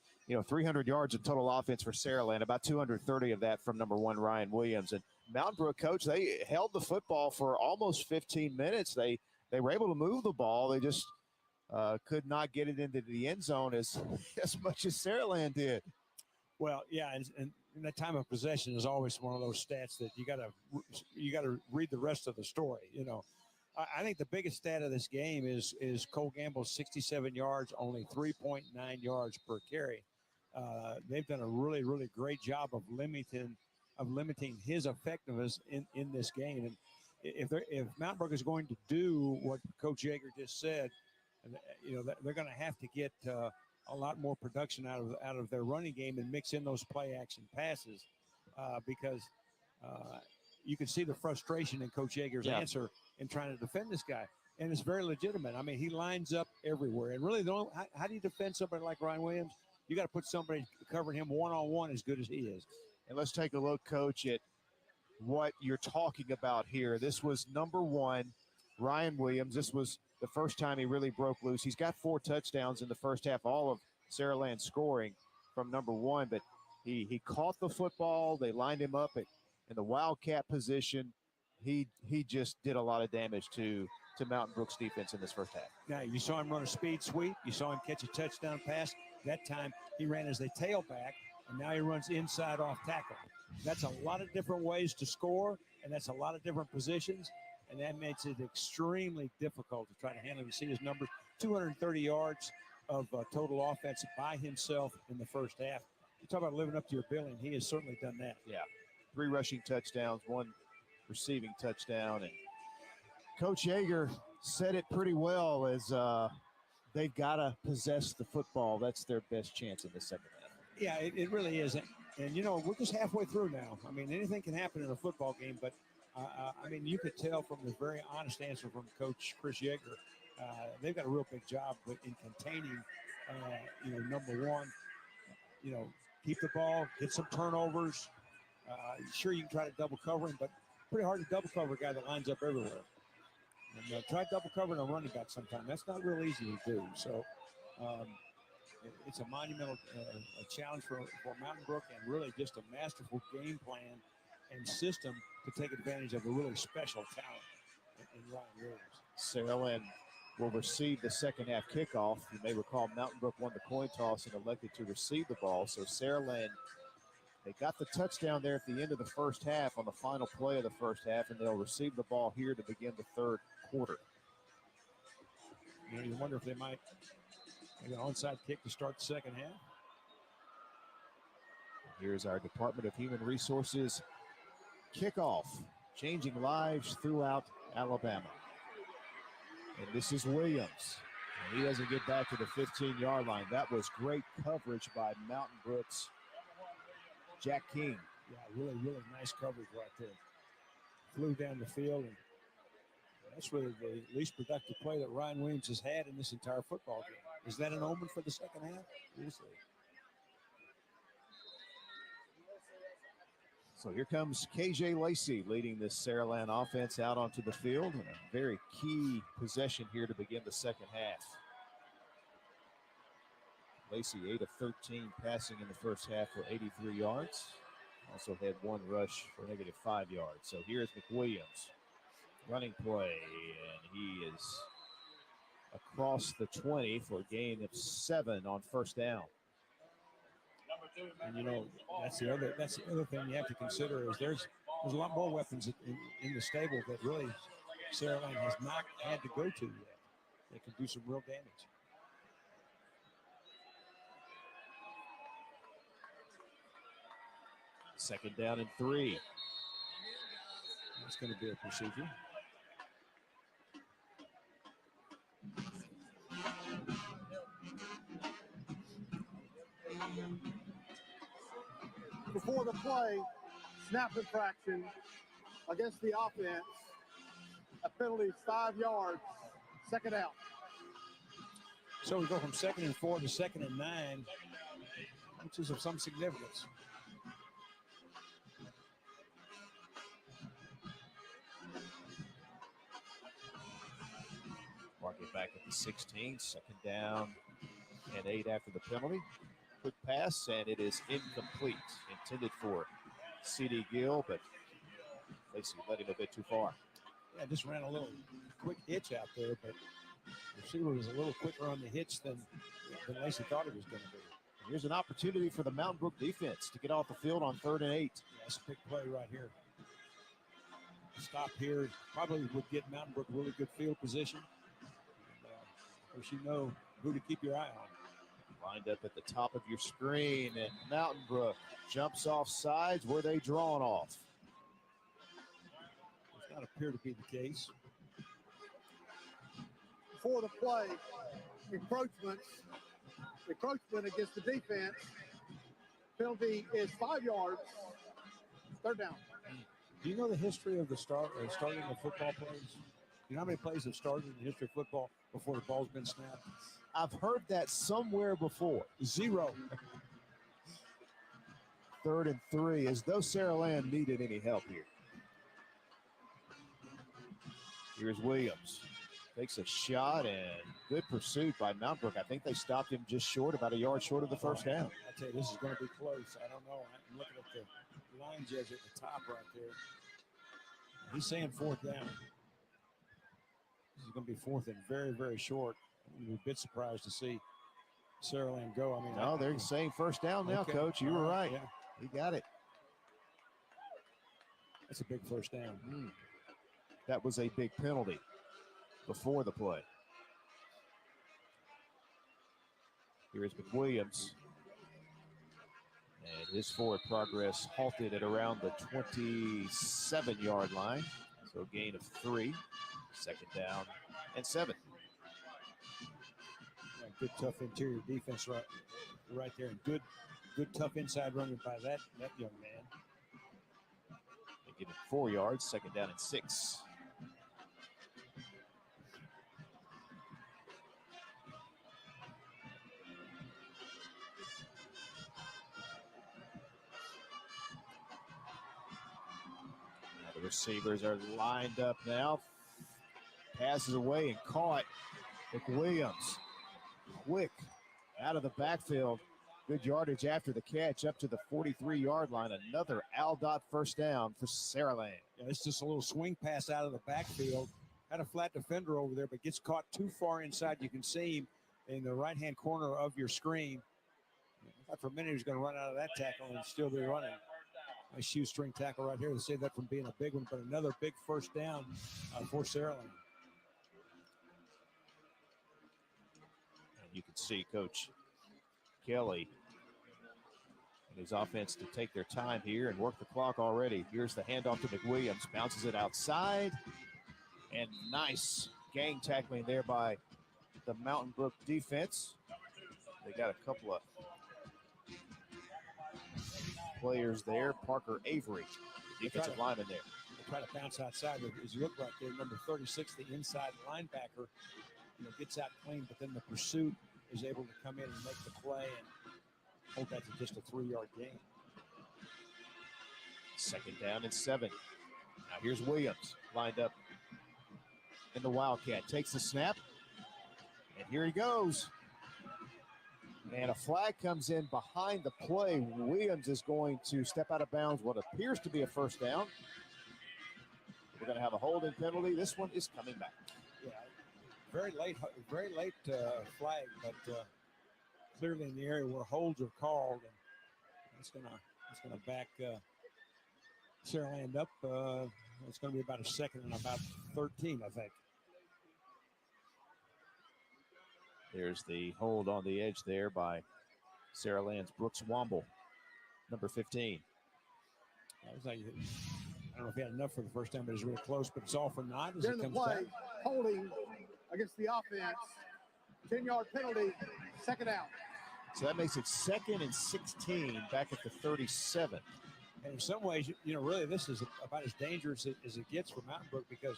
300 yards of total offense for Saraland, about 230 of that from number 1 Ryan Williams. And Mountain Brook, Coach, they held the football for almost 15 minutes. They were able to move the ball. They just could not get it into the end zone as much as Saraland did. Well, yeah, and that time of possession is always one of those stats that you gotta read the rest of the story. I think the biggest stat of this game is Cole Gamble's 67 yards, only 3.9 yards per carry. They've done a really, really great job of limiting his effectiveness in this game. And if Mountain Brook is going to do what Coach Yeager just said, they're going to have to get a lot more production out of their running game and mix in those play action passes because you can see the frustration in Coach Yeager's answer in trying to defend this guy. And it's very legitimate. I mean, he lines up everywhere. And really, how do you defend somebody like Ryan Williams? You got to put somebody covering him one-on-one as good as he is. And let's take a look, Coach, at what you're talking about here. This was number 1, Ryan Williams. This was the first time he really broke loose. He's got 4 touchdowns in the first half, all of Saraland scoring from number 1, but he caught the football. They lined him up in the wildcat position. He just did a lot of damage to Mountain Brook's defense in this first half. Now, you saw him run a speed sweep. You saw him catch a touchdown pass. That time he ran as a tailback, and now he runs inside off tackle. That's a lot of different ways to score, and that's a lot of different positions, and that makes it extremely difficult to try to handle. You see his numbers, 230 yards of total offense by himself in the first half. You talk about living up to your billing. He has certainly done that. Yeah, 3 rushing touchdowns, 1 receiving touchdown. And Coach Yeager said it pretty well as they've got to possess the football. That's their best chance in the second half. Yeah, it really is. And we're just halfway through now. I mean, anything can happen in a football game, but you could tell from the very honest answer from Coach Chris Yeager, they've got a real big job in containing, number 1, keep the ball, get some turnovers. Sure, you can try to double cover him, but pretty hard to double cover a guy that lines up everywhere. And try double covering a running back sometime. That's not real easy to do. So it's a monumental challenge for Mountain Brook, and really just a masterful game plan and system to take advantage of a really special talent in Ryan Williams. Saraland will receive the second half kickoff. You may recall Mountain Brook won the coin toss and elected to receive the ball. So Saraland, they got the touchdown there at the end of the first half on the final play of the first half, and they'll receive the ball here to begin the third quarter. You wonder if they might make an onside kick to start the second half. Here's our Department of Human Resources kickoff, changing lives throughout Alabama. And this is Williams. And he doesn't get back to the 15-yard line. That was great coverage by Mountain Brook's Jack King. Yeah, really, really nice coverage right there. Flew down the field, and that's really the least productive play that Ryan Williams has had in this entire football game. Is that an omen for the second half? We'll see. So here comes KJ Lacey leading this Saraland offense out onto the field. And a very key possession here to begin the second half. Lacey 8 of 13 passing in the first half for 83 yards. Also had 1 rush for -5 yards. So here's McWilliams. Running play, and he is across the 20 for a gain of 7 on first down. And that's the other thing you have to consider is there's a lot more weapons in the stable that really Saraland has not had to go to yet. They can do some real damage. Second down and 3. That's going to be a procedure. Before the play, snap infraction against the offense. A penalty, 5 yards, second out. So we go from 2nd and 4 to 2nd and 9, which is of some significance. back at the 16, second down and 8 after the penalty. Quick pass, and it is incomplete. Intended for C.D. Gill, but Lacey led him a bit too far. Yeah, just ran a little quick hitch out there, but the receiver was a little quicker on the hitch than Lacey thought it was going to be. Here's an opportunity for the Mountain Brook defense to get off the field on 3rd and 8. Yeah, that's a big play right here. Stop here probably would get Mountain Brook really good field position. Of course, you know who to keep your eye on. Lined up at the top of your screen, and Mountain Brook jumps off sides. Were they drawn off? Does not appear to be the case. For the play, encroachment against the defense. Penalty is 5 yards. 3rd down. Do you know the history of the starting of football plays? Do you know how many plays have started in the history of football before the ball's been snapped? I've heard that somewhere before. 0. 3rd and 3, as though Saraland needed any help here. Here's Williams. Takes a shot, and good pursuit by Mountain Brook. I think they stopped him just short, about a yard short of the first down. I tell you, this is going to be close. I don't know. I'm looking at the line judge at the top right there. He's saying 4th down. This is going to be 4th and very, very short. I'm a bit surprised to see Saraland go. I mean, no, they're saying 1st down now, okay. Coach. You were right. Yeah. He got it. That's a big 1st down. That was a big penalty before the play. Here's McWilliams. And his forward progress halted at around the 27-yard line. So a gain of 3. 2nd down and 7. Yeah, good tough interior defense right there. And good tough inside running by that young man. They give him 4 yards, 2nd down and 6. The receivers are lined up now. Passes away and caught. McWilliams, quick out of the backfield. Good yardage after the catch up to the 43-yard line. Another Aldott 1st down for Saraland. Yeah, it's just a little swing pass out of the backfield. Had a flat defender over there, but gets caught too far inside. You can see him in the right-hand corner of your screen. I thought for a minute he was going to run out of that tackle and still be running. Nice shoestring tackle right here to save that from being a big one, but another big 1st down for Saraland. And you can see Coach Kelly and his offense to take their time here and work the clock already. Here's the handoff to McWilliams, bounces it outside, and nice gang tackling there by the Mountain Brook defense. They got a couple of players there. Parker Avery, defensive lineman there. They try to bounce outside. As you look right there, number 36, the inside linebacker, gets out clean, but then the pursuit is able to come in and make the play and hold that to just a 3-yard gain. 2nd down and 7. Now here's Williams lined up in the Wildcat. Takes the snap, and here he goes. And a flag comes in behind the play. Williams is going to step out of bounds what appears to be a 1st down. We're going to have a holding penalty. This one is coming back. Yeah, very late flag, but clearly in the area where holds are called, and it's going to back Saraland up. It's going to be about a 2nd and about 13, I think. There's the hold on the edge there by Saraland's Brooks Womble, number 15. I was like, I don't know if he had enough for the 1st time, but it's really close. But it's all for naught as Then it the comes play, back. holding against the offense. 10-yard penalty, 2nd down. So that makes it 2nd and 16 back at the 37. And in some ways, really this is about as dangerous as it gets for Mountain Brook because,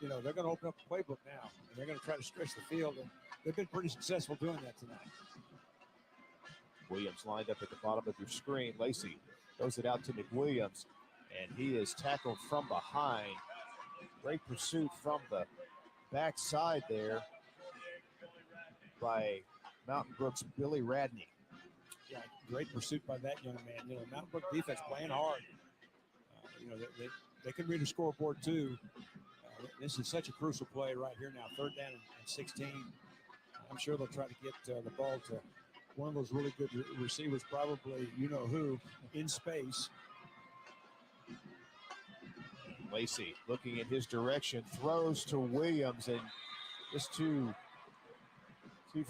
they're going to open up the playbook now. And they're going to try to stretch the field. And they've been pretty successful doing that tonight. Williams lined up at the bottom of your screen. Lacey throws it out to McWilliams, and he is tackled from behind. Great pursuit from the backside there. by Mountain Brook's Billy Radney. Yeah, great pursuit by that young man. You know, Mountain Brook defense playing hard. You know, they can read a scoreboard too. This is such a crucial play right here now. 3rd down and 16. I'm sure they'll try to get the ball to one of those really good receivers, probably you know who, in space. Lacey looking in his direction, throws to Williams, and just too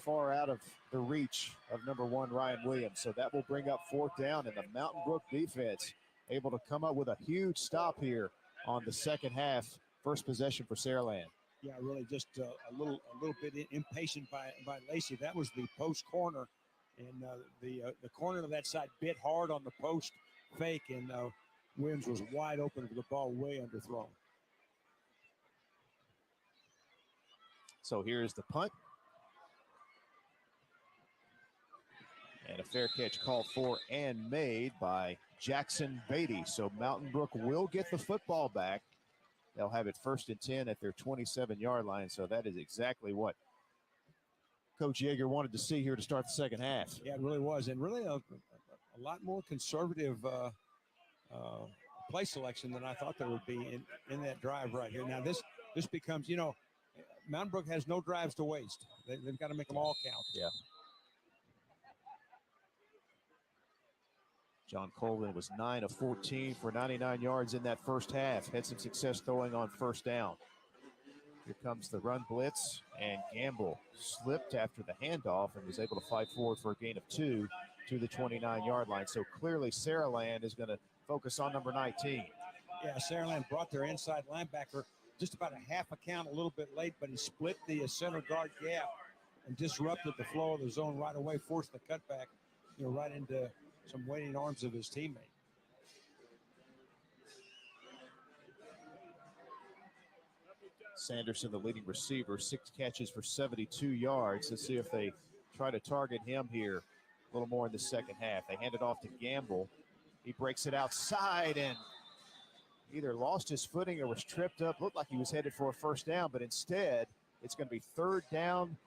far out of the reach of number 1, Ryan Williams. So that will bring up 4th down, and the Mountain Brook defense able to come up with a huge stop here on the second half. First possession for Saraland. Yeah, really just a little bit impatient by Lacey. That was the post corner, and the corner of that side bit hard on the post fake, and Williams was wide open for the ball, way underthrown. So here's the punt. And a fair catch called for and made by Jackson Beatty. So Mountain Brook will get the football back. They'll have it 1st and 10 at their 27-yard line. So that is exactly what Coach Yeager wanted to see here to start the second half. Yeah, it really was. And really a lot more conservative play selection than I thought there would be in that drive right here. Now this becomes, you know, Mountain Brook has no drives to waste. They've got to make them all count. Yeah. John Colvin was 9 of 14 for 99 yards in that first half. Had some success throwing on 1st down. Here comes the run blitz, and Gamble slipped after the handoff and was able to fight forward for a gain of 2 to the 29-yard line. So clearly Saraland is going to focus on number 19. Yeah, Saraland brought their inside linebacker just about a half a count, a little bit late, but he split the center guard gap and disrupted the flow of the zone right away, forced the cutback, you know, right into some waiting arms of his teammate. Sanderson, the leading receiver, 6 catches for 72 yards. Let's see if they try to target him here a little more in the second half. They hand it off to Gamble. He breaks it outside and either lost his footing or was tripped up. Looked like he was headed for a 1st down, but instead it's going to be 3rd down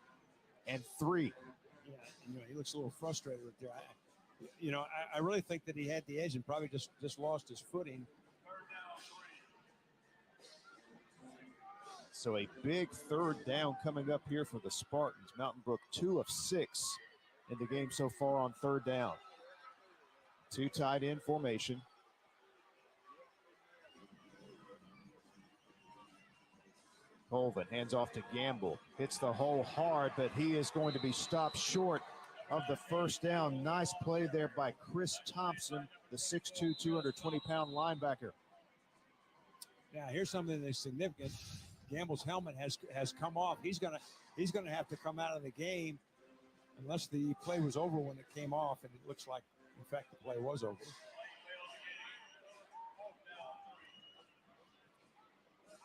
and 3. Yeah, you know, he looks a little frustrated with there. I really think that he had the edge and probably just lost his footing. So a big 3rd down coming up here for the Spartans. Mountain Brook 2 of 6 in the game so far on 3rd down. 2 tight end formation. Colvin hands off to Gamble. Hits the hole hard, but he is going to be stopped short of the 1st down. Nice play there by Chris Thompson, the 6'2", 220-pound linebacker. Now here's something that's significant. Gamble's helmet has come off. He's gonna have to come out of the game unless the play was over when it came off, and it looks like, in fact, the play was over.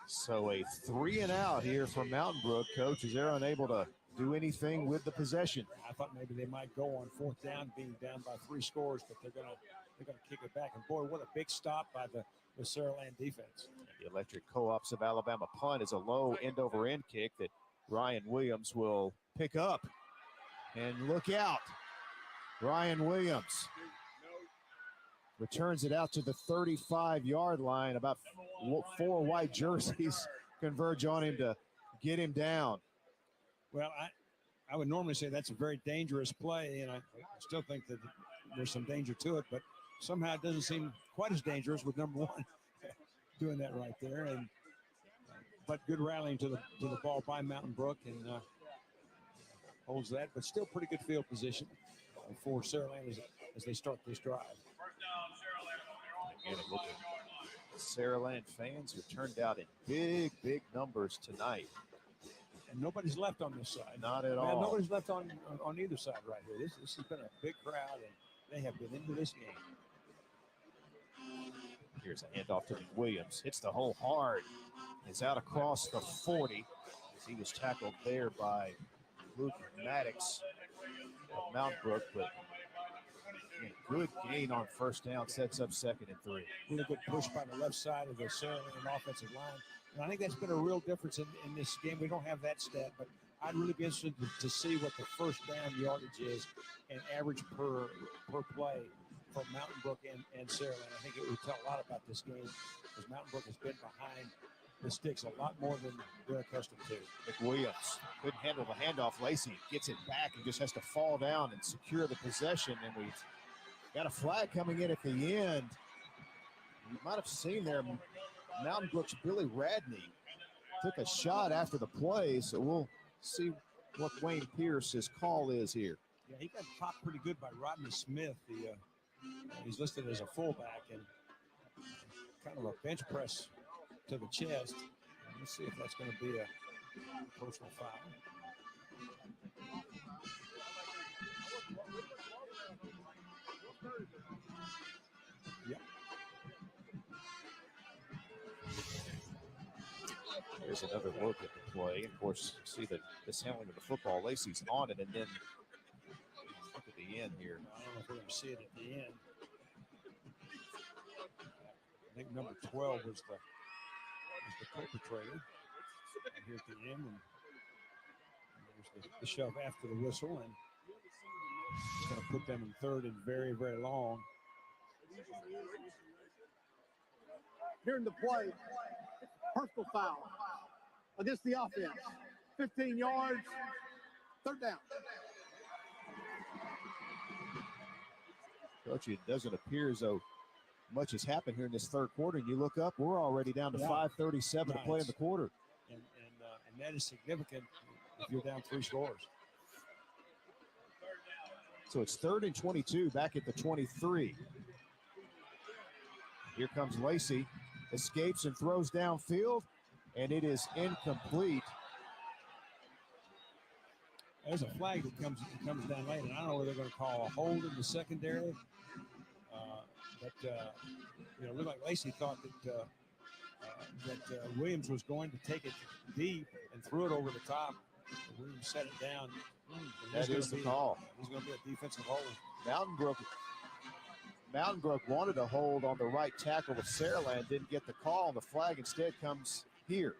So a 3 and out here for Mountain Brook. Coach, is they're unable to do anything with the possession. I thought maybe they might go on 4th down, being down by 3 scores, but they're gonna kick it back. And boy, what a big stop by the Saraland defense. The Electric Co-ops of Alabama punt is a low end-over-end kick that Ryan Williams will pick up. And look out. Ryan Williams returns it out to the 35-yard line. About 4 white jerseys converge on him to get him down. Well, I would normally say that's a very dangerous play, and I still think that there's some danger to it, but somehow it doesn't seem quite as dangerous with number 1 doing that right there. And but good rallying to the ball by Mountain Brook, and holds that, but still pretty good field position for Saraland as they start this drive. Again, a look at Saraland fans who turned out in big numbers tonight. And nobody's left on this side. Not at all. Nobody's left on either side right here. This has been a big crowd, and they have been into this game. Here's a handoff to Williams. Hits the hole hard. Is out across the 40 as he was tackled there by Luke Maddox of Mount Brook, but good gain on 1st down, sets up 2nd and 3. Really good push by the left side of the Saraland offensive line. And I think that's been a real difference in this game. We don't have that stat, but I'd really be interested to see what the first down yardage is and average per play for Mountain Brook and Saraland. I think it would tell a lot about this game because Mountain Brook has been behind the sticks a lot more than they're accustomed to. McWilliams couldn't handle the handoff. Lacey gets it back and just has to fall down and secure the possession. And we've got a flag coming in at the end. You might have seen there, Mountain Brook's Billy Radney took a shot after the play, so we'll see what Wayne Pierce's call is here. Yeah, he got popped pretty good by Rodney Smith. He's listed as a fullback and kind of a bench press to the chest. Let's see if that's going to be a personal foul. Yep. There's another look at the play. Of course, see the mishandling of the football. Lacey's on it, and then look at the end here. I don't know if we're going to see it at the end. I think number 12 was the perpetrator. And here at the end, and there's the shove after the whistle, and it's going to put them in third and very, very long. Here in the play, personal foul against the offense. 15 yards, third down. Coach, it doesn't appear as though much has happened here in this third quarter. And you look up, we're already down to 5:37 to play in the quarter. And that is significant if you're down 3 scores. So it's 3rd and 22 back at the 23. Here comes Lacey, escapes and throws downfield, and it is incomplete. There's a flag that comes down late, and I don't know whether they're going to call a hold in the secondary. It looked like Lacey thought that Williams was going to take it deep and threw it over the top. Williams set it down. That is the call. There's going to be a defensive hold. Mountain Brook wanted a hold on the right tackle with Saraland, didn't get the call. The flag instead comes here.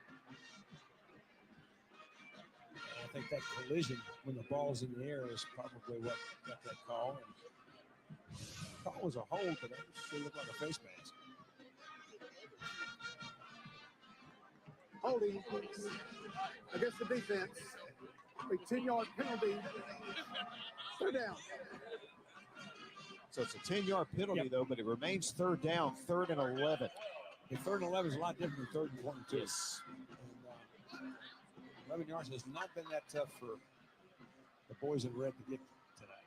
And I think that collision when the ball's in the air is probably what got that call. And the call was a hold, but it sure looked like a face mask. Holding against the defense. A 10-yard penalty. Third down. So it's a 10-yard penalty, though, but it remains third down, 3rd and 11. The 3rd and 11 is a lot different than 3rd and 22. Yes. And, 11 yards has not been that tough for the boys in red to get tonight.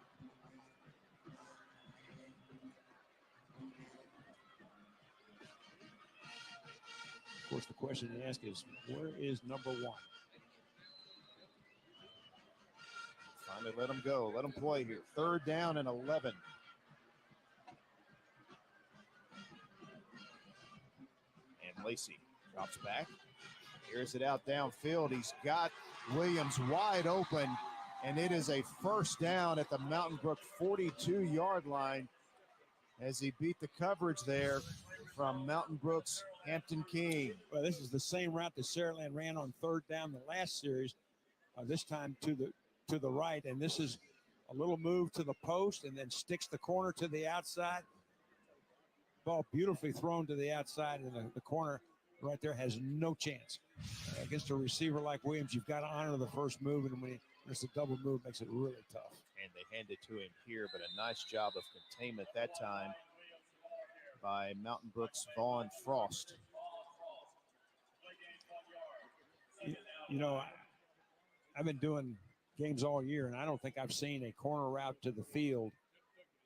Of course, the question to ask is, where is number 1? Finally let him go. Let him play here. 3rd down and 11. And Lacey drops back. Here's it out downfield. He's got Williams wide open, and it is a first down at the Mountain Brook 42-yard line as he beat the coverage there from Mountain Brook's Hampton King. Well, this is the same route that Saraland ran on 3rd down the last series, this time to the right, and this is a little move to the post and then sticks the corner to the outside. Ball beautifully thrown to the outside, and the corner right there has no chance. Against a receiver like Williams, you've got to honor the first move, and when it's a double move, makes it really tough. And they hand it to him here, but a nice job of containment that time by Mountain Brook's Vaughn Frost. You know, I've been doing games all year, and I don't think I've seen a corner route to the field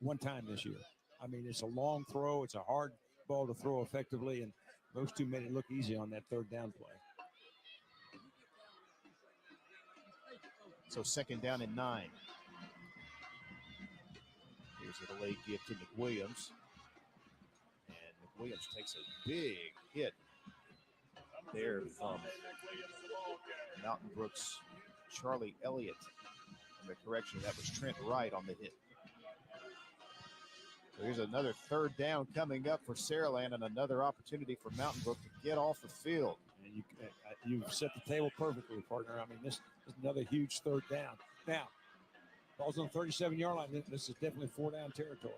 one time this year. I mean, it's a long throw. It's a hard ball to throw effectively, and those two made it look easy on that 3rd down play. So 2nd down and 9. Here's a delayed give to McWilliams. And McWilliams takes a big hit there from Mountain Brook's Charlie Elliott. And the correction, that was Trent Wright on the hit. So here's another 3rd down coming up for Saraland and another opportunity for Mountain Brook to get off the field. And You've set the table perfectly, partner. I mean, this is another huge third down. Now, ball's on the 37-yard line. This is definitely 4-down territory.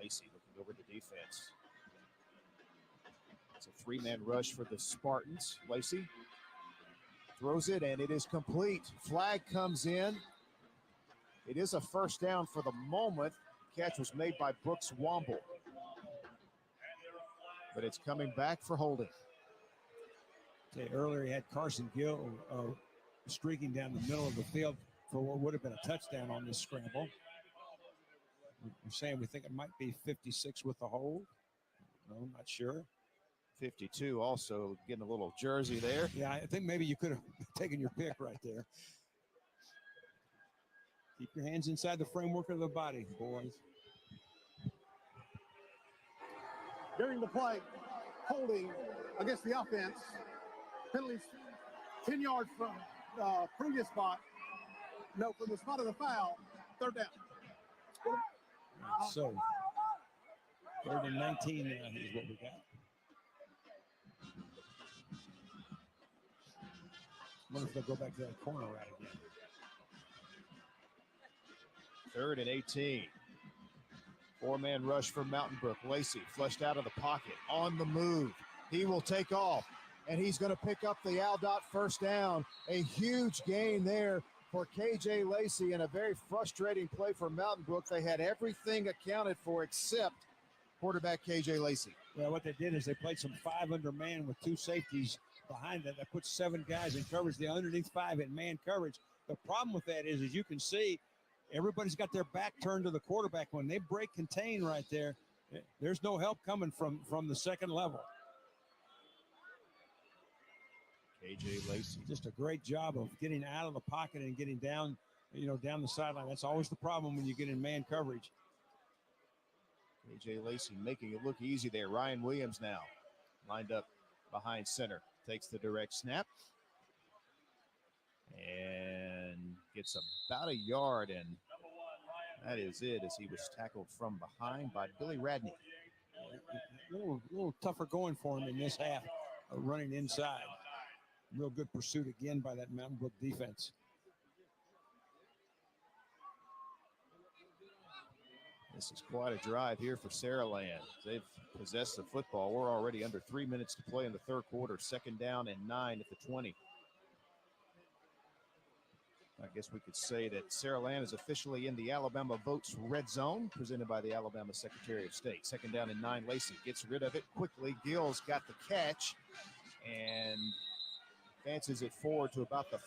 Lacey looking over the defense. It's a 3-man rush for the Spartans. Lacey throws it, and it is complete. Flag comes in. It is a first down for the moment. Catch was made by Brooks Womble. But it's coming back for holding. Earlier he had Carson Gill streaking down the middle of the field for what would have been a touchdown on this scramble. We're saying we think it might be 56 with the hold. No, I'm not sure. 52 also getting a little jersey there. Yeah, I think maybe you could have taken your pick right there. Keep your hands inside the framework of the body, boys. During the play, holding against the offense. Penalties 10 yards from previous spot. No, from the spot of the foul. Third down. So, 3rd and 19 is what we got. Wonder if they'll go back to that corner route again. 3rd and 18. 4-man rush for Mountain Brook. Lacey flushed out of the pocket. On the move. He will take off. And he's going to pick up the Aldott first down. A huge gain there for KJ Lacey and a very frustrating play for Mountain Brook. They had everything accounted for except quarterback KJ Lacey. Yeah, what they did is they played some 5 under man with 2 safeties behind that. They put 7 guys in coverage. They're underneath 5 in man coverage. The problem with that is, as you can see, everybody's got their back turned to the quarterback. When they break contain right there, there's no help coming from the second level. KJ Lacey. Just a great job of getting out of the pocket and getting down, down the sideline. That's always the problem when you get in man coverage. KJ Lacey making it look easy there. Ryan Williams now lined up behind center. Takes the direct snap. And gets about a yard, and that is it as he was tackled from behind by Billy Radney. A little tougher going for him in this half, running inside. Real good pursuit again by that Mountain Brook defense. This is quite a drive here for Saraland. They've possessed the football. We're already under 3 minutes to play in the third quarter. 2nd down and 9 at the 20. I guess we could say that Saraland is officially in the Alabama Votes red zone, presented by the Alabama Secretary of State. 2nd down and 9. Lacey gets rid of it quickly. Gill's got the catch and advances it forward to about the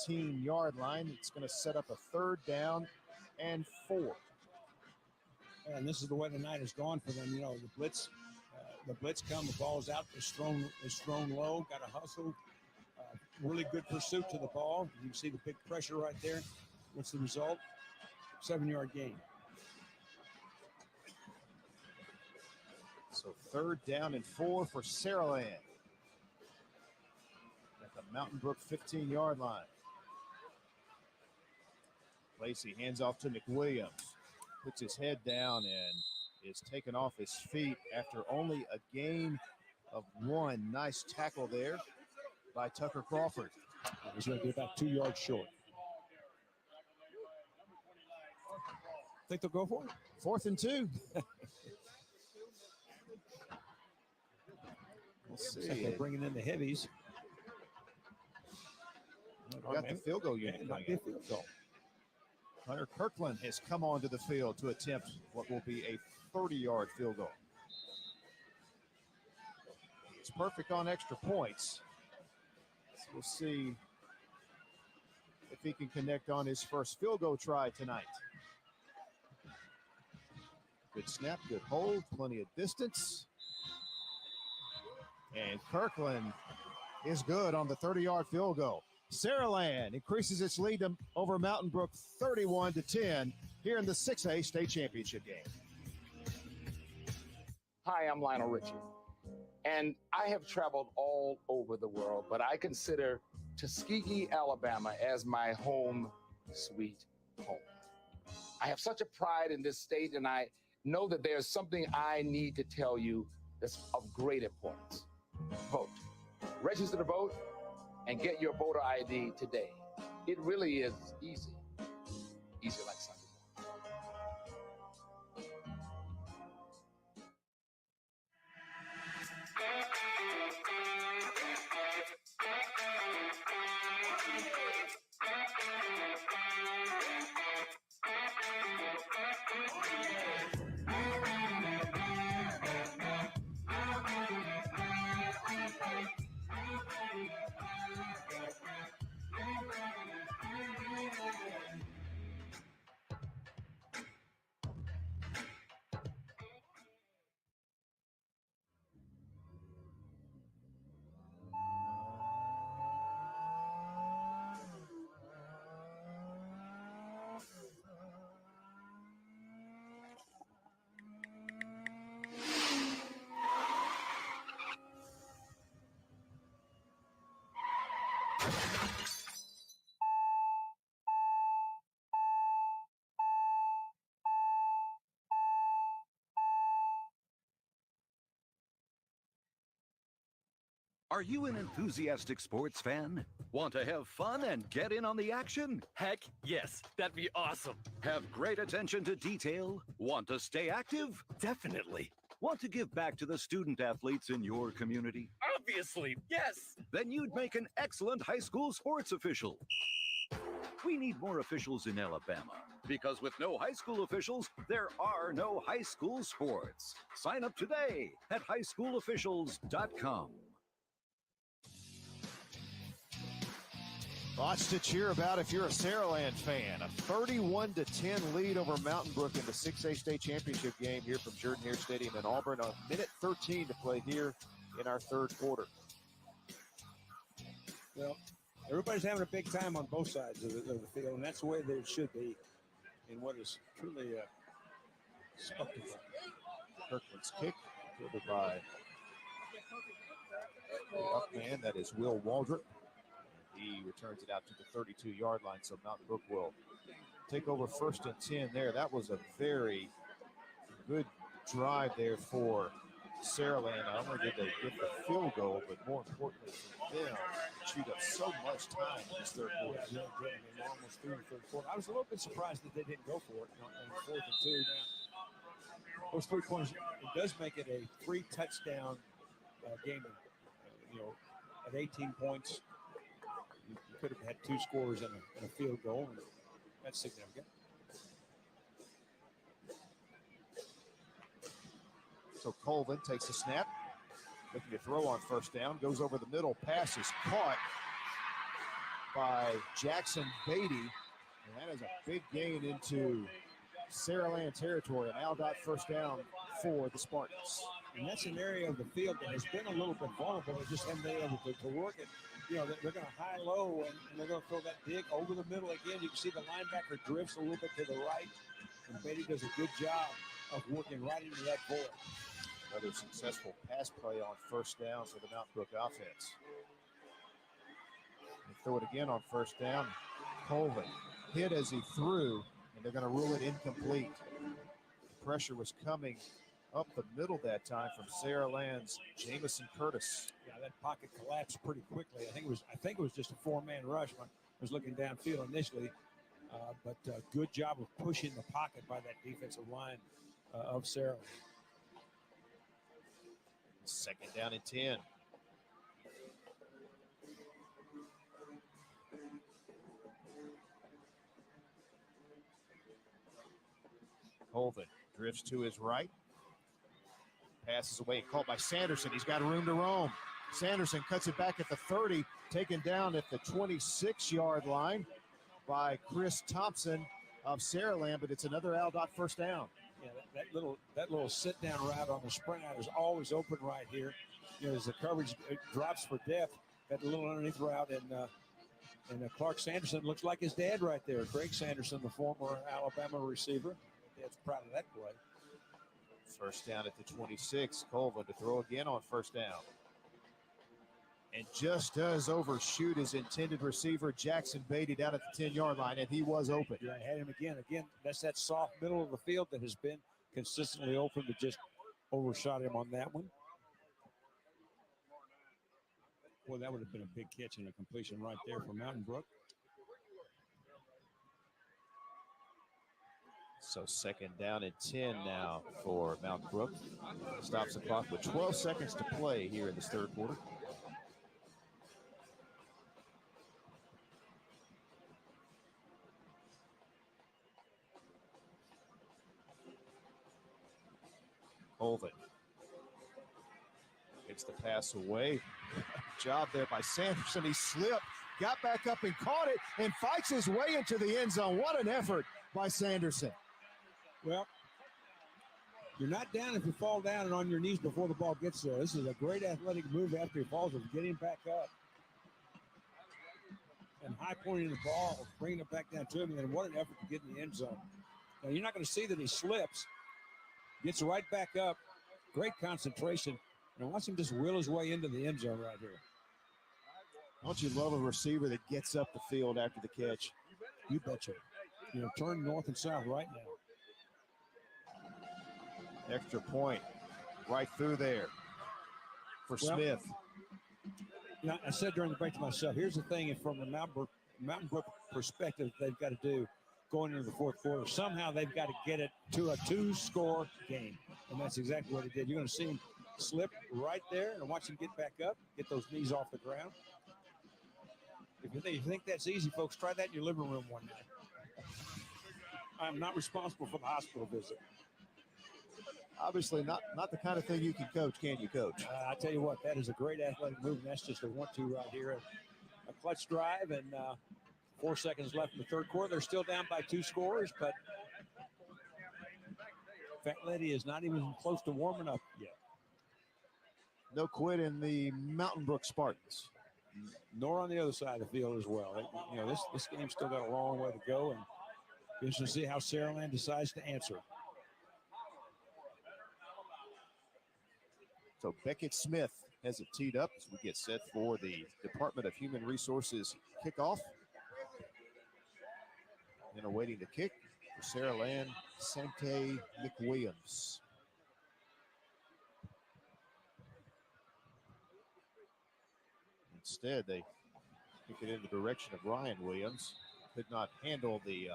15-yard line. It's going to set up a 3rd down and 4. And this is the way the night has gone for them. The blitz come, the ball's out, it's thrown low, got to hustle. Really good pursuit to the ball. You can see the big pressure right there. What's the result? 7-yard gain. So 3rd down and 4 for Saraland at the Mountain Brook 15-yard line. Lacey hands off to McWilliams. Puts his head down and is taken off his feet after only a gain of 1. Nice tackle there by Tucker Crawford. He's going to be about 2 yards short. Think they'll go for it? 4th and 2. We'll see. Like they're bringing in the heavies. Got the field goal unit. Hunter Kirkland has come onto the field to attempt what will be a 30-yard field goal. It's perfect on extra points. So we'll see if he can connect on his first field goal try tonight. Good snap, good hold, plenty of distance. And Kirkland is good on the 30-yard field goal. Saraland increases its lead over Mountain Brook 31-10 here in the 6A state championship game. Hi, I'm Lionel Richie, and I have traveled all over the world, but I consider Tuskegee, Alabama as my home sweet home. I have such a pride in this state, and I know that there's something I need to tell you that's of great importance. Vote. Register to vote and get your voter ID today. It really is easy. Easy like Sunday. Are you an enthusiastic sports fan? Want to have fun and get in on the action? Heck, yes. That'd be awesome. Have great attention to detail? Want to stay active? Definitely. Want to give back to the student athletes in your community? Obviously, yes. Then you'd make an excellent high school sports official. We need more officials in Alabama, because with no high school officials, there are no high school sports. Sign up today at highschoolofficials.com. Lots to cheer about if you're a Saraland fan. A 31-10 lead over Mountain Brook in the 6A state championship game here from Jordan-Hare Stadium in Auburn. A minute 13 to play here in our third quarter. Well, everybody's having a big time on both sides of the field, and that's the way that it should be in what is truly a spectacle. Kirkland's kick, fielded by the up man, that is Will Waldrop. He returns it out to the 32-yard line, so Mountain Brook will take over 1st and 10 there. That was a very good drive there for Saraland. Not only did they get the field goal, but more importantly for them, chewed up so much time in this third quarter. Yeah, they're almost through the third quarter. I was a little bit surprised that they didn't go for it on 4th and 2 now. Those 3 points, it does make it a 3-touchdown game. At 18 points, you could have had 2 scores and a field goal, and that's significant. So Colvin takes the snap, looking to throw on 1st down, goes over the middle, pass is caught by Jackson Beatty, and that is a big gain into Saraland territory, an Aldott 1st down for the Spartans. And that's an area of the field that has been a little bit vulnerable. They just haven't been able to work it. They're going to high-low, and they're going to throw that dig over the middle again. You can see the linebacker drifts a little bit to the right, and Beatty does a good job of working right into that void. Another successful pass play on 1st down for the Mountain Brook offense. They throw it again on 1st down. Colvin hit as he threw, and they're going to rule it incomplete. The pressure was coming up the middle that time from Saraland's Jamison Curtis. Yeah, that pocket collapsed pretty quickly. I think it was just a 4-man rush. I was looking downfield initially, but good job of pushing the pocket by that defensive line of Saraland. 2nd down and 10. Colvin drifts to his right. Passes away, called by Sanderson. He's got room to roam. Sanderson cuts it back at the 30, taken down at the 26-yard line by Chris Thompson of Saraland, but it's another Aldott 1st down. Yeah, that little sit-down route on the sprint out is always open right here. As the coverage drops for depth, that little underneath route, and Clark Sanderson looks like his dad right there. Greg Sanderson, the former Alabama receiver. Dad's proud of that play. 1st down at the 26. Colvin to throw again on 1st down. And just does overshoot his intended receiver, Jackson Beatty, down at the 10-yard line, and he was open. Yeah, I had him again. Again, that's that soft middle of the field that has been consistently open, but just overshot him on that one. Well, that would have been a big catch and a completion right there for Mountain Brook. So second down and 10 now for Mountain Brook. Stops the clock with 12 seconds to play here in this third quarter. Colvin gets the pass away. Job there by Sanderson. He slipped, got back up and caught it, and fights his way into the end zone. What an effort by Sanderson. Well, you're not down if you fall down and on your knees before the ball gets there. This is a great athletic move after he falls, of getting back up and high pointing the ball, bringing it back down to him. And what an effort to get in the end zone. Now, you're not going to see that he slips. Gets right back up. Great concentration. And watch him just wheel his way into the end zone right here. Don't you love a receiver that gets up the field after the catch? You betcha. You know, turn north and south right now. Extra point right through there for Smith. You know, I said during the break to myself, here's the thing, if from the Mountain Brook perspective, they've got to do going into the fourth quarter. Somehow they've got to get it to a 2-score game. And that's exactly what he did. You're going to see him slip right there and watch him get back up, get those knees off the ground. If you think that's easy, folks, try that in your living room one night. I'm not responsible for the hospital visit. Obviously not the kind of thing you can coach, can you, Coach? I tell you what, that is a great athletic move, and that's just a 1-2 right here. A clutch drive, and 4 seconds left in the third quarter. They're still down by 2 scores, but Fat Lady is not even close to warming up yet. No quit in the Mountain Brook Spartans. Nor on the other side of the field as well. You know, this game's still got a long way to go, and just to see how Saraland decides to answer. So Beckett Smith has it teed up as we get set for the Department of Human Resources kickoff. And awaiting the kick for Saraland, Sante McWilliams. Instead, they kick it in the direction of Ryan Williams. Could not handle the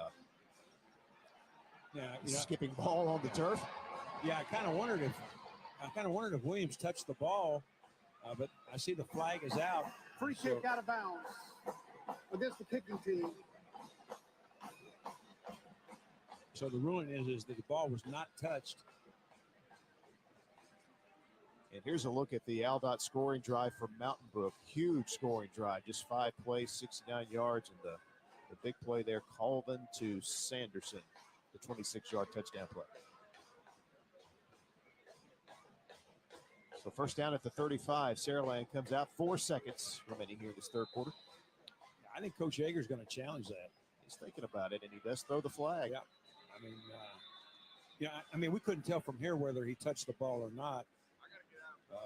skipping ball on the turf. Yeah, I kind of wondered if Williams touched the ball, but I see the flag is out. Free kick out of bounds against the kicking team. So the ruling is that the ball was not touched. And here's a look at the Aldott scoring drive for Mountain Brook. Huge scoring drive, just 5 plays, 69 yards, and the big play there, Colvin to Sanderson, the 26-yard touchdown play. So first down at the 35. Saraland comes out, 4 seconds remaining here in this third quarter. I think Coach Yeager's going to challenge that. He's thinking about it, and he does throw the flag. Yeah. I mean, we couldn't tell from here whether he touched the ball or not.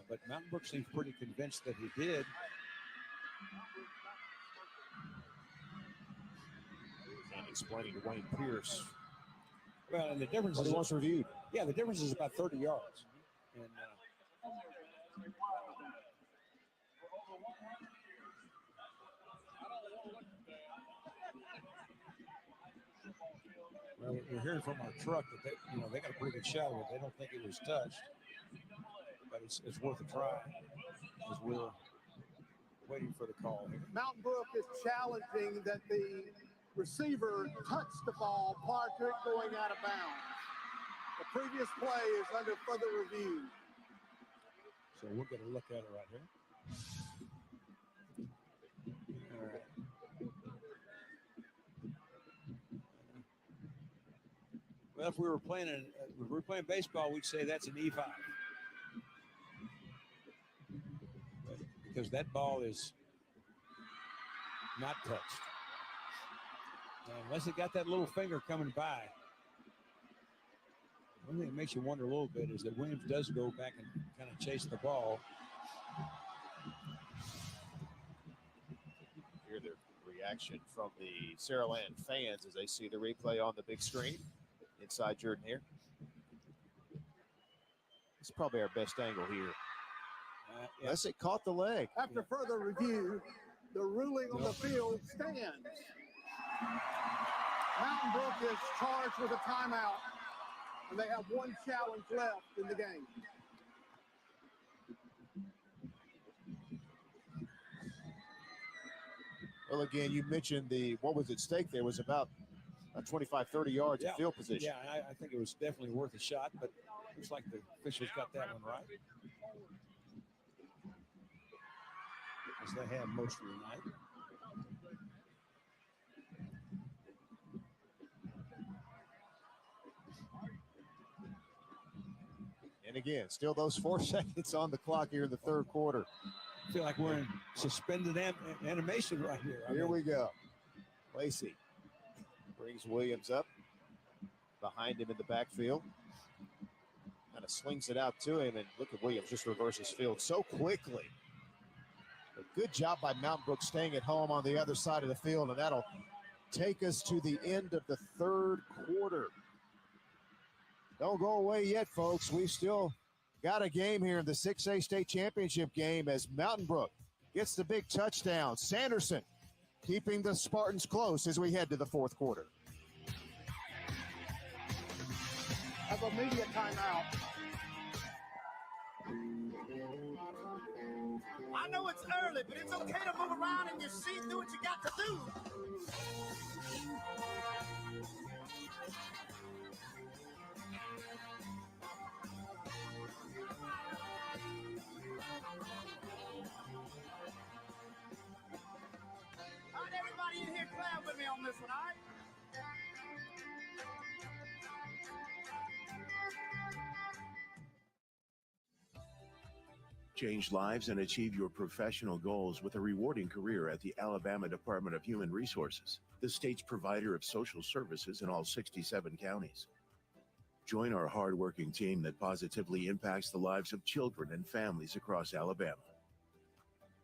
But Mountain Brook seems pretty convinced that he did. And explaining to Wayne Pierce. Well, and the difference is he wants reviewed. Yeah, the difference is about 30 yards. And well, we're hearing from our truck that they got a pretty good shot of it. They don't think it was touched, but it's worth a try as we're waiting for the call here. Mountain Brook is challenging that the receiver touched the ball prior to it going out of bounds. The previous play is under further review. So we'll get a look at it right here. All right. Well, if we were playing baseball, we'd say that's an E5. Because that ball is not touched. Now, unless it got that little finger coming by. One thing that makes you wonder a little bit is that Williams does go back and kind of chase the ball. Hear the reaction from the Saraland fans as they see the replay on the big screen inside Jordan here. probably our best angle here. Yeah. Unless it caught the leg. After further review, the ruling on the field stands. Mountain Brook is charged with a timeout, and they have one challenge left in the game. Well, again, you mentioned what was at stake there was about 25, 30 yards of field position. Yeah, I think it was definitely worth a shot, but looks like the officials got that one right. As they have most of the night. And again, still those 4 seconds on the clock here in the third quarter. I feel like we're in suspended animation right here. Here we go. Lacey brings Williams up behind him in the backfield. Kind of slings it out to him, and look at Williams just reverse his field so quickly. A good job by Mountain Brook staying at home on the other side of the field, and that'll take us to the end of the third quarter. Don't go away yet, folks. We've still got a game here in the 6A state championship game as Mountain Brook gets the big touchdown. Sanderson keeping the Spartans close as we head to the fourth quarter. Have a media timeout. I know it's early, but it's okay to move around in your seat, do what you got to do. All right, everybody in here, clap with me on this one, all right? Change lives and achieve your professional goals with a rewarding career at the Alabama Department of Human Resources, the state's provider of social services in all 67 counties. Join our hardworking team that positively impacts the lives of children and families across Alabama.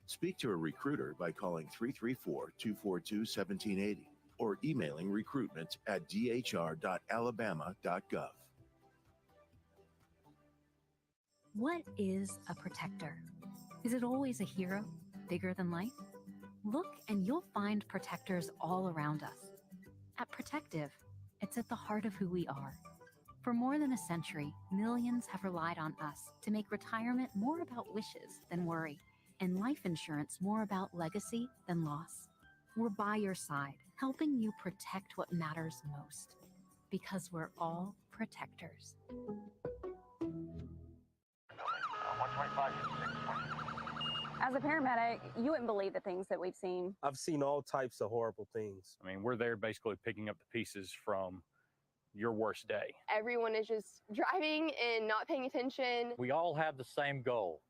Speak to a recruiter by calling 334-242-1780 or emailing recruitment@dhr.alabama.gov. What is a protector? Is it always a hero, bigger than life? Look and you'll find protectors all around us. At Protective, it's at the heart of who we are. For more than a century, millions have relied on us to make retirement more about wishes than worry, and life insurance more about legacy than loss. We're by your side, helping you protect what matters most, because we're all protectors. 125. As a paramedic, you wouldn't believe the things that we've seen. I've seen all types of horrible things. I mean, we're there basically picking up the pieces from your worst day. Everyone is just driving and not paying attention. We all have the same goal.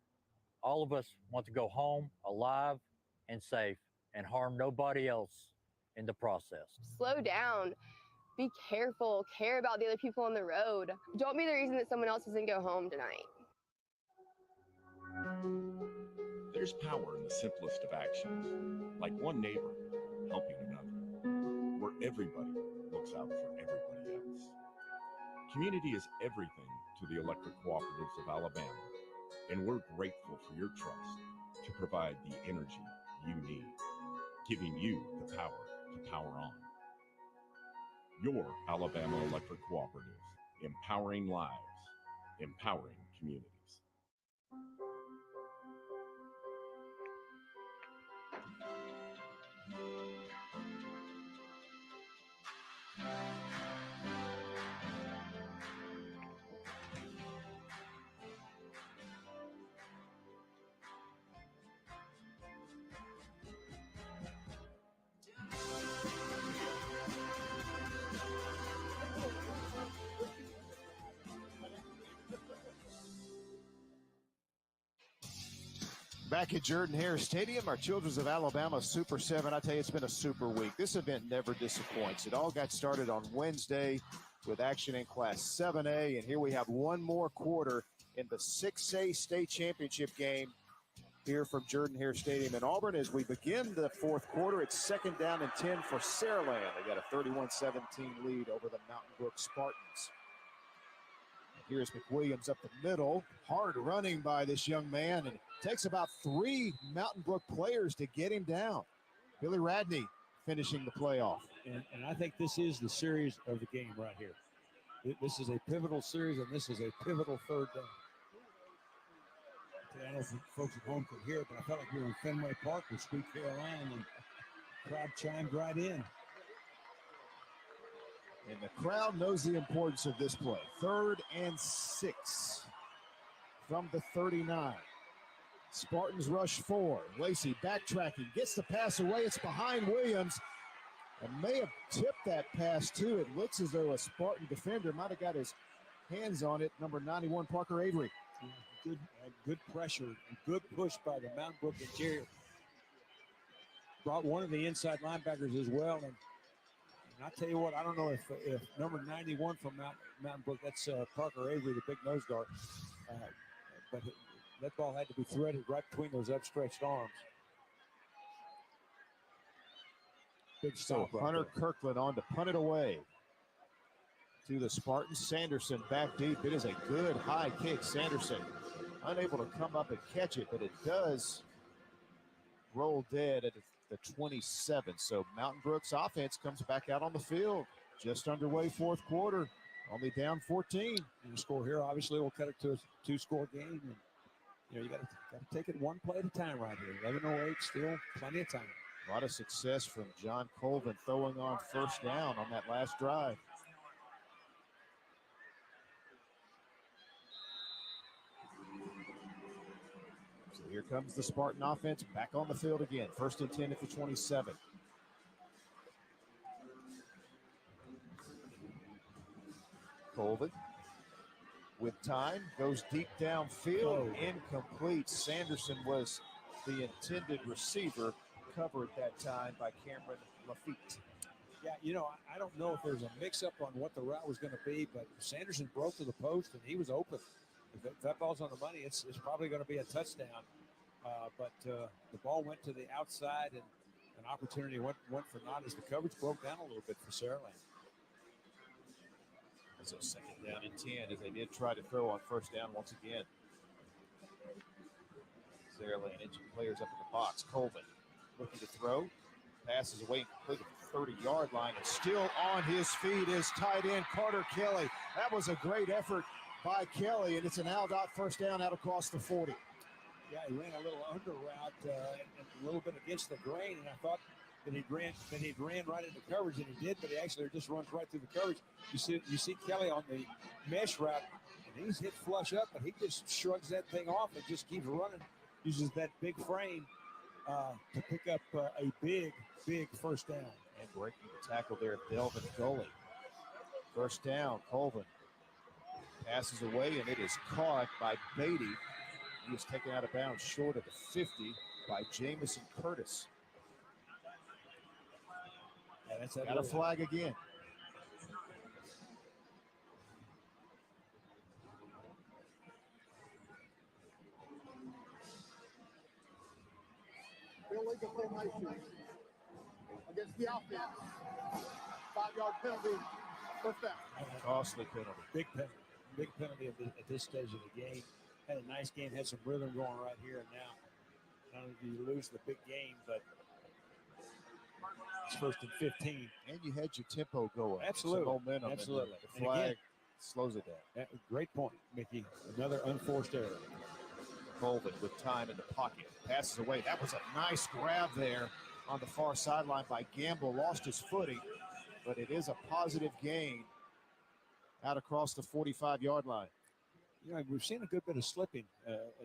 All of us want to go home alive and safe and harm nobody else in the process. Slow down. Be careful. Care about the other people on the road. Don't be the reason that someone else doesn't go home tonight. There's power in the simplest of actions, like one neighbor helping another, where everybody looks out for everybody else. Community is everything to the electric cooperatives of Alabama, and we're grateful for your trust to provide the energy you need, giving you the power to power on. Your Alabama Electric Cooperative, empowering lives, empowering communities. Back at Jordan-Hare Stadium, our Children's of Alabama Super 7. I tell you, it's been a super week. This event never disappoints. It all got started on Wednesday with action in Class 7A, and here we have one more quarter in the 6A state championship game here from Jordan-Hare Stadium in Auburn. As we begin the fourth quarter, it's 2nd down and 10 for Saraland. They got a 31-17 lead over the Mountain Brook Spartans. Here's McWilliams up the middle. Hard running by this young man, and it takes about 3 Mountain Brook players to get him down. Billy Radney finishing the playoff. And I think this is the series of the game right here. This is a pivotal series, and this is a pivotal third down. I don't know if folks at home could hear it, but I felt like we were in Fenway Park with Sweet Caroline, and the crowd chimed right in. And the crowd knows the importance of this play. 3rd and 6 from the 39. Spartans rush 4. Lacey backtracking, gets the pass away. It's behind Williams. And may have tipped that pass too. It looks as though a Spartan defender might have got his hands on it. Number 91, Parker Avery. Good pressure and good push by the Mountain Brook interior. Brought one of the inside linebackers as well. And I tell you what, I don't know if number 91 from Mountain Brook, that's Parker Avery, the big nose guard. But that ball had to be threaded right between those upstretched arms. Big stop. So Hunter Kirkland on to punt it away to the Spartans. Sanderson back deep. It is a good high kick. Sanderson unable to come up and catch it, but it does roll dead at the 27. So Mountain Brook's offense comes back out on the field. Just underway fourth quarter. Only down 14. And the score here obviously will cut it to a 2-score game. And you got to take it one play at a time right here. 11:08, still plenty of time. A lot of success from John Colvin throwing on first down on that last drive. So here comes the Spartan offense back on the field again. 1st and 10 at the 27. Colvin with time, goes deep downfield, incomplete. Sanderson was the intended receiver, covered that time by Cameron Lafitte. Yeah, I don't know if there's a mix-up on what the route was going to be, but Sanderson broke to the post, and he was open. If that ball's on the money, it's probably going to be a touchdown. But the ball went to the outside, and an opportunity went for naught as the coverage broke down a little bit for Saraland. So 2nd down and 10 as they did try to throw on first down once again. Saraland inching players up in the box. Colvin looking to throw. Passes away complete at the 30-yard line. And still on his feet is tight end Carter Kelly. That was a great effort by Kelly, and it's an out first down out across the 40. Yeah, he ran a little under route and a little bit against the grain, and I thought that he ran right into coverage, and he did, but he actually just runs right through the coverage. You see Kelly on the mesh route, and he's hit flush up, but he just shrugs that thing off and just keeps running, uses that big frame to pick up a big first down. And breaking the tackle there, Delvin Gully. First down, Colvin passes away, and it is caught by Beatty. He was taken out of bounds short of the 50 by Jamison Curtis. Yeah, got a flag again. Illegal formation against the offense. 5-yard penalty. First down. Costly penalty. Big penalty at this stage of the game. Had a nice game, had some rhythm going right here and now. Not only do you lose the big game, but it's 1st and 15. And you had your tempo going. Absolutely. Some momentum. Absolutely. The flag slows it down. Great point, Mickey. Another unforced error. Colvin with time in the pocket. Passes away. That was a nice grab there on the far sideline by Gamble. Lost his footing, but it is a positive gain out across the 45-yard line. We've seen a good bit of slipping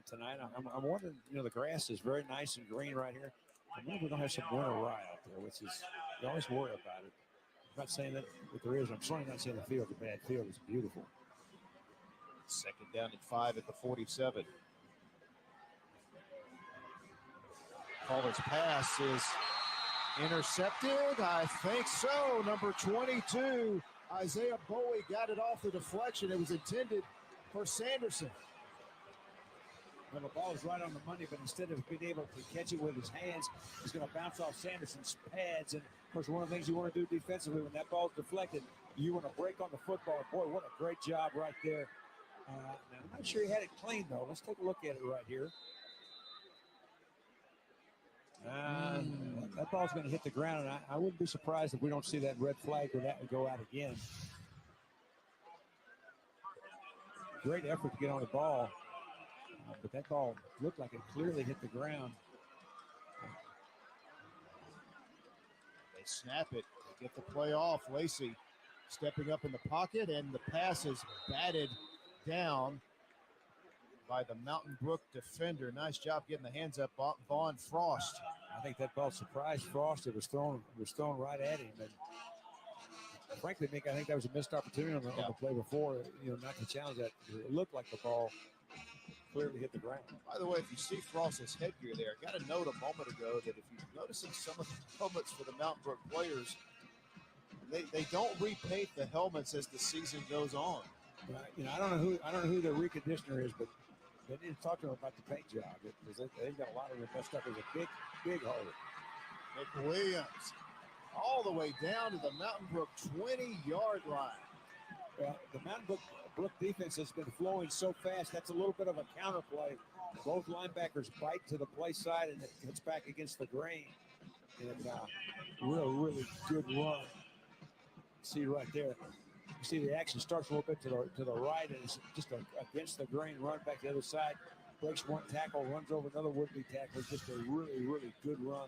tonight. I'm wondering, the grass is very nice and green right here. And maybe we're going to have some winter rye out there, which is, you always worry about it. I'm not saying that what there is. I'm certainly not saying the field's a bad field. It's beautiful. 2nd down and 5 at the 47. Colvin's pass is intercepted. I think so. Number 22, Isaiah Bowie, got it off the deflection. It was intended for Sanderson. Well, the ball is right on the money, but instead of being able to catch it with his hands, he's going to bounce off Sanderson's pads. And, of course, one of the things you want to do defensively when that ball is deflected, you want to break on the football. Boy, what a great job right there I'm not sure he had it clean, though. Let's take a look at it right here. That ball's going to hit the ground, and I wouldn't be surprised if we don't see that red flag or that would go out again. Great effort to get on the ball, but that ball looked like it clearly hit the ground. They snap it. They get the play off. Lacey stepping up in the pocket, and the pass is batted down by the Mountain Brook defender. Nice job getting the hands up, Vaughn Frost. I think that ball surprised Frost. It was thrown right at him, and frankly, Nick, I think that was a missed opportunity on the play before. Not to challenge that. It looked like the ball clearly hit the ground. By the way, if you see Frost's headgear there, I got a note a moment ago that if you're noticing some of the helmets for the Mountain Brook players, they don't repaint the helmets as the season goes on. I don't know who the reconditioner is, but they need to talk to them about the paint job because they got a lot of that stuff. Is a big hole. Nick Williams all the way down to the Mountain Brook 20-yard line. Well, the Mountain Brook defense has been flowing so fast. That's a little bit of a counterplay. Both linebackers bite to the play side, and it gets back against the grain. And really good run. See right there. You see the action starts a little bit to the right, and it's just against the grain run back to the other side. Breaks one tackle, runs over another would-be tackle. Just a really good run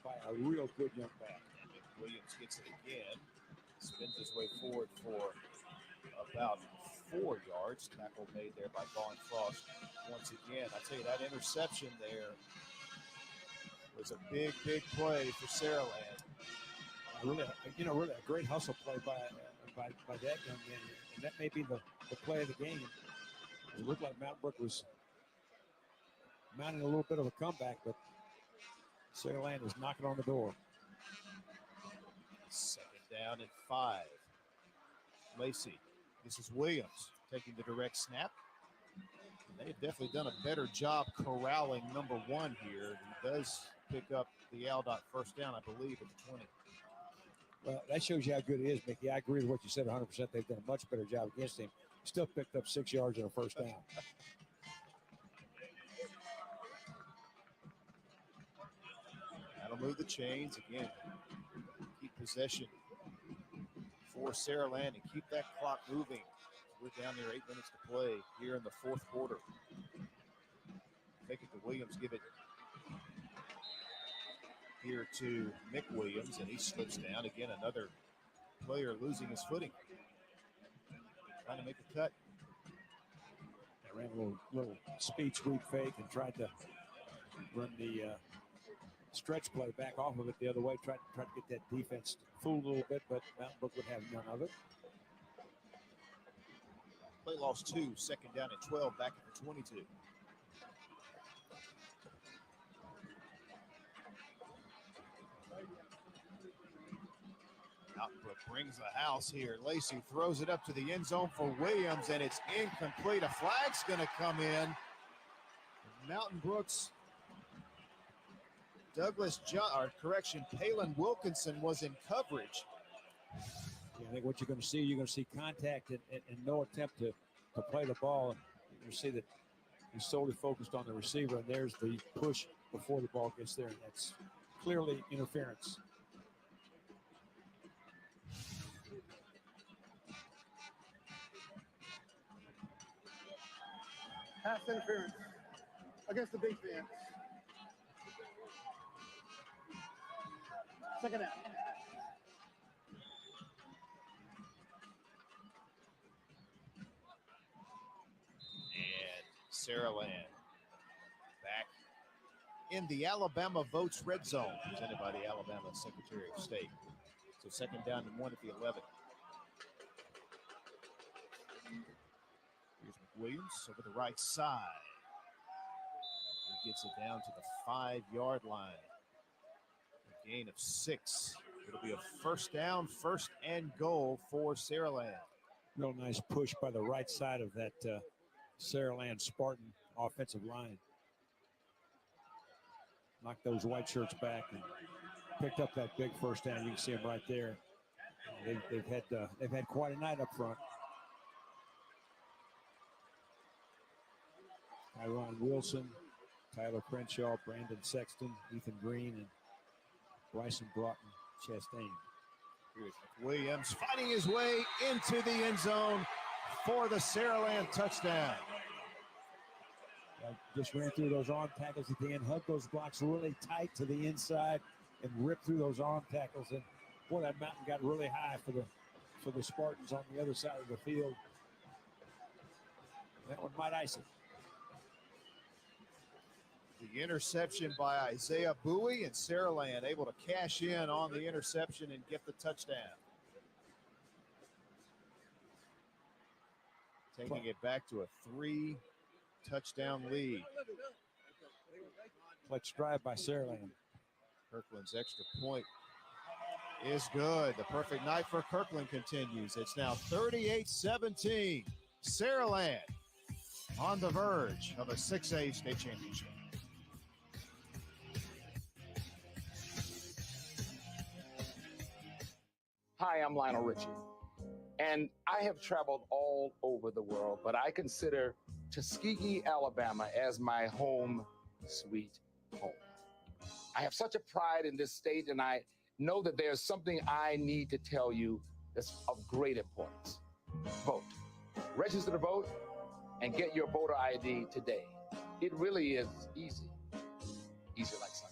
by a real good young back. Williams gets it again. Spins his way forward for about 4 yards. Tackle made there by Vaughn Frost. Once again, I tell you, that interception there was a big play for Saraland. Really a great hustle play by that young man, and that may be the play of the game. It looked like Mountain Brook was mounting a little bit of a comeback, but Saraland is knocking on the door. Second down and 5. Lacey, this is Williams taking the direct snap. They've definitely done a better job corralling number 1 here. He does pick up the Aldott first down, I believe, at the 20. Well, that shows you how good it is, Mickey. I agree with what you said 100%. They've done a much better job against him. Still picked up 6 yards and a first down. That'll move the chains again. Keep possession for Saraland and keep that clock moving. We're down there 8 minutes to play here in the fourth quarter. Take it to Williams, give it here to Mick Williams, and he slips down. Again, another player losing his footing. Trying to make a cut. They ran a little speed sweep fake and tried to run the stretch play back off of it the other way. Tried to get that defense fooled a little bit, but Mountain Brook would have none of it. Play loss 2, second down at 12, back at the 22. Mountain Brook brings the house here. Lacey throws it up to the end zone for Williams, and it's incomplete. A flag's going to come in. Mountain Brook's Palin Wilkinson was in coverage. Yeah, I think what you're going to see contact and no attempt to play the ball. You see that he's solely focused on the receiver, and there's the push before the ball gets there, and that's clearly interference. Pass interference against the defense. Second down. And Saraland back in the Alabama Votes Red Zone, presented by the Alabama Secretary of State. So second down and 1 at the 11. Here's McWilliams over the right side. He gets it down to the 5-yard line. A gain of 6. It'll be a first down, first and goal for Saraland. Real nice push by the right side of that Saraland Spartan offensive line. Knocked those white shirts back and picked up that big first down. You can see them right there. They've had quite a night up front. Tyron Wilson, Tyler Crenshaw, Brandon Sexton, Ethan Green, and Bryson Broughton Chastain. Williams fighting his way into the end zone for the Saraland touchdown. Just ran through those arm tackles at the end, hugged those blocks really tight to the inside, and ripped through those arm tackles. And boy, that mountain got really high for the Spartans on the other side of the field. That one might ice it. The interception by Isaiah Bowie, and Saraland able to cash in on the interception and get the touchdown. Taking it back to a 3-touchdown lead. Clutch drive by Saraland. Kirkland's extra point is good. The perfect night for Kirkland continues. It's now 38-17. Saraland on the verge of a 6A state championship. Hi, I'm Lionel Richie, and I have traveled all over the world, but I consider Tuskegee, Alabama as my home sweet home. I have such a pride in this state, and I know that there's something I need to tell you that's of great importance. Vote. Register to vote and get your voter ID today. It really is easy. Easy like Sunday.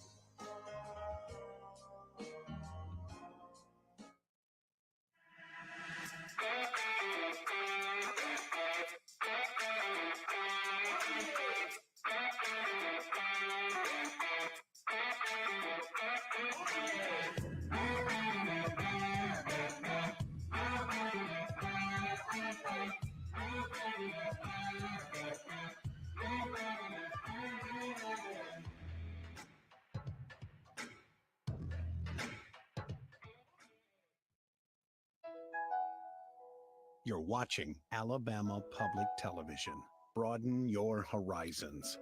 You're watching Alabama Public Television. Broaden your horizons.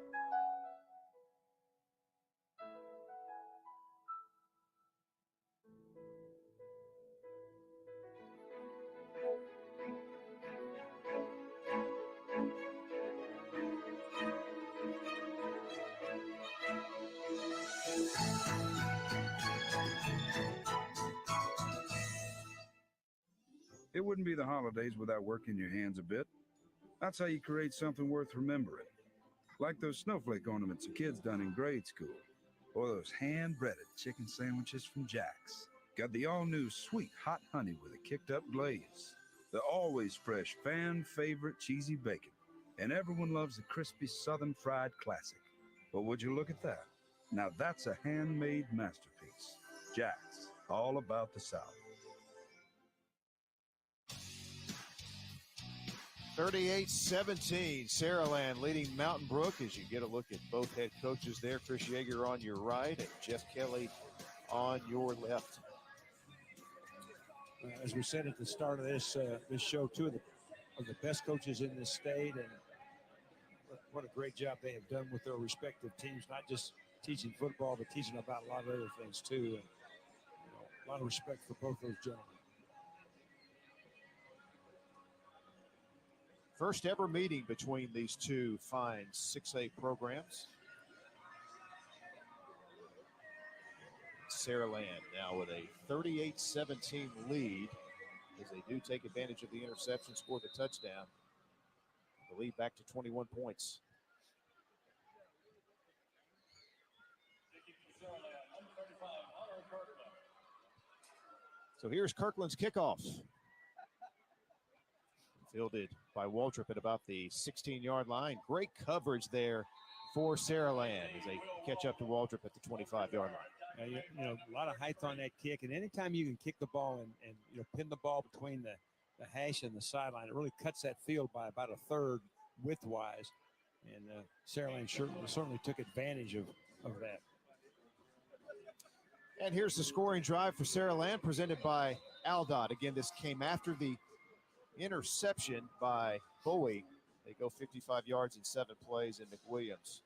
It wouldn't be the holidays without working your hands a bit. That's how you create something worth remembering. Like those snowflake ornaments the kids done in grade school. Or those hand-breaded chicken sandwiches from Jack's. Got the all-new sweet hot honey with a kicked-up glaze. The always fresh fan-favorite cheesy bacon. And everyone loves the crispy southern fried classic. But would you look at that? Now that's a handmade masterpiece. Jack's, all about the South. 38-17, Saraland leading Mountain Brook as you get a look at both head coaches there. Chris Yeager on your right and Jeff Kelly on your left. As we said at the start of this show, two of the best coaches in this state, and what a great job they have done with their respective teams, not just teaching football, but teaching about a lot of other things too. And a lot of respect for both those gentlemen. First ever meeting between these two fine 6A programs. Saraland now with a 38-17 lead as they do take advantage of the interception, score the touchdown. The lead back to 21 points. So here's Kirkland's kickoff. Fielded by Waldrop at about the 16-yard line. Great coverage there for Saraland as they catch up to Waldrop at the 25-yard line. A lot of height on that kick, and anytime you can kick the ball and pin the ball between the hash and the sideline, it really cuts that field by about a third width-wise. And Saraland certainly took advantage of that. And here's the scoring drive for Saraland, presented by Aldott. Again, this came after the interception by Bowie. They go 55 yards in 7 plays, and McWilliams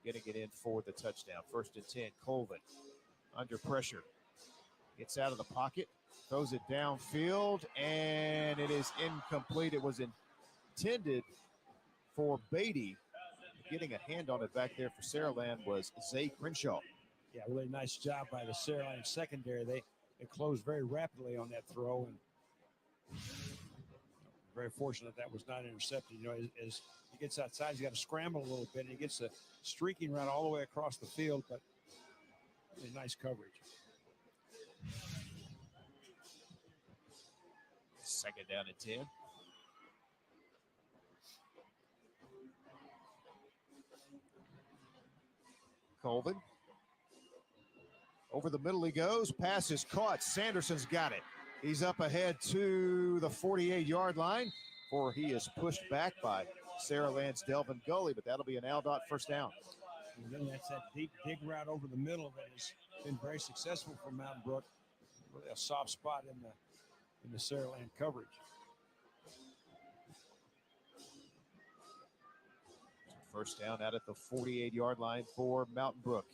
getting it in for the touchdown. 1st and 10, Colvin under pressure. Gets out of the pocket, throws it downfield, and it is incomplete. It was intended for Beatty, getting a hand on it back there for Saraland was Zay Crenshaw. Yeah, really nice job by the Saraland secondary. They closed very rapidly on that throw, and very fortunate that was not intercepted. You know, as he gets outside, he's got to scramble a little bit, and he gets a streaking run all the way across the field, but really nice coverage. Second down and 10. Colvin. Over the middle he goes. Pass is caught. Sanderson's got it. He's up ahead to the 48-yard line, or he is pushed back by Saraland's Delvin Gully, but that'll be an Aldott first down. And then that's that deep dig route over the middle that has been very successful for Mountain Brook. Really a soft spot in the Saraland coverage. First down out at the 48-yard line for Mountain Brook.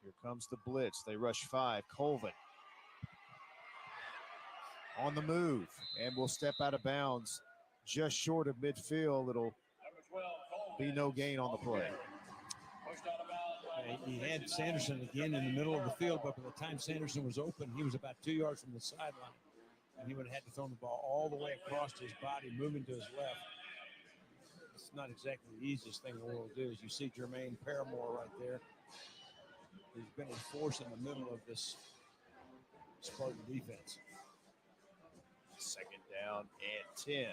Here comes the blitz. They rush 5. Colvin on the move and will step out of bounds just short of midfield. It'll be no gain on the play. He had Sanderson again in the middle of the field, but by the time Sanderson was open, he was about 2 yards from the sideline. And he would have had to throw the ball all the way across his body, moving to his left. It's not exactly the easiest thing in the world to do. As you see Jermaine Paramore right there. He's been a force in the middle of this Spartan defense. Second down and 10.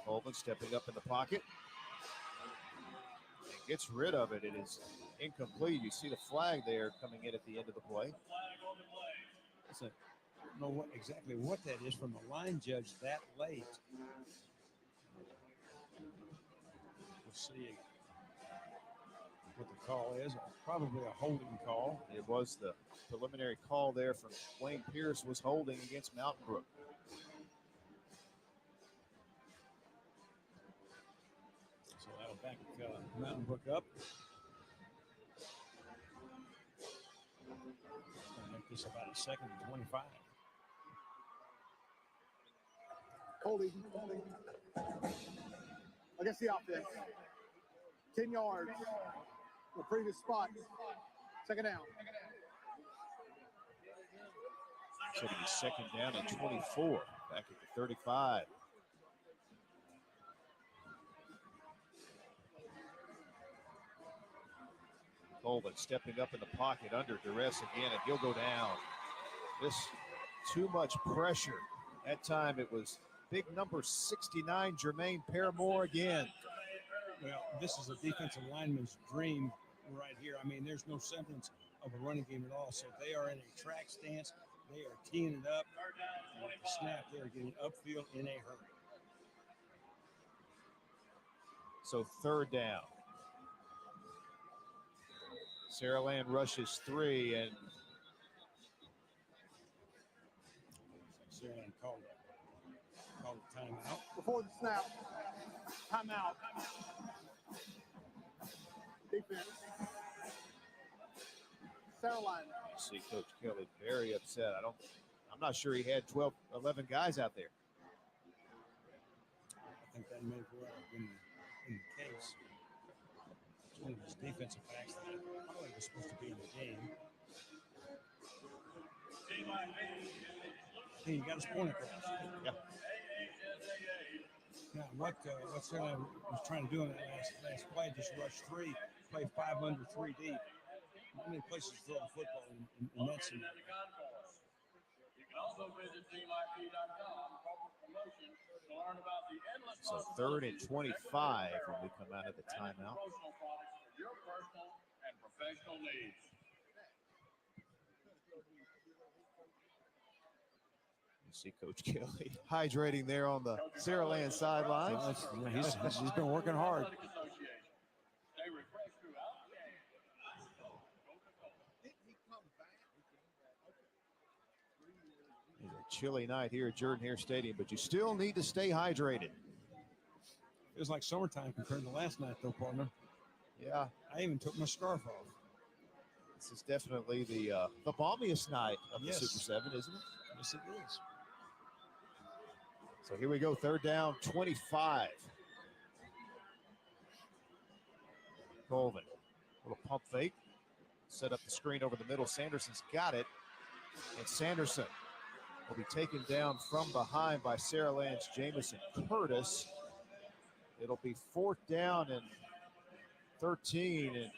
Colvin stepping up in the pocket. And gets rid of it. It is incomplete. You see the flag there coming in at the end of the play. I don't know exactly what that is from the line judge that late. We'll see what the call is. Probably a holding call. It was the preliminary call there from Wayne Pierce was holding against Mountain Brook. So that'll back Mountain Brook up. Make this about a 2nd and 25. Holding against the offense. 10 yards. The previous spot. Second down. Should be second down and 24. Back at the 35. Colvin stepping up in the pocket under duress again, and he'll go down. This too much pressure. That time it was big number 69, Jermaine Paramore again. Well, this is a defensive lineman's dream right here. I mean, there's no semblance of a running game at all. So they are in a track stance. They are teeing it up. And with the snap, they are getting upfield in a hurry. So third down. Saraland rushes 3, and Saraland called a timeout. Before the snap, timeout. Defense. Saraland. See Coach Kelly very upset. I'm not sure he had 11 guys out there. I think that may well have been in the case. It's one of his defensive backs that probably was supposed to be in the game. Hey, you got his point across. Yeah. Now, what Saraland was trying to do in that last play, just rush 3, play 5 under 3 deep. Not many places to throw the football in that scenario. You can also visit teamIP.com promotion to learn about the endless So third and 25 when we come out of the timeout. promotional products for your personal and professional needs. You see Coach Kelly hydrating there on the Saraland sideline. He's been working hard. It's a chilly night here at Jordan Hare Stadium, but you still need to stay hydrated. It was like summertime compared to last night, though, partner. Yeah. I even took my scarf off. This is definitely the balmiest night of the Yes. Super 7, isn't it? Yes, it is. So here we go, third down, 25. Colvin, little pump fake, set up the screen over the middle. Sanderson's got it, and Sanderson will be taken down from behind by Saraland's Jamison Curtis. It'll be fourth down and 13, and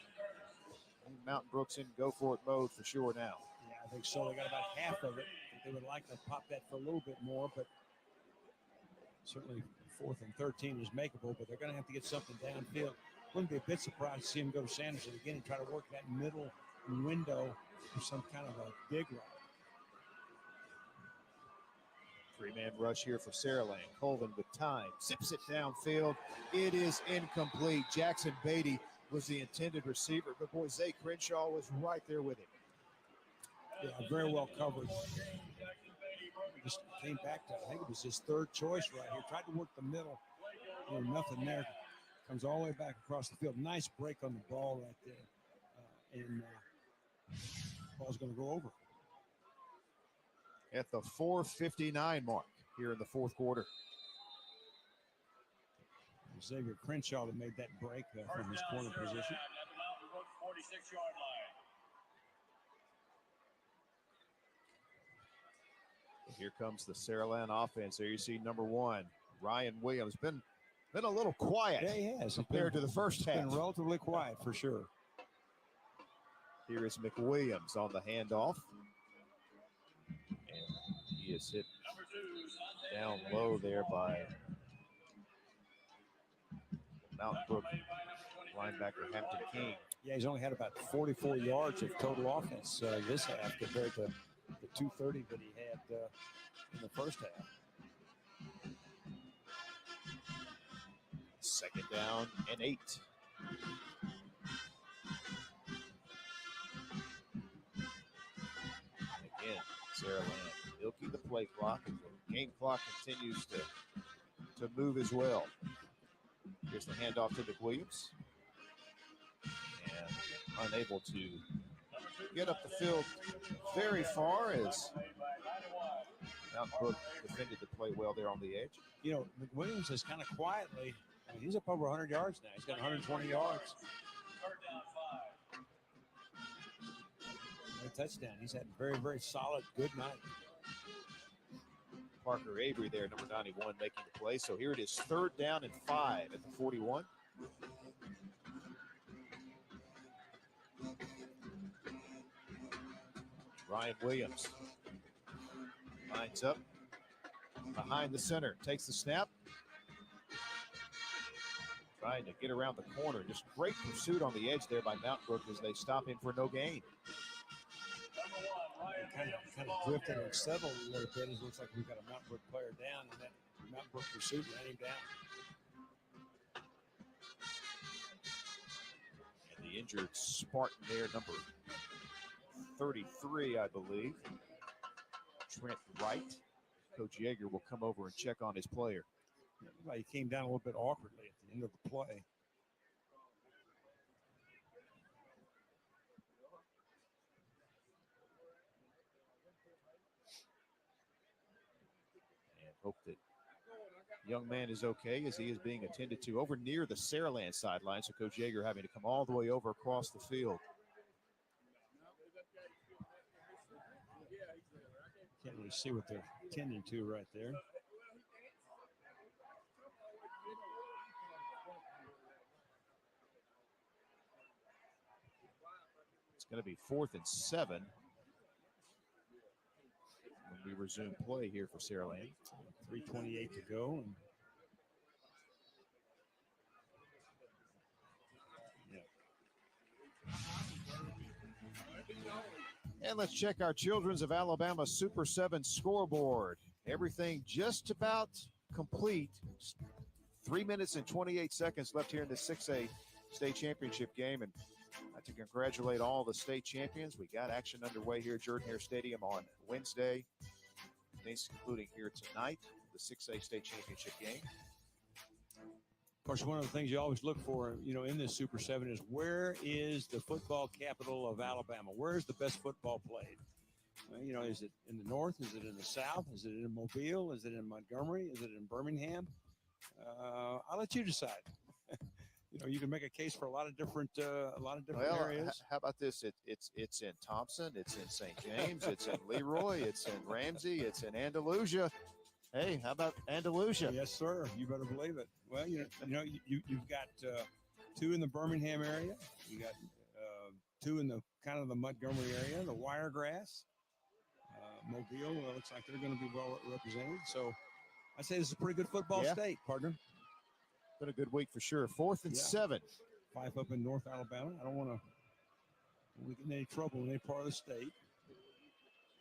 Mountain Brook's in go-for-it mode for sure now. Yeah, I think so. They got about half of it. They would like to pop that for a little bit more, but certainly 4th and 13 is makeable, but they're going to have to get something downfield. Wouldn't be a bit surprised to see him go to Sanderson again and try to work that middle window for some kind of a big route. Three-man rush here for Saraland. Colvin with time, zips it downfield. It is incomplete. Jackson Beatty was the intended receiver, but boy, Zay Crenshaw was right there with him. Yeah, very well covered. Just came back to, I think it was his third choice right here. Tried to work the middle. Nothing there. Comes all the way back across the field. Nice break on the ball right there. And ball's going to go over. At the 4:59 mark here in the fourth quarter. Xavier Crenshaw that made that break from his corner position. At the Mountain Brook 46-yard line. Here comes the Saraland offense. There you see number 1, Ryan Williams. Been a little quiet. Yeah, he has. Compared to the first half. Been relatively quiet for sure. Here is McWilliams on the handoff. And he is hit down low there by Mountain Brook linebacker Hampton King. Yeah, he's only had about 44 yards of total offense this half compared to the 230 that he had in the first half. Second down and 8. Again, Saraland milking the play clock, and the game clock continues to move as well. Here's the handoff to McWilliams. And unable to get up the field very far as Mountain Brook defended the play well there on the edge. You know, McWilliams is kind of quietly, I mean, he's up over 100 yards now. He's got 120 yards. No touchdown. He's had a very, very solid, good night. Parker Avery there, number 91, making the play. So here it is, third down and 5 at the 41. Ryan Williams lines up behind the center, takes the snap. Trying to get around the corner. Just great pursuit on the edge there by Mountain Brook as they stop him for no gain. Kind of drifted and settled a little bit. It looks like we've got a Mountain Brook player down, and that Mountain Brook pursuit ran him down. And the injured Spartan there, number 33, I believe, Trent Wright. Coach Yeager will come over and check on his player. Well, he came down a little bit awkwardly at the end of the play. Hope that young man is okay as he is being attended to over near the Saraland sideline. So Coach Yeager having to come all the way over across the field. Can't really see what they're tending to right there. It's going to be 4th and 7. We resume play here for Saraland. 3:28 to go. And let's check our Children's of Alabama Super 7 scoreboard. Everything just about complete. 3 minutes and 28 seconds left here in the 6A state championship game. And I'd like to congratulate all the state champions. We got action underway here at Jordan-Hare Stadium on Wednesday. Things concluding here tonight, the 6A state championship game. Of course, one of the things you always look for, you know, in this Super 7 is where is the football capital of Alabama? Where is the best football played? You know, is it in the north? Is it in the south? Is it in Mobile? Is it in Montgomery? Is it in Birmingham? I'll let you decide. You know, you can make a case for a lot of different areas. How about this? It's in Thompson, it's in St. James, it's in Leroy, it's in Ramsey, it's in Andalusia. Hey, how about Andalusia? Yes, sir. You better believe it. Well, you've got 2 in the Birmingham area. You got 2 in the kind of the Montgomery area, the Wiregrass. Mobile looks like they're going to be well represented. So I say this is a pretty good football state, partner. Been a good week for sure. 4th and 7. 5 up in North Alabama. I don't want to get in any trouble in any part of the state.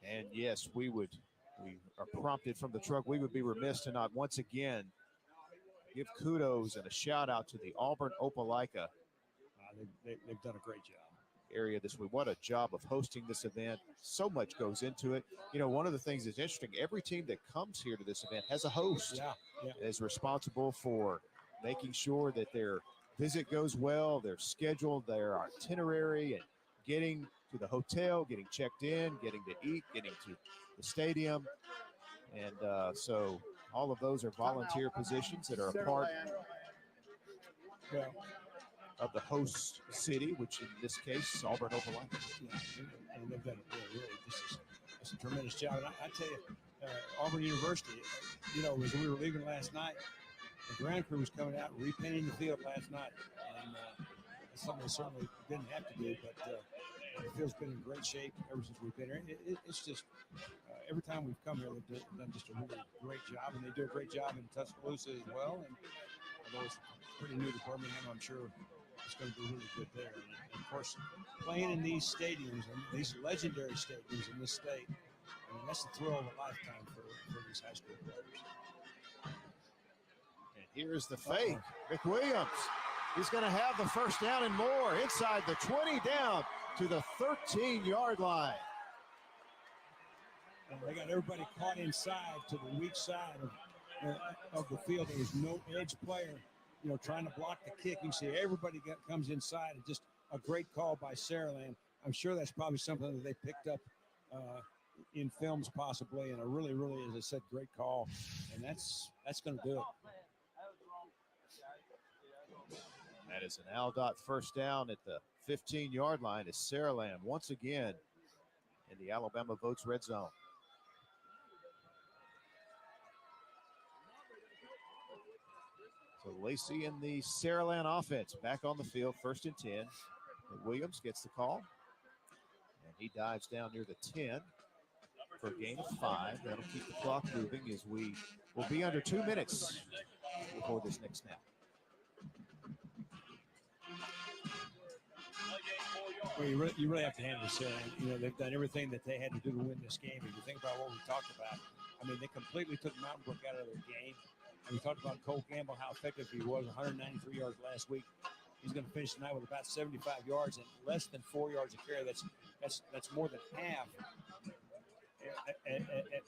And yes, we are prompted from the truck. We would be remiss to not once again give kudos and a shout out to the Auburn Opelika. They've done a great job. Area this week. What a job of hosting this event. So much goes into it. You know, one of the things that's interesting, every team that comes here to this event has a host. Is responsible for making sure that their visit goes well, their schedule, their itinerary, and getting to the hotel, getting checked in, getting to eat, getting to the stadium. And so all of those are volunteer positions that are a part of the host city, which in this case, Auburn Opelika. And they've done a tremendous job. And I tell you, Auburn University, you know, as we were leaving last night, the ground crew was coming out and repainting the field last night. And that's something they certainly didn't have to do, but the field's been in great shape ever since we've been here. It's just, every time we've come here, they've done just a really great job, and they do a great job in Tuscaloosa as well. And although it's pretty new to Birmingham, I'm sure it's going to be really good there. And of course, playing in these stadiums, and these legendary stadiums in this state, I mean, that's the thrill of a lifetime for these high school players. And here's the fake. McWilliams. He's going to have the first down and more inside the 20 down to the 13-yard line. And they got everybody caught inside to the weak side of the field. There was no edge player, you know, trying to block the kick. You see everybody comes inside, and just a great call by Saraland. I'm sure that's probably something that they picked up in films possibly, and a really, really, as I said, great call. And that's going to do it. That is an Aldott first down at the 15-yard line as Saraland once again in the Alabama Votes red zone. So Lacey and the Saraland offense back on the field, 1st and 10. And Williams gets the call, and he dives down near the 10 for a gain of 5. That'll keep the clock moving as we will be under 2 minutes before this next snap. Well, you really have to hand it to Saraland. You know, they've done everything that they had to do to win this game. If you think about what we talked about, I mean, they completely took Mountain Brook out of their game. And we talked about Cole Campbell, how effective he was, 193 yards last week. He's going to finish tonight with about 75 yards and less than 4 yards a carry. That's more than half.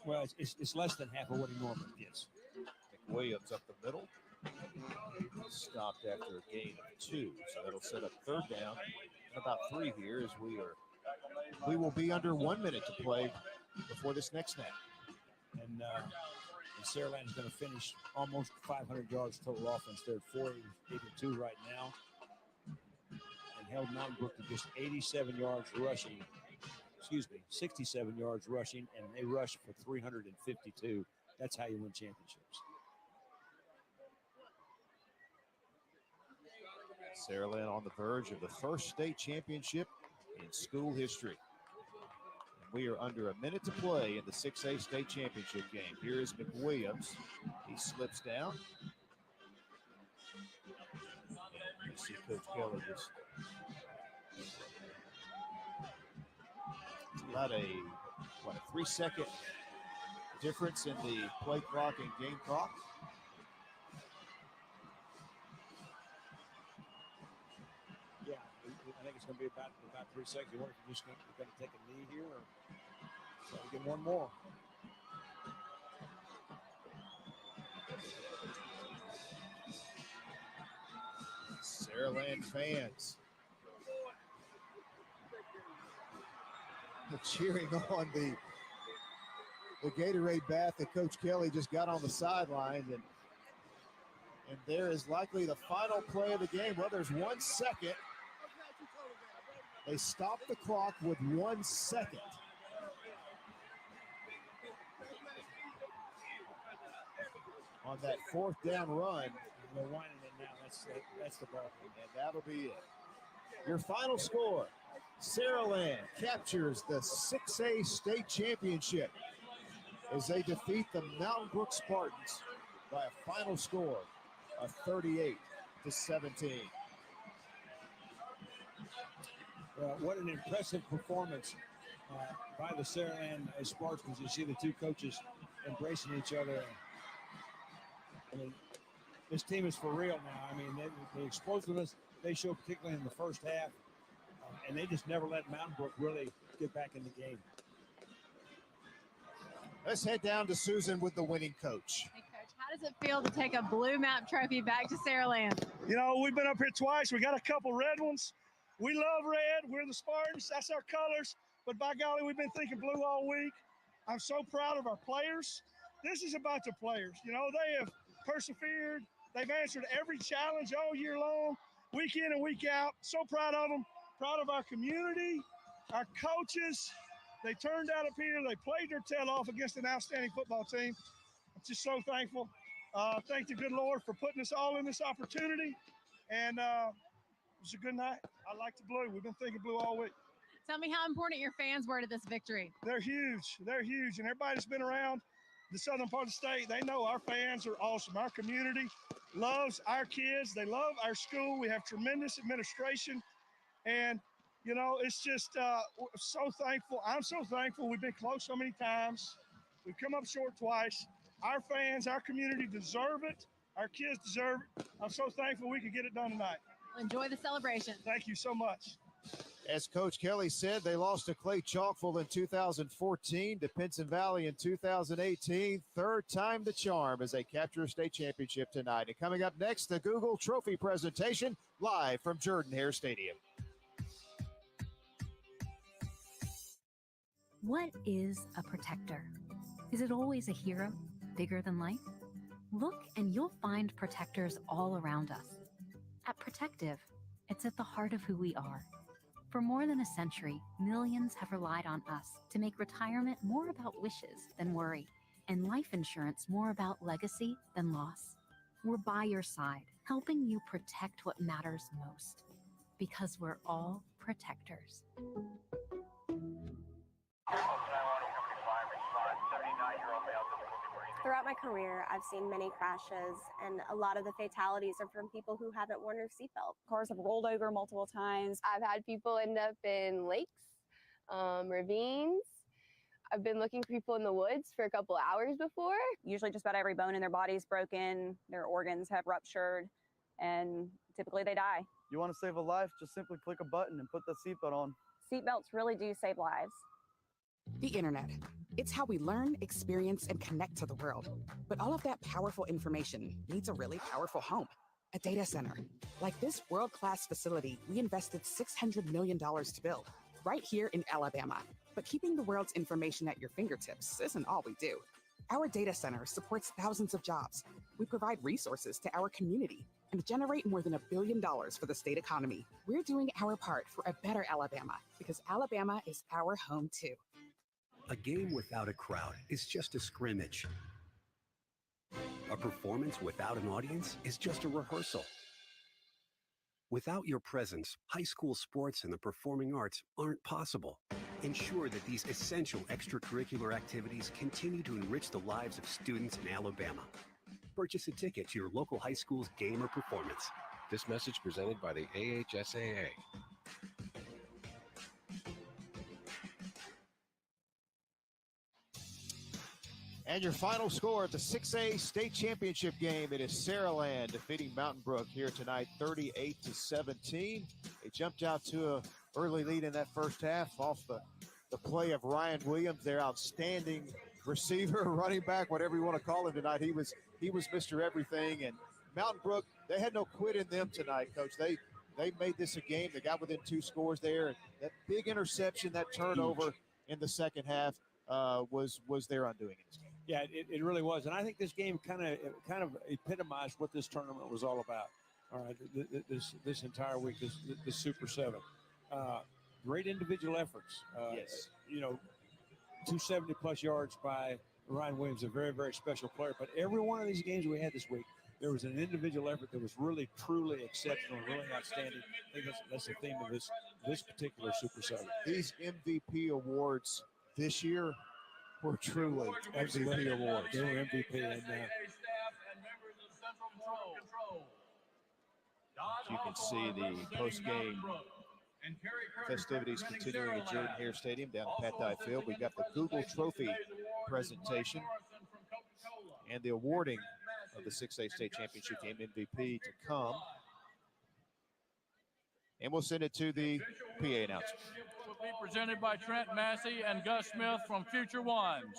Well, it's less than half of what he normally gets. Williams up the middle. Stopped after a gain of 2. So that'll set up 3rd down and about 3 here as we will be under 1 minute to play before this next snap. And Saraland is going to finish almost 500 yards total offense. They're at 482 right now. And held Mountain Brook to just 87 yards rushing. 67 yards rushing, and they rushed for 352. That's how you win championships. Saraland on the verge of the first state championship in school history. We are under a minute to play in the 6A state championship game. Here is McWilliams. He slips down. You see Coach Keller just about a 3-second difference in the play clock and game clock. Yeah, I think it's going to be about 3 seconds. You wonder if you're just going to take a knee here or try to get one more. Saraland fans cheering on the the Gatorade bath that Coach Kelly just got on the sidelines. And there is likely the final play of the game. Well, there's 1 second. They stopped the clock with 1 second. On that 4th down run. They're winding it now. That's the ball. And that'll be it. Your final score, Saraland captures the 6A state championship as they defeat the Mountain Brook Spartans by a final score of 38-17. What an impressive performance by the Saraland Spartans. You see the two coaches embracing each other. I mean, this team is for real now. I mean, the explosiveness they showed, particularly in the first half, and they just never let Mountain Brook really get back in the game. Let's head down to Susan with the winning coach. Hey, Coach, how does it feel to take a blue map trophy back to Saraland? You know, we've been up here twice. We got a couple red ones. We love red. We're the Spartans. That's our colors. But by golly, we've been thinking blue all week. I'm so proud of our players. This is about the players. You know, they have persevered. They've answered every challenge all year long, week in and week out. So proud of them. Proud of our community, our coaches. They turned out up here. They played their tail off against an outstanding football team. I'm just so thankful. Thank the good Lord for putting us all in this opportunity. And it was a good night. I like the blue. We've been thinking blue all week. Tell me how important your fans were to this victory. They're huge. They're huge. And everybody that's been around the southern part of the state, they know our fans are awesome. Our community loves our kids. They love our school. We have tremendous administration. And, you know, it's just so thankful. I'm so thankful. We've been close so many times. We've come up short twice. Our fans, our community deserve it. Our kids deserve it. I'm so thankful we could get it done tonight. Enjoy the celebration. Thank you so much. As Coach Kelly said, they lost to Clay Chalkville in 2014, to Pinson Valley in 2018. Third time the charm as they capture a state championship tonight. And coming up next, the Google Trophy presentation live from Jordan-Hare Stadium. What is a protector? Is it always a hero, bigger than life? Look and you'll find protectors all around us. At Protective, it's at the heart of who we are. For more than a century, millions have relied on us to make retirement more about wishes than worry, and life insurance more about legacy than loss. We're by your side, helping you protect what matters most, because we're all protectors. Throughout my career, I've seen many crashes, and a lot of the fatalities are from people who haven't worn their seatbelt. Cars have rolled over multiple times. I've had people end up in lakes, ravines. I've been looking for people in the woods for a couple hours before. Usually just about every bone in their body is broken, their organs have ruptured, and typically they die. You want to save a life, just simply click a button and put the seatbelt on. Seatbelts really do save lives. The internet. It's how we learn, experience, and connect to the world. But all of that powerful information needs a really powerful home, a data center. Like this world-class facility we invested $600 million to build, right here in Alabama. But keeping the world's information at your fingertips isn't all we do. Our data center supports thousands of jobs. We provide resources to our community and generate more than $1 billion for the state economy. We're doing our part for a better Alabama, because Alabama is our home too. A game without a crowd is just a scrimmage. A performance without an audience is just a rehearsal. Without your presence, high school sports and the performing arts aren't possible. Ensure that these essential extracurricular activities continue to enrich the lives of students in Alabama. Purchase a ticket to your local high school's game or performance. This message presented by the AHSAA. And your final score at the 6A state championship game, it is Saraland defeating Mountain Brook here tonight, 38-17. They jumped out to an early lead in that first half off the play of Ryan Williams, their outstanding receiver, running back, whatever you want to call him tonight. He was Mr. Everything. And Mountain Brook, they had no quit in them tonight, Coach. They made this a game. They got within 2 scores there. That big interception, that turnover in the second half. was their undoing in this game. Yeah, it really was, and I think this game kind of epitomized what this tournament was all about. All right, this entire week, this Super 7, great individual efforts. Yes, 270 plus yards by Ryan Williams, a very, very special player. But every one of these games we had this week, there was an individual effort that was really, truly exceptional, really outstanding. I think that's the theme of this particular Super 7. These MVP awards this year were truly MVP awards. They were MVP. And, you can see the post-game festivities continuing at Jordan Hare Stadium down at Pat Dye Field. We've got the Google Trophy presentation and the awarding of the 6A State Championship Game MVP to come. And we'll send it to the PA announcer. Will be presented by Trent Massey and Gus Smith from Future Ones.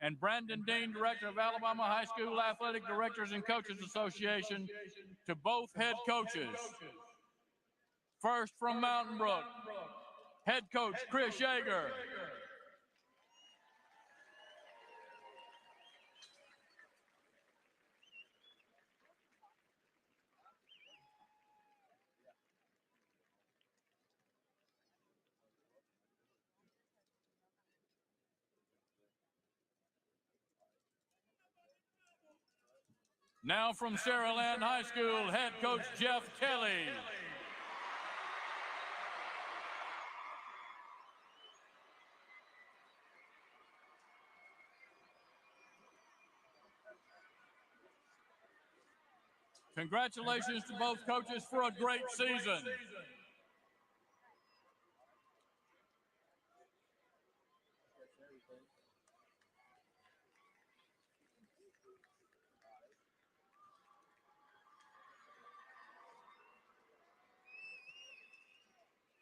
And Brandon Dean, Director of Alabama High School Athletic Directors and Coaches Association, to both head coaches. First from Mountain Brook, head coach Chris Yeager. Now from Saraland High School, head coach Jeff Kelly. Congratulations to both coaches for a great season.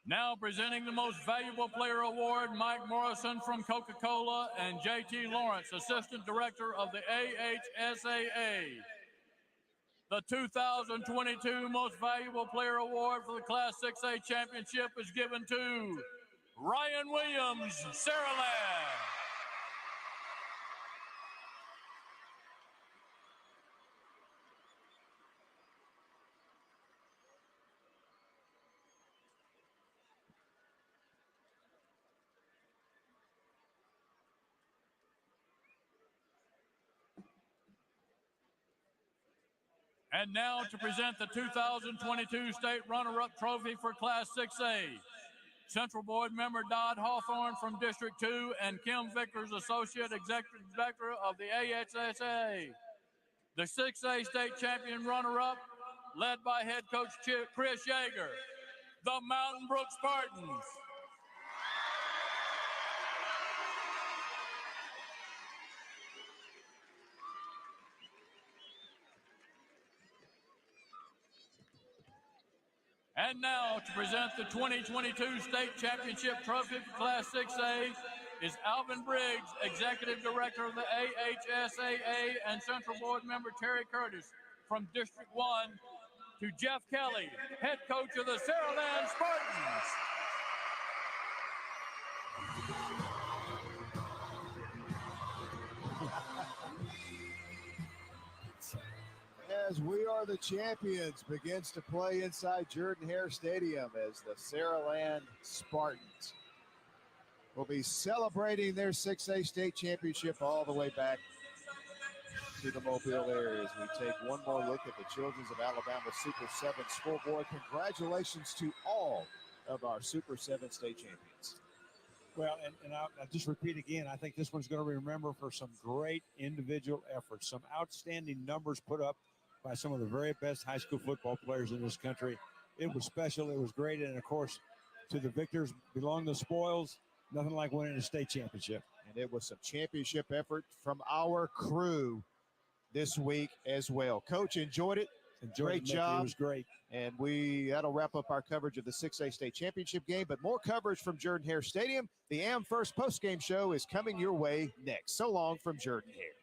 Now presenting the Most Valuable Player Award, Mike Morrison from Coca-Cola and J.T. Lawrence, Assistant Director of the AHSAA. The 2022 Most Valuable Player Award for the Class 6A Championship is given to Ryan Williams, Saraland. And now to present the 2022 State Runner-Up Trophy for Class 6A. Central Board member Dodd Hawthorne from District 2 and Kim Vickers, Associate Executive Director of the AHSAA. The 6A State Champion Runner-Up, led by head coach Chris Yeager, the Mountain Brook Spartans. And now to present the 2022 State Championship Trophy for Class 6A is Alvin Briggs, Executive Director of the AHSAA, and Central Board member Terry Curtis from District 1, to Jeff Kelly, head coach of the Saraland Spartans. As We Are the Champions begins to play inside Jordan Hare Stadium as the Saraland Spartans will be celebrating their 6A state championship all the way back to the Mobile area as we take one more look at the Children's of Alabama Super 7 scoreboard. Congratulations to all of our Super 7 state champions. Well, and I'll just repeat again, I think this one's going to be remembered for some great individual efforts, some outstanding numbers put up by some of the very best high school football players in this country. It was special. It was great. And, of course, to the victors belong the spoils. Nothing like winning a state championship. And it was some championship effort from our crew this week as well. Coach, enjoyed it. Great job. It was great. And that'll wrap up our coverage of the 6A state championship game. But more coverage from Jordan Hare Stadium. The AM First postgame show is coming your way next. So long from Jordan Hare.